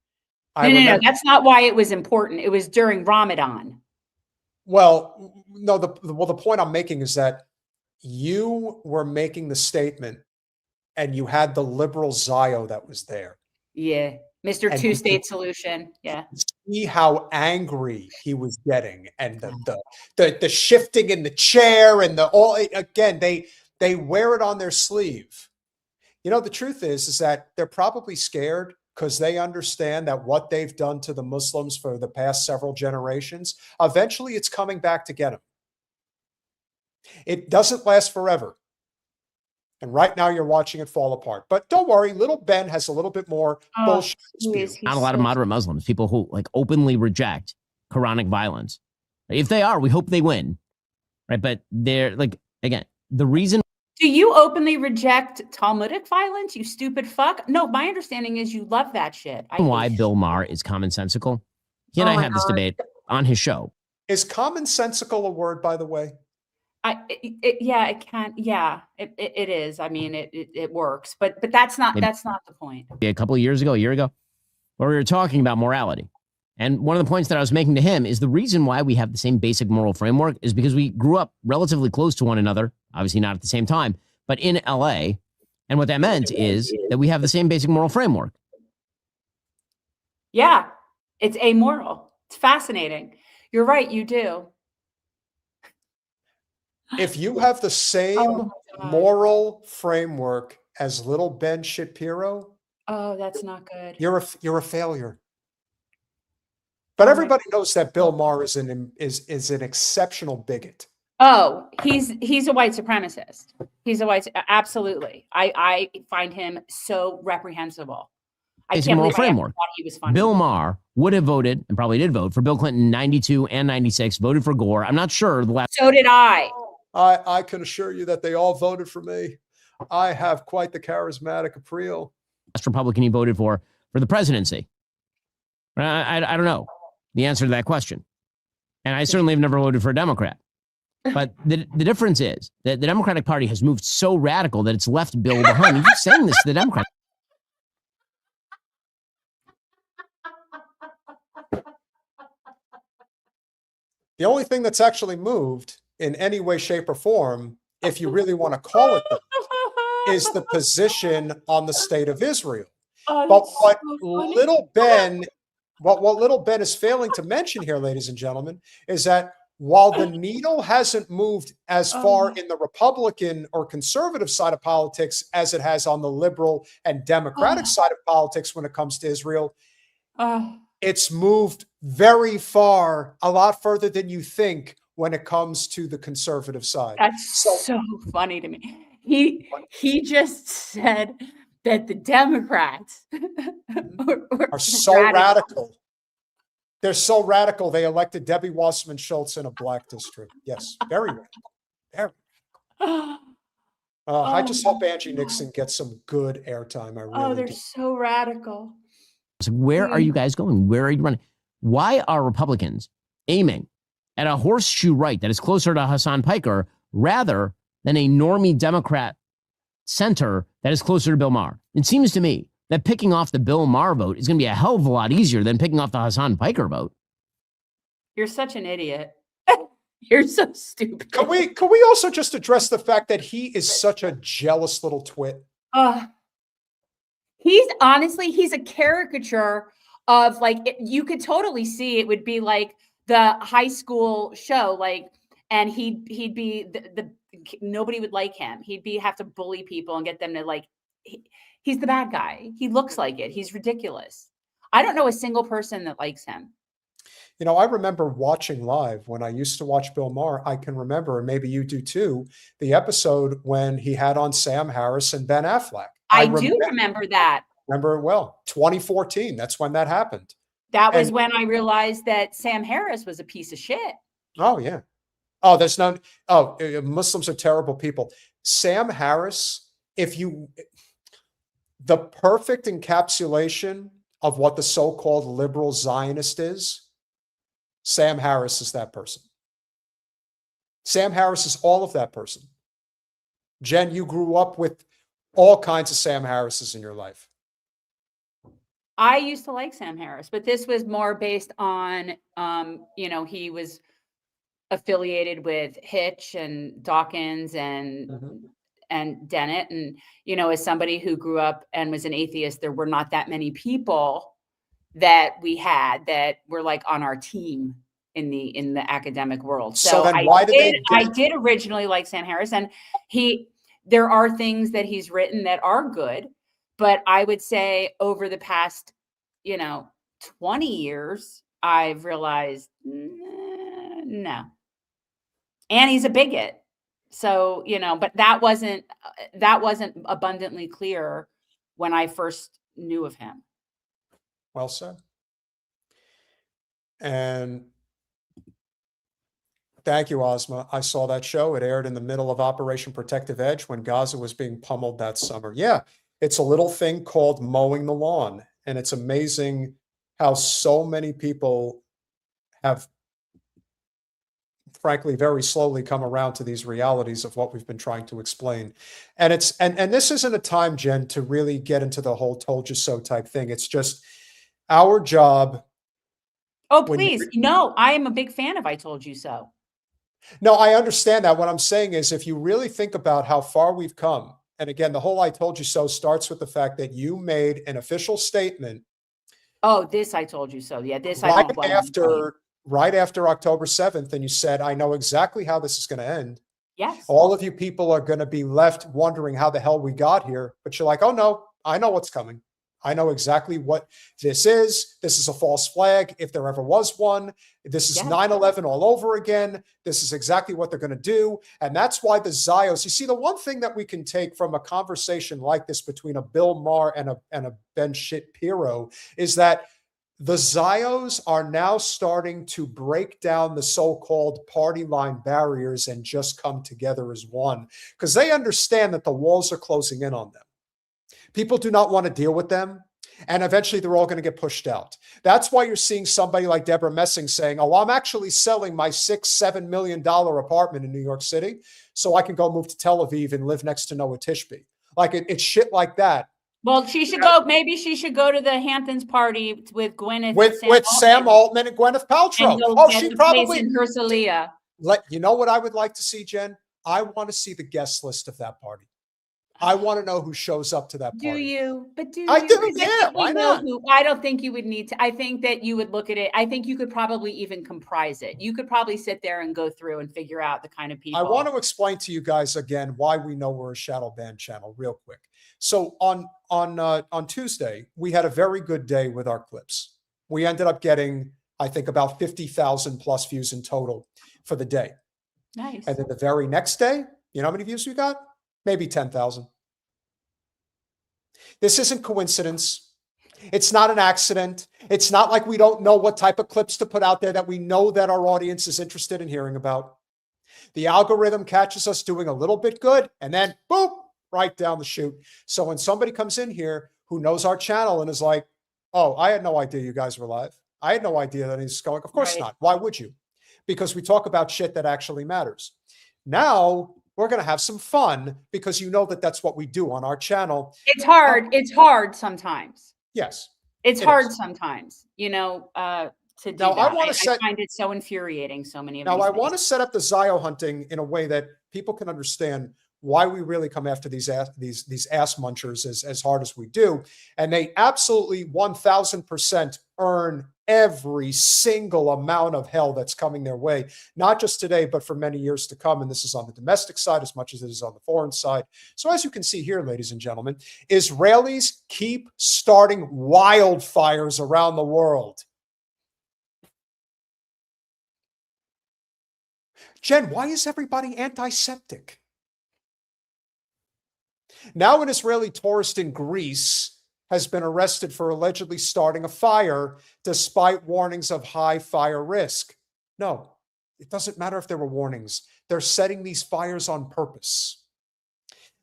No, that's not why it was important. It was during Ramadan. Well, no, the point I'm making is that you were making the statement and you had the liberal Zio that was there. Yeah. Mr. Two-State Solution. Yeah. See how angry he was getting, and the shifting in the chair and they wear it on their sleeve. You know, the truth is that they're probably scared because they understand that what they've done to the Muslims for the past several generations, eventually it's coming back to get them. It doesn't last forever. And right now you're watching it fall apart. But don't worry, little Ben has a little bit more bullshit. Not a lot of moderate Muslims, people who like openly reject Quranic violence. If they are, we hope they win. Right? But they're like, again, the reason. Do you openly reject Talmudic violence, you stupid fuck? No, my understanding is you love that shit. Why Bill Maher is commonsensical. He and I had this debate on his show. Is commonsensical a word, by the way? It can. Yeah, it is. I mean, it works, but that's not the point. A couple of years ago, a year ago, where we were talking about morality. And one of the points that I was making to him is the reason why we have the same basic moral framework is because we grew up relatively close to one another, obviously not at the same time, but in LA. And what that meant is that we have the same basic moral framework. Yeah, it's amoral. It's fascinating. You're right, you do. If you have the same moral framework as little Ben Shapiro, oh, that's not good. you're a failure. But everybody knows that Bill Maher is an exceptional bigot. Oh, he's a white supremacist. He's a absolutely. I find him so reprehensible. I Basic can't moral believe I framework. thought he was funny. Bill Maher would have voted, and probably did vote, for Bill Clinton in 92 and 96, voted for Gore. I'm not sure the last. So did I. I can assure you that they all voted for me. I have quite the charismatic appeal. Last Republican he voted for the presidency. I don't know the answer to that question. And I certainly have never voted for a Democrat. But the difference is that the Democratic Party has moved so radical that it's left Bill behind. You keep saying this to the Democrats. The only thing that's actually moved in any way, shape, or form, if you really want to call it that, is the position on the state of Israel. But what little Ben is failing to mention here, ladies and gentlemen, is that while the needle hasn't moved as far in the Republican or conservative side of politics as it has on the liberal and democratic side of politics when it comes to Israel, it's moved very far, a lot further than you think when it comes to the conservative side. That's so funny to me. He just said that the Democrats are so radical. They're so radical, they elected Debbie Wasserman Schultz in a black district. Yes, very radical. Very radical. I just hope Angie Nixon gets some good airtime. I really they're do. so radical. So where are you guys going? Where are you running? Why are Republicans aiming at a horseshoe right that is closer to Hassan Piker rather than a normie Democrat center that is closer to Bill Maher? It seems to me that picking off the Bill Maher vote is going to be a hell of a lot easier than picking off the Hassan Piker vote. You're such an idiot. You're so stupid. Can we also just address the fact that he is such a jealous little twit? He's a caricature of, like, you could totally see it would be like the high school show, like, and he'd be the nobody would like him. Have to bully people and get them to like. He's the bad guy. He looks like it. He's ridiculous. I don't know a single person that likes him. You know, I remember watching live when I used to watch Bill Maher. I can remember, and maybe you do too, the episode when he had on Sam Harris and Ben Affleck. I do remember that. Remember it well. 2014. That's when that happened. That was when I realized that Sam Harris was a piece of shit. Oh, yeah. Muslims are terrible people. Sam Harris, the perfect encapsulation of what the so-called liberal Zionist is, Sam Harris is that person. Sam Harris is all of that person. Jen, you grew up with all kinds of Sam Harrises in your life. I used to like Sam Harris, but this was more based on, he was affiliated with Hitch and Dawkins and Dennett. And, as somebody who grew up and was an atheist, there were not that many people that we had that were like on our team in the academic world. So then I did originally like Sam Harris, and there are things that he's written that are good, but I would say over the past, 20 years, I've realized no. And he's a bigot. So, but that wasn't abundantly clear when I first knew of him. Well said. And thank you, Ozma. I saw that show. It aired in the middle of Operation Protective Edge when Gaza was being pummeled that summer. Yeah, it's a little thing called mowing the lawn. And it's amazing how so many people have, frankly, very slowly come around to these realities of what we've been trying to explain. And this isn't a time, Jen, to really get into the whole told you so type thing. It's just our job. Oh, please. No, I am a big fan of I Told You So. No, I understand that. What I'm saying is, if you really think about how far we've come, and again, the whole I told you so starts with the fact that you made an official statement Oh, this I told you so. Yeah, this I Right don't blame you. right after October 7th, and you said, I know exactly how this is going to end. Yes. All of you people are going to be left wondering how the hell we got here. But you're like, oh no, I know what's coming. I know exactly what this is. This is a false flag, if there ever was one. This is 9/11 all over again. This is exactly what they're going to do. And that's why the Zios, you see, the one thing that we can take from a conversation like this between a Bill Maher and a Ben Shapiro is that the Zios are now starting to break down the so-called party line barriers and just come together as one, because they understand that the walls are closing in on them. People do not want to deal with them, and eventually they're all going to get pushed out. That's why you're seeing somebody like Deborah Messing saying, oh, I'm actually selling my $6-7 million apartment in New York City so I can go move to Tel Aviv and live next to Noah Tishby. Like it's shit like that. Well, she should go. Maybe she should go to the Hamptons party with Gwyneth, with Sam Altman and Gwyneth Paltrow. Oh, she probably in Hersalia. You know what I would like to see, Jen? I want to see the guest list of that party. I want to know who shows up to that party. Do you? But do I you? do? Yeah. Why not? I don't think you would need to. I think that you would look at it. I think you could probably even comprise it. You could probably sit there and go through and figure out the kind of people. I want to explain to you guys again why we know we're a shadow ban channel real quick. So on Tuesday, we had a very good day with our clips. We ended up getting, I think, about 50,000 plus views in total for the day. Nice. And then the very next day, you know how many views we got? Maybe 10,000. This isn't coincidence. It's not an accident. It's not like we don't know what type of clips to put out there that we know that our audience is interested in hearing about. The algorithm catches us doing a little bit good, and then boop, right down the chute. So when somebody comes in here who knows our channel and is like, oh, I had no idea you guys were live. I had no idea that he's going. Of course not. Why would you? Because we talk about shit that actually matters. Now we're going to have some fun because you know that that's what we do on our channel. It's hard. It's hard sometimes. Yes. It's hard sometimes, to do now, that. I find it so infuriating, so many of Now, these I things. want to set up the Zio hunting in a way that people can understand why we really come after these ass munchers as hard as we do. And they absolutely 1000% earn every single amount of hell that's coming their way, not just today, but for many years to come. And this is on the domestic side as much as it is on the foreign side. So as you can see here, ladies and gentlemen, Israelis keep starting wildfires around the world. Jen, why is everybody antiseptic? Now an Israeli tourist in Greece has been arrested for allegedly starting a fire despite warnings of high fire risk. No, it doesn't matter if there were warnings. They're setting these fires on purpose.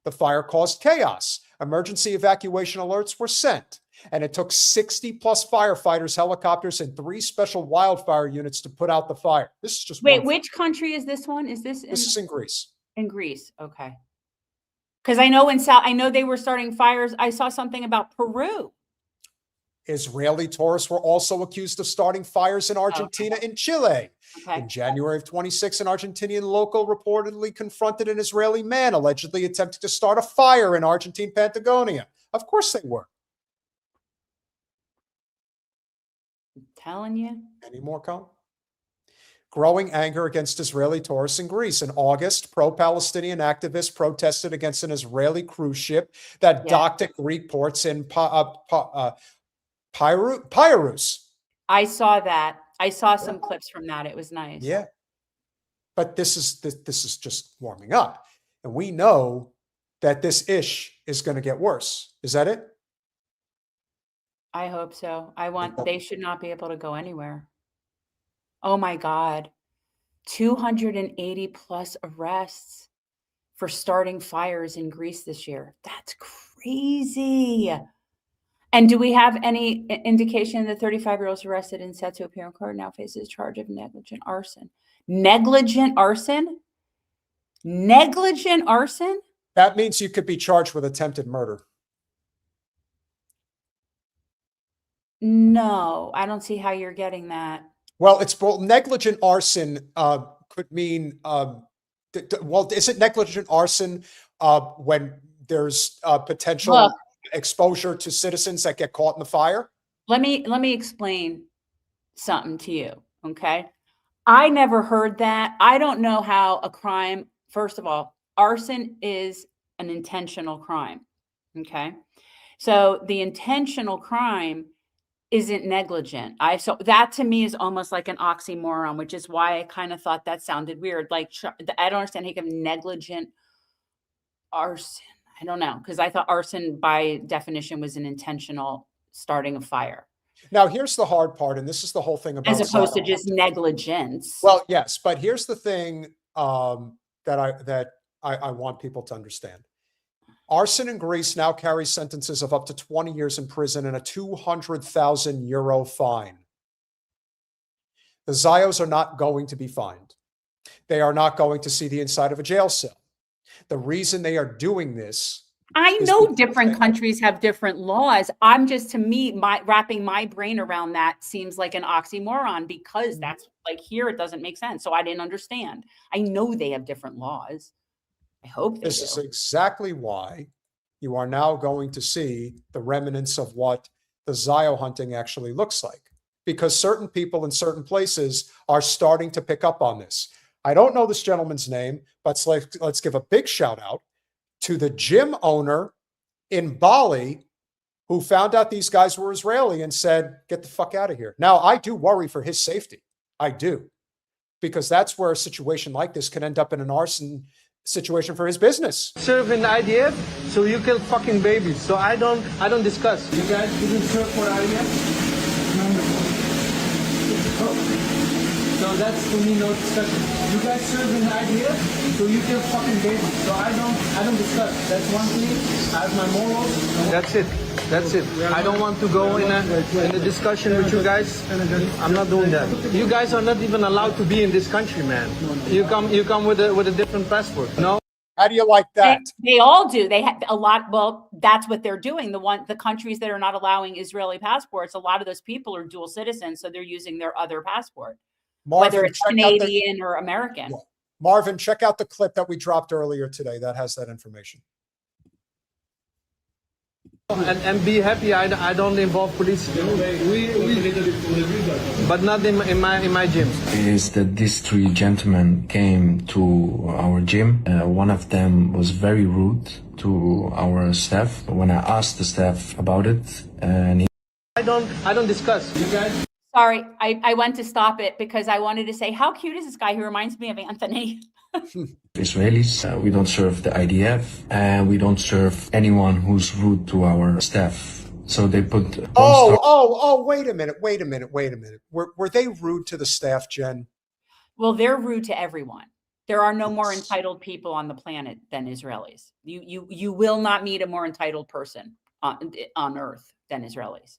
The fire caused chaos. Emergency evacuation alerts were sent, and it took 60 plus firefighters, helicopters, and 3 special wildfire units to put out the fire. This is just Wait, which country is this one? Is this this is in Greece? In Greece, okay. Because I know they were starting fires. I saw something about Peru. Israeli tourists were also accused of starting fires in Argentina and Chile. Okay. In January of 26, an Argentinian local reportedly confronted an Israeli man allegedly attempting to start a fire in Argentine Patagonia. Of course they were. I'm telling you. Any more, Colin? Growing anger against Israeli tourists in Greece. In August, pro-Palestinian activists protested against an Israeli cruise ship that docked at Greek ports in Piraeus. I saw that. I saw some clips from that. It was nice. Yeah. But this is just warming up. And we know that this ish is going to get worse. Is that it? I hope so. They should not be able to go anywhere. Oh my God. 280 plus arrests for starting fires in Greece this year. That's crazy. And do we have any indication the 35-year-old arrested and set to appear in court now faces charge of negligent arson? Negligent arson? Negligent arson? That means you could be charged with attempted murder. No, I don't see how you're getting that. Well, negligent arson could mean, is it negligent arson when there's potential exposure to citizens that get caught in the fire? Let me explain something to you, okay? I never heard that. I don't know how a crime, first of all, arson is an intentional crime, okay? So the intentional crime isn't negligent. So that to me is almost like an oxymoron, which is why I kind of thought that sounded weird. Like, I don't understand how you can negligent arson. I don't know, because I thought arson by definition was an intentional starting a fire. Now, here's the hard part, and this is the whole thing about as opposed to just negligence. Well, yes, but here's the thing that I want people to understand. Arson in Greece now carries sentences of up to 20 years in prison and a 200,000 euro fine. The Zios are not going to be fined. They are not going to see the inside of a jail cell. The reason they are doing this, I know different countries have different laws. I'm just, to me, wrapping my brain around that seems like an oxymoron, because that's like, here it doesn't make sense. So I didn't understand. I know they have different laws. I hope they do. This is exactly why you are now going to see the remnants of what the Zio hunting actually looks like, because certain people in certain places are starting to pick up on this. I don't know this gentleman's name, but let's give a big shout out to the gym owner in Bali who found out these guys were Israeli and said, get the fuck out of here. Now, I do worry for his safety. I do. Because that's where a situation like this can end up in an arson situation for his business. Serve in the IDF, so you kill fucking babies. So I don't discuss. You guys didn't serve for IDF? So that's for me no discussion. You guys serve in the IDF, so you kill fucking babies. So I don't discuss. That's one thing. I have my morals. That's it. That's it. I don't want to go in a discussion with you guys. I'm not doing that. You guys are not even allowed to be in this country, man. You come with a different passport. No. How do you like that? They all do. They have a lot. Well, that's what they're doing. The countries that are not allowing Israeli passports, a lot of those people are dual citizens, so they're using their other passport, Marvin, whether it's Canadian or American. Yeah. Marvin, check out the clip that we dropped earlier today. That has that information. And be happy. I don't involve police. But not in my gym. Is that these three gentlemen came to our gym. One of them was very rude to our staff. When I asked the staff about it, and I don't discuss. You guys. Sorry, I went to stop it because I wanted to say, how cute is this guy? He reminds me of Anthony. Israelis, we don't serve the IDF, and we don't serve anyone who's rude to our staff. So they put. Wait a minute. Were they rude to the staff, Jen? Well, they're rude to everyone. There are no more entitled people on the planet than Israelis. You will not meet a more entitled person on earth than Israelis.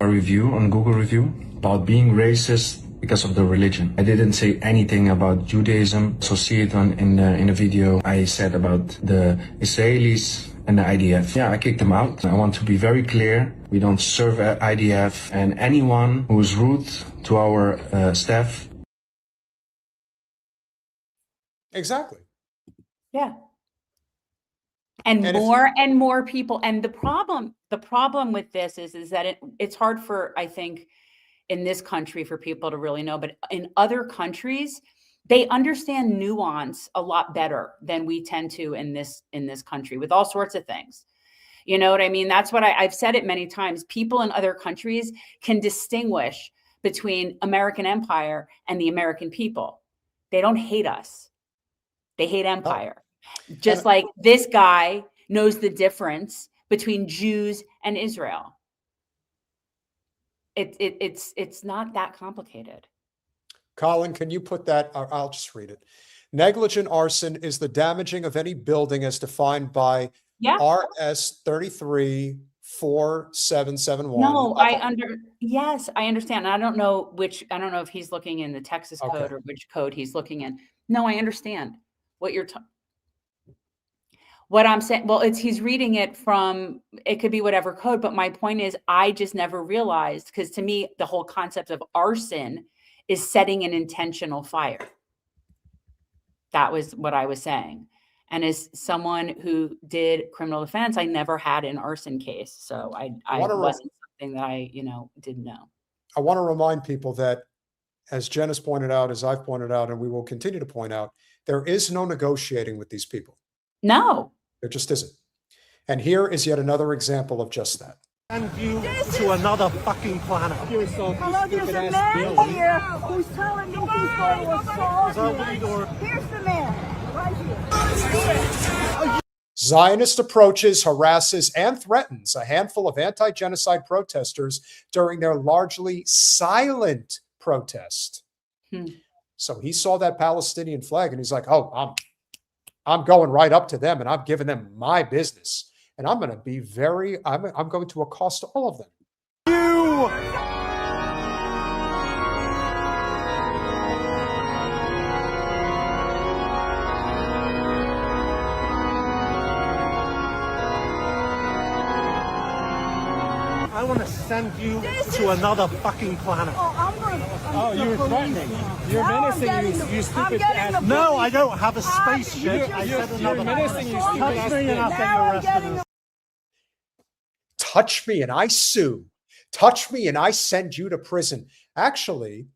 A review on Google review about being racist because of the religion. I didn't say anything about Judaism, so see it in a video I said about the Israelis and the IDF. Yeah, I kicked them out. I want to be very clear. We don't serve IDF, and anyone who is rude to our staff. Exactly. Yeah. And more people. And the problem with this is that it's hard for, I think, in this country for people to really know, but in other countries, they understand nuance a lot better than we tend to in this country with all sorts of things. You know what I mean? That's what I've said it many times. People in other countries can distinguish between American empire and the American people. They don't hate us. They hate empire. Just like this guy knows the difference between Jews and Israel. It's not that complicated. Colin, can you put that? I'll just read it. Negligent arson is the damaging of any building as defined by RS 334771. No, yes, I understand. I don't know if he's looking in the Texas code or which code he's looking in. No, I understand what you're talking. What I'm saying, well, he's reading it from, it could be whatever code, but my point is I just never realized, because to me, the whole concept of arson is setting an intentional fire. That was what I was saying. And as someone who did criminal defense, I never had an arson case. So I wasn't something that I, didn't know. I want to remind people that, as Jen has pointed out, as I've pointed out, and we will continue to point out, there is no negotiating with these people. No. There just isn't. And here is yet another example of just that. And you to another fucking planet. Hello, there's a man here who's telling me he's going to assault you. Here's the man, right here. Zionist approaches, harasses, and threatens a handful of anti-genocide protesters during their largely silent protest. So he saw that Palestinian flag and he's like, oh, I'm going right up to them and I'm giving them my business. And I'm going to be I'm going to accost all of them. I want to send you to another fucking planet. You're threatening. You're menacing, you stupid ass. No, I don't have a spaceship. You're menacing, you stupid ass. Touch me and I'll get you arrested. Touch me and I sue. Touch me and I send you to prison. Actually,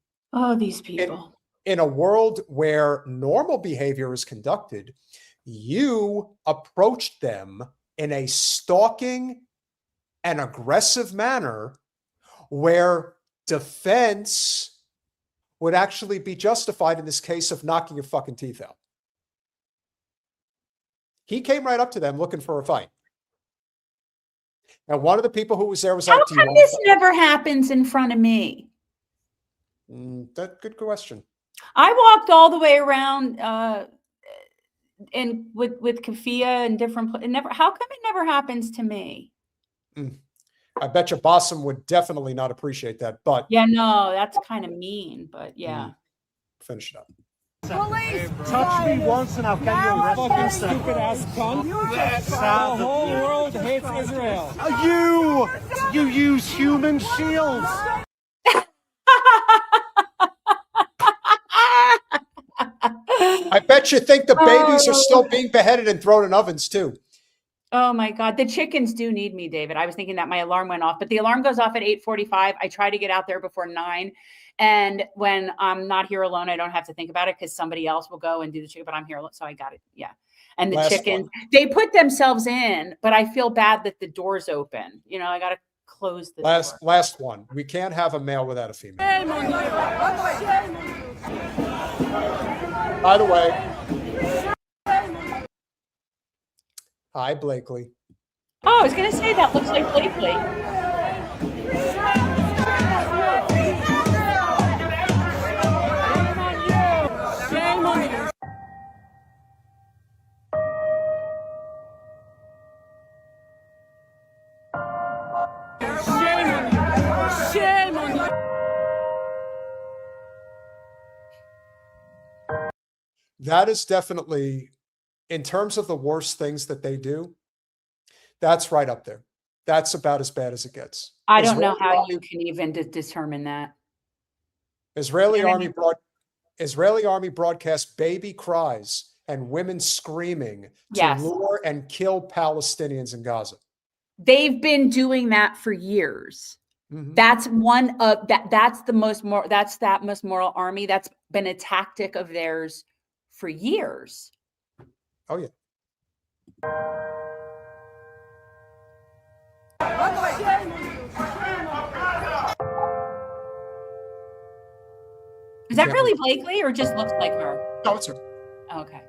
these people. In a world where normal behavior is conducted, you approached them in a stalking and aggressive manner where defense would actually be justified in this case of knocking your fucking teeth out. He came right up to them looking for a fight. And one of the people who was there was like, how come this never happens in front of me? That's a good question. I walked all the way around and with Kafia and different how come it never happens to me? I bet you Bossum would definitely not appreciate that, but yeah, no, that's kind of mean, but yeah. Finish it up. Police, touch me once and I'll get you arrested. Fucking stupid ass cunt. The whole world hates Israel. You use human shields. I bet you think the babies are still being beheaded and thrown in ovens too. Oh my God. The chickens do need me, David. I was thinking that my alarm went off, but the alarm goes off at 8:45. I try to get out there before 9. And when I'm not here alone, I don't have to think about it because somebody else will go and do the chicken, but I'm here. So I got it. Yeah. And the chickens, they put themselves in, but I feel bad that the door's open. I got to close the door. Last one. We can't have a male without a female. By the way, hi, Blakely. Oh, I was going to say that looks like Blakely. Shame on you. Shame on you. That is definitely, in terms of the worst things that they do, that's right up there. That's about as bad as it gets. I don't know how you can even determine that. Israeli army broadcast baby cries and women screaming to lure and kill Palestinians in Gaza. They've been doing that for years. Mm-hmm. That's one of that's the most moral army. That's been a tactic of theirs for years. Oh yeah. Is that really Blakely or just looks like her? No, it's her. Oh, okay.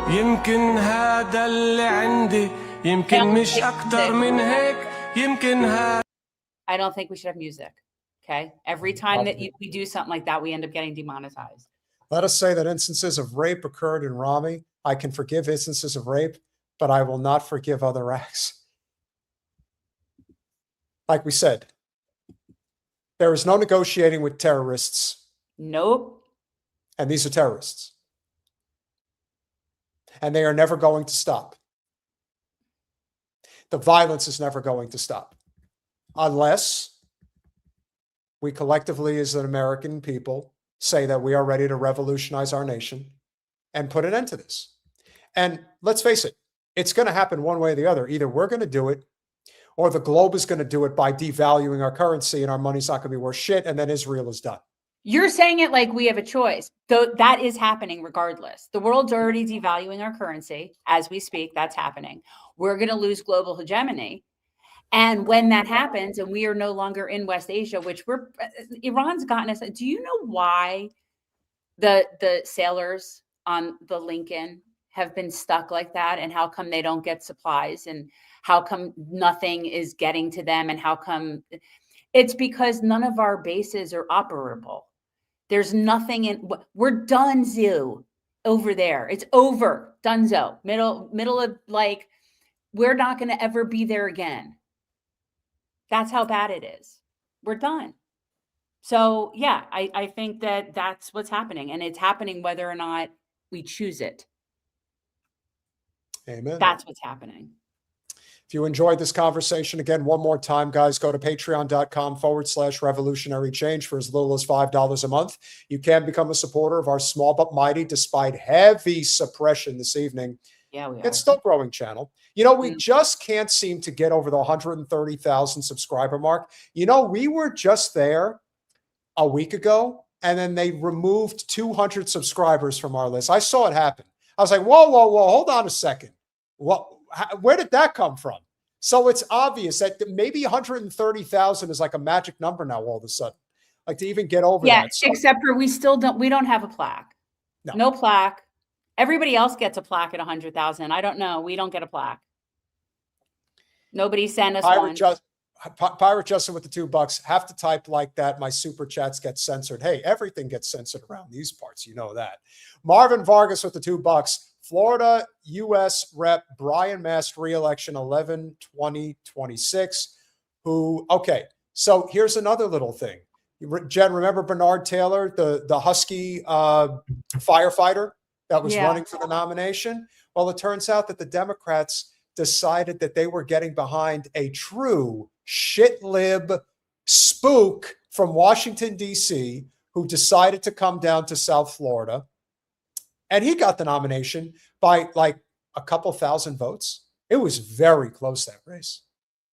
يمكن هذا اللي عندي يمكن مش أكتر من هيك يمكن هذا. I don't think we should have music. Okay. Every time that we do something like that, we end up getting demonetized. Let us say that instances of rape occurred in Rami. I can forgive instances of rape, but I will not forgive other acts. Like we said, there is no negotiating with terrorists. Nope. And these are terrorists. And they are never going to stop. The violence is never going to stop. Unless we collectively, as an American people, say that we are ready to revolutionize our nation and put an end to this. And let's face it, it's going to happen one way or the other. Either we're going to do it, or the globe is going to do it by devaluing our currency, and our money's not going to be worth shit, and then Israel is done. You're saying it like we have a choice. Though that is happening regardless. The world's already devaluing our currency as we speak. That's happening. We're going to lose global hegemony. And when that happens, and we are no longer in West Asia, which Iran's gotten us. Do you know why the sailors on the Lincoln have been stuck like that, and how come they don't get supplies, and how come nothing is getting to them, and how come it's because none of our bases are operable. There's nothing in. We're done, zoo over there. It's over, donezo. Middle of like, we're not going to ever be there again. That's how bad it is. We're done. So yeah, I think that that's what's happening, and it's happening whether or not we choose it. Amen. That's what's happening. If you enjoyed this conversation, again, one more time, guys, go to patreon.com/revolutionary change for as little as $5 a month. You can become a supporter of our small but mighty, despite heavy suppression this evening. Yeah, we are. It's still growing channel. You know, we just can't seem to get over the 130,000 subscriber mark. You know, we were just there a week ago, and then they removed 200 subscribers from our list. I saw it happen. I was like, whoa, hold on a second. Where did that come from? So it's obvious that maybe 130,000 is like a magic number now all of a sudden, like to even get over that. Yeah, except for we don't have a plaque. No plaque. Everybody else gets a plaque at 100,000. I don't know. We don't get a plaque. Nobody sent us one. Pirate Justin with the $2 have to type like that. My super chats get censored. Hey, everything gets censored around these parts. You know that. Marvin Vargas with the $2. Florida U.S. Rep. Brian Mast, re-election 11/20/26. Okay, so here's another little thing. Jen, remember Bernard Taylor, the Husky firefighter that was running for the nomination? Well, it turns out that the Democrats decided that they were getting behind a true shit-lib spook from Washington, D.C., who decided to come down to South Florida. And he got the nomination by like a couple thousand votes. It was very close, that race.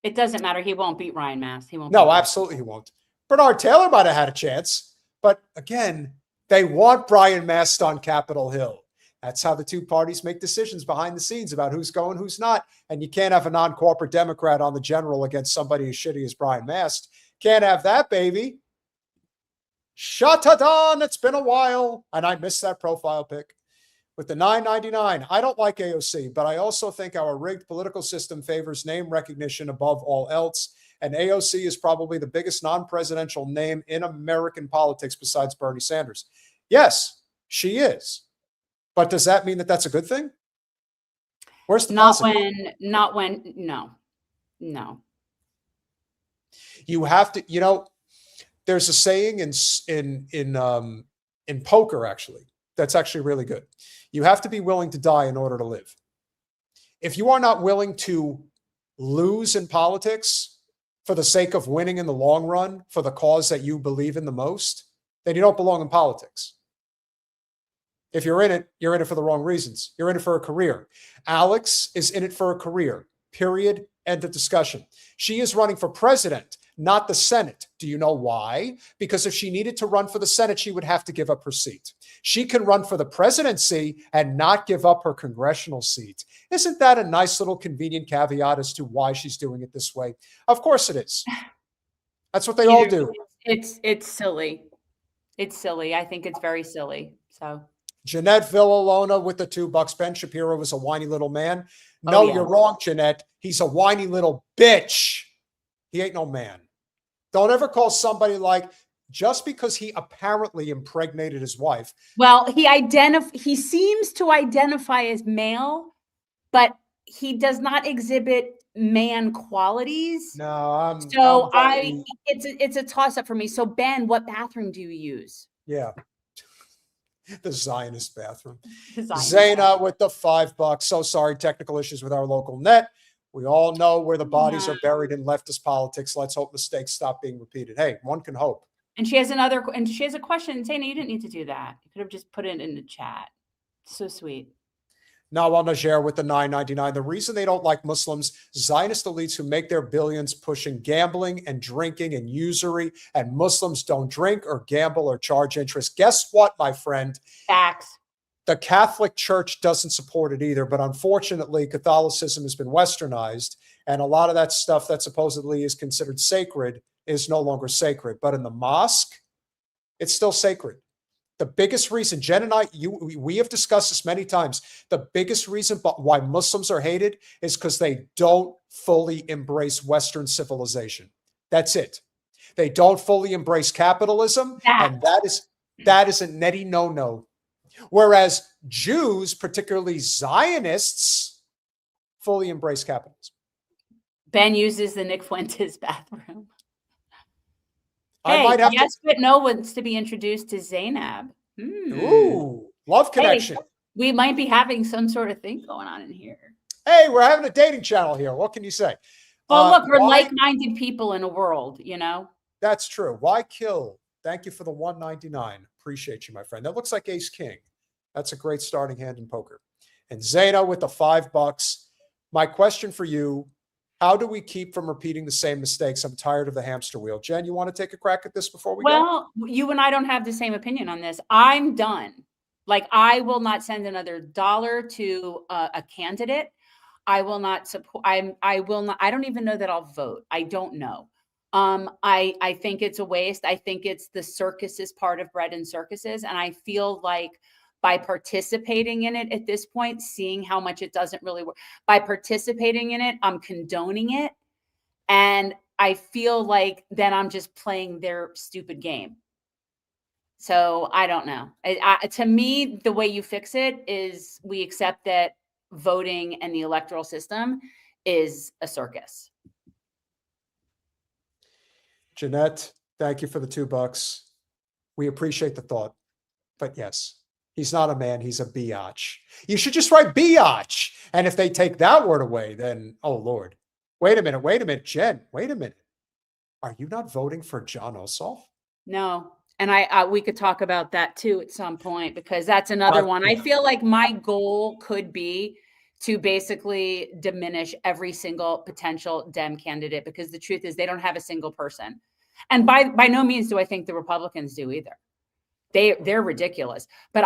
It doesn't matter. He won't beat Ryan Mast. He won't. No, absolutely he won't. Bernard Taylor might have had a chance. But again, they want Brian Mast on Capitol Hill. That's how the two parties make decisions behind the scenes about who's going, who's not. And you can't have a non-corporate Democrat on the general against somebody as shitty as Brian Mast. Can't have that, baby. Shut-a-don, it's been a while. And I missed that profile pic. With the $9.99, I don't like AOC, but I also think our rigged political system favors name recognition above all else. And AOC is probably the biggest non-presidential name in American politics besides Bernie Sanders. Yes, she is. But does that mean that that's a good thing? Where's the No. You have to, there's a saying in poker, actually, that's actually really good. You have to be willing to die in order to live. If you are not willing to lose in politics for the sake of winning in the long run, for the cause that you believe in the most, then you don't belong in politics. If you're in it for the wrong reasons. You're in it for a career. Alex is in it for a career, period, end of discussion. She is running for president, not the Senate. Do you know why? Because if she needed to run for the Senate, she would have to give up her seat. She can run for the presidency and not give up her congressional seat. Isn't that a nice little convenient caveat as to why she's doing it this way? Of course it is. That's what they all do. It's silly. It's silly. I think it's very silly. So Jeanette Villalona with the $2. Ben Shapiro was a whiny little man. No, You're wrong, Jeanette. He's a whiny little bitch. He ain't no man. Don't ever call somebody like, just because he apparently impregnated his wife. Well, he seems to identify as male, but he does not exhibit man qualities. No, So it's a toss up for me. So Ben, what bathroom do you use? Yeah. The Zionist bathroom. Zionist Zana with the $5. So sorry, technical issues with our local net. We all know where the bodies are buried in leftist politics. Let's hope mistakes stop being repeated. Hey, one can hope. And she has a question. Zana, you didn't need to do that. You could have just put it in the chat. So sweet. Nawal Najer with the $9.99. The reason they don't like Muslims, Zionist elites who make their billions pushing gambling and drinking and usury, and Muslims don't drink or gamble or charge interest. Guess what, my friend? Facts. The Catholic Church doesn't support it either, but unfortunately, Catholicism has been westernized, and a lot of that stuff that supposedly is considered sacred is no longer sacred. But in the mosque, it's still sacred. The biggest reason, Jen and I, we have discussed this many times, the biggest reason why Muslims are hated is because they don't fully embrace Western civilization. That's it. They don't fully embrace capitalism, and that is a netty no-no. Whereas Jews, particularly Zionists, fully embrace capitalism. Ben uses the Nick Fuentes bathroom. I Hey, might have yes, but no wants to be introduced to Zeynab. Ooh, love connection. Hey, we might be having some sort of thing going on in here. Hey, we're having a dating channel here. What can you say? Well, look, we're like-minded people in a world, you know? That's true. Why kill? Thank you for the $1.99. Appreciate you, my friend. That looks like Ace King. That's a great starting hand in poker. And Zana with the $5. My question for you, how do we keep from repeating the same mistakes? I'm tired of the hamster wheel. Jen, you want to take a crack at this before we go? Well, you and I don't have the same opinion on this. I'm done. Like, I will not send another dollar to a candidate. I will not support. I will not. I don't even know that I'll vote. I don't know. I think it's a waste. I think it's the circuses part of bread and circuses. And I feel like by participating in it at this point, seeing how much it doesn't really work, by participating in it, I'm condoning it. And I feel like then I'm just playing their stupid game. So I don't know. To me, the way you fix it is we accept that voting and the electoral system is a circus. Jeanette, thank you for the $2. We appreciate the thought. But yes, he's not a man, he's a biatch. You should just write biatch. And if they take that word away, then, oh, Lord. Wait a minute, Jen, wait a minute. Are you not voting for Jon Ossoff? No. And we could talk about that too at some point, because that's another one. I feel like my goal could be to basically diminish every single potential Dem candidate, because the truth is they don't have a single person. And by no means do I think the Republicans do either. They're ridiculous. But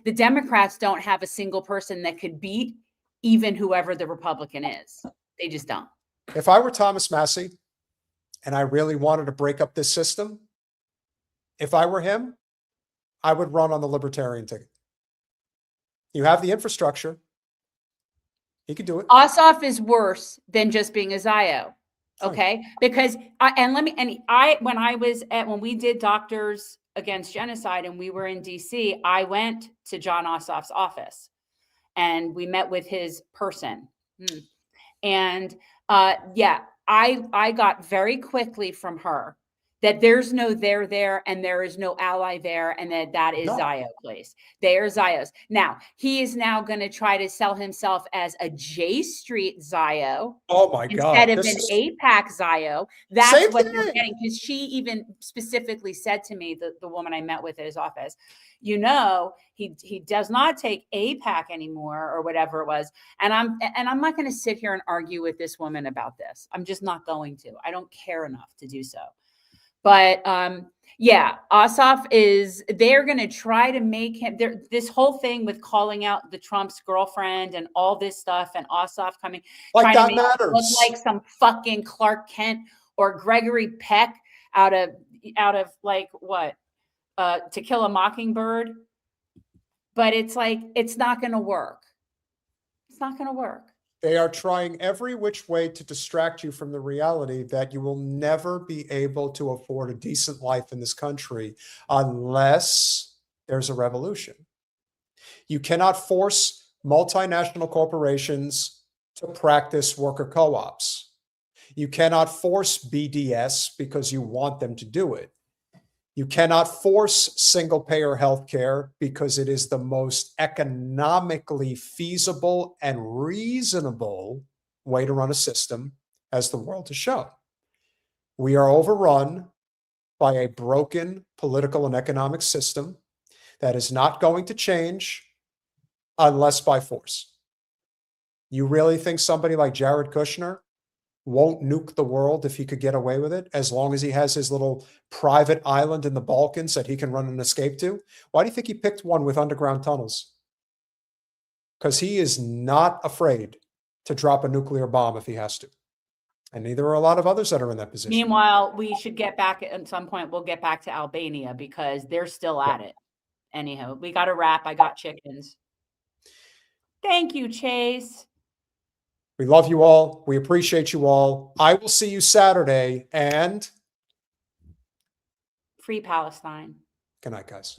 the Democrats don't have a single person that could beat even whoever the Republican is. They just don't. If I were Thomas Massie and I really wanted to break up this system, if I were him, I would run on the Libertarian ticket. You have the infrastructure. He could do it. Ossoff is worse than just being a Zio. Okay. Because when we did Doctors Against Genocide and we were in DC, I went to Jon Ossoff's office and we met with his person. And I got very quickly from her that there's no there and there is no ally there, and that is Zio place. They are Zios. Now, he is now going to try to sell himself as a J Street Zio. Oh my God. Instead of an AIPAC Zio. That's what they're getting. Because she even specifically said to me, the woman I met with at his office, you know, he does not take AIPAC anymore or whatever it was. And I'm not going to sit here and argue with this woman about this. I'm just not going to. I don't care enough to do so. But Ossoff they're going to try to make him this whole thing with calling out the Trump's girlfriend and all this stuff, and Ossoff coming, like trying that to make it look like some fucking Clark Kent or Gregory Peck out of like what, To Kill a Mockingbird. But it's like, it's not going to work. It's not going to work. They are trying every which way to distract you from the reality that you will never be able to afford a decent life in this country unless there's a revolution. You cannot force multinational corporations to practice worker co-ops. You cannot force BDS because you want them to do it. You cannot force single-payer healthcare because it is the most economically feasible and reasonable way to run a system, as the world has shown. We are overrun by a broken political and economic system that is not going to change unless by force. You really think somebody like Jared Kushner won't nuke the world if he could get away with it, as long as he has his little private island in the Balkans that he can run and escape to? Why do you think he picked one with underground tunnels? Because he is not afraid to drop a nuclear bomb if he has to. And neither are a lot of others that are in that position. Meanwhile, we should get back at some point. We'll get back to Albania because they're still at it. Anyhow, we got a wrap. I got chickens. Thank you, Chase. We love you all. We appreciate you all. I will see you Saturday, and Free Palestine. good night, guys.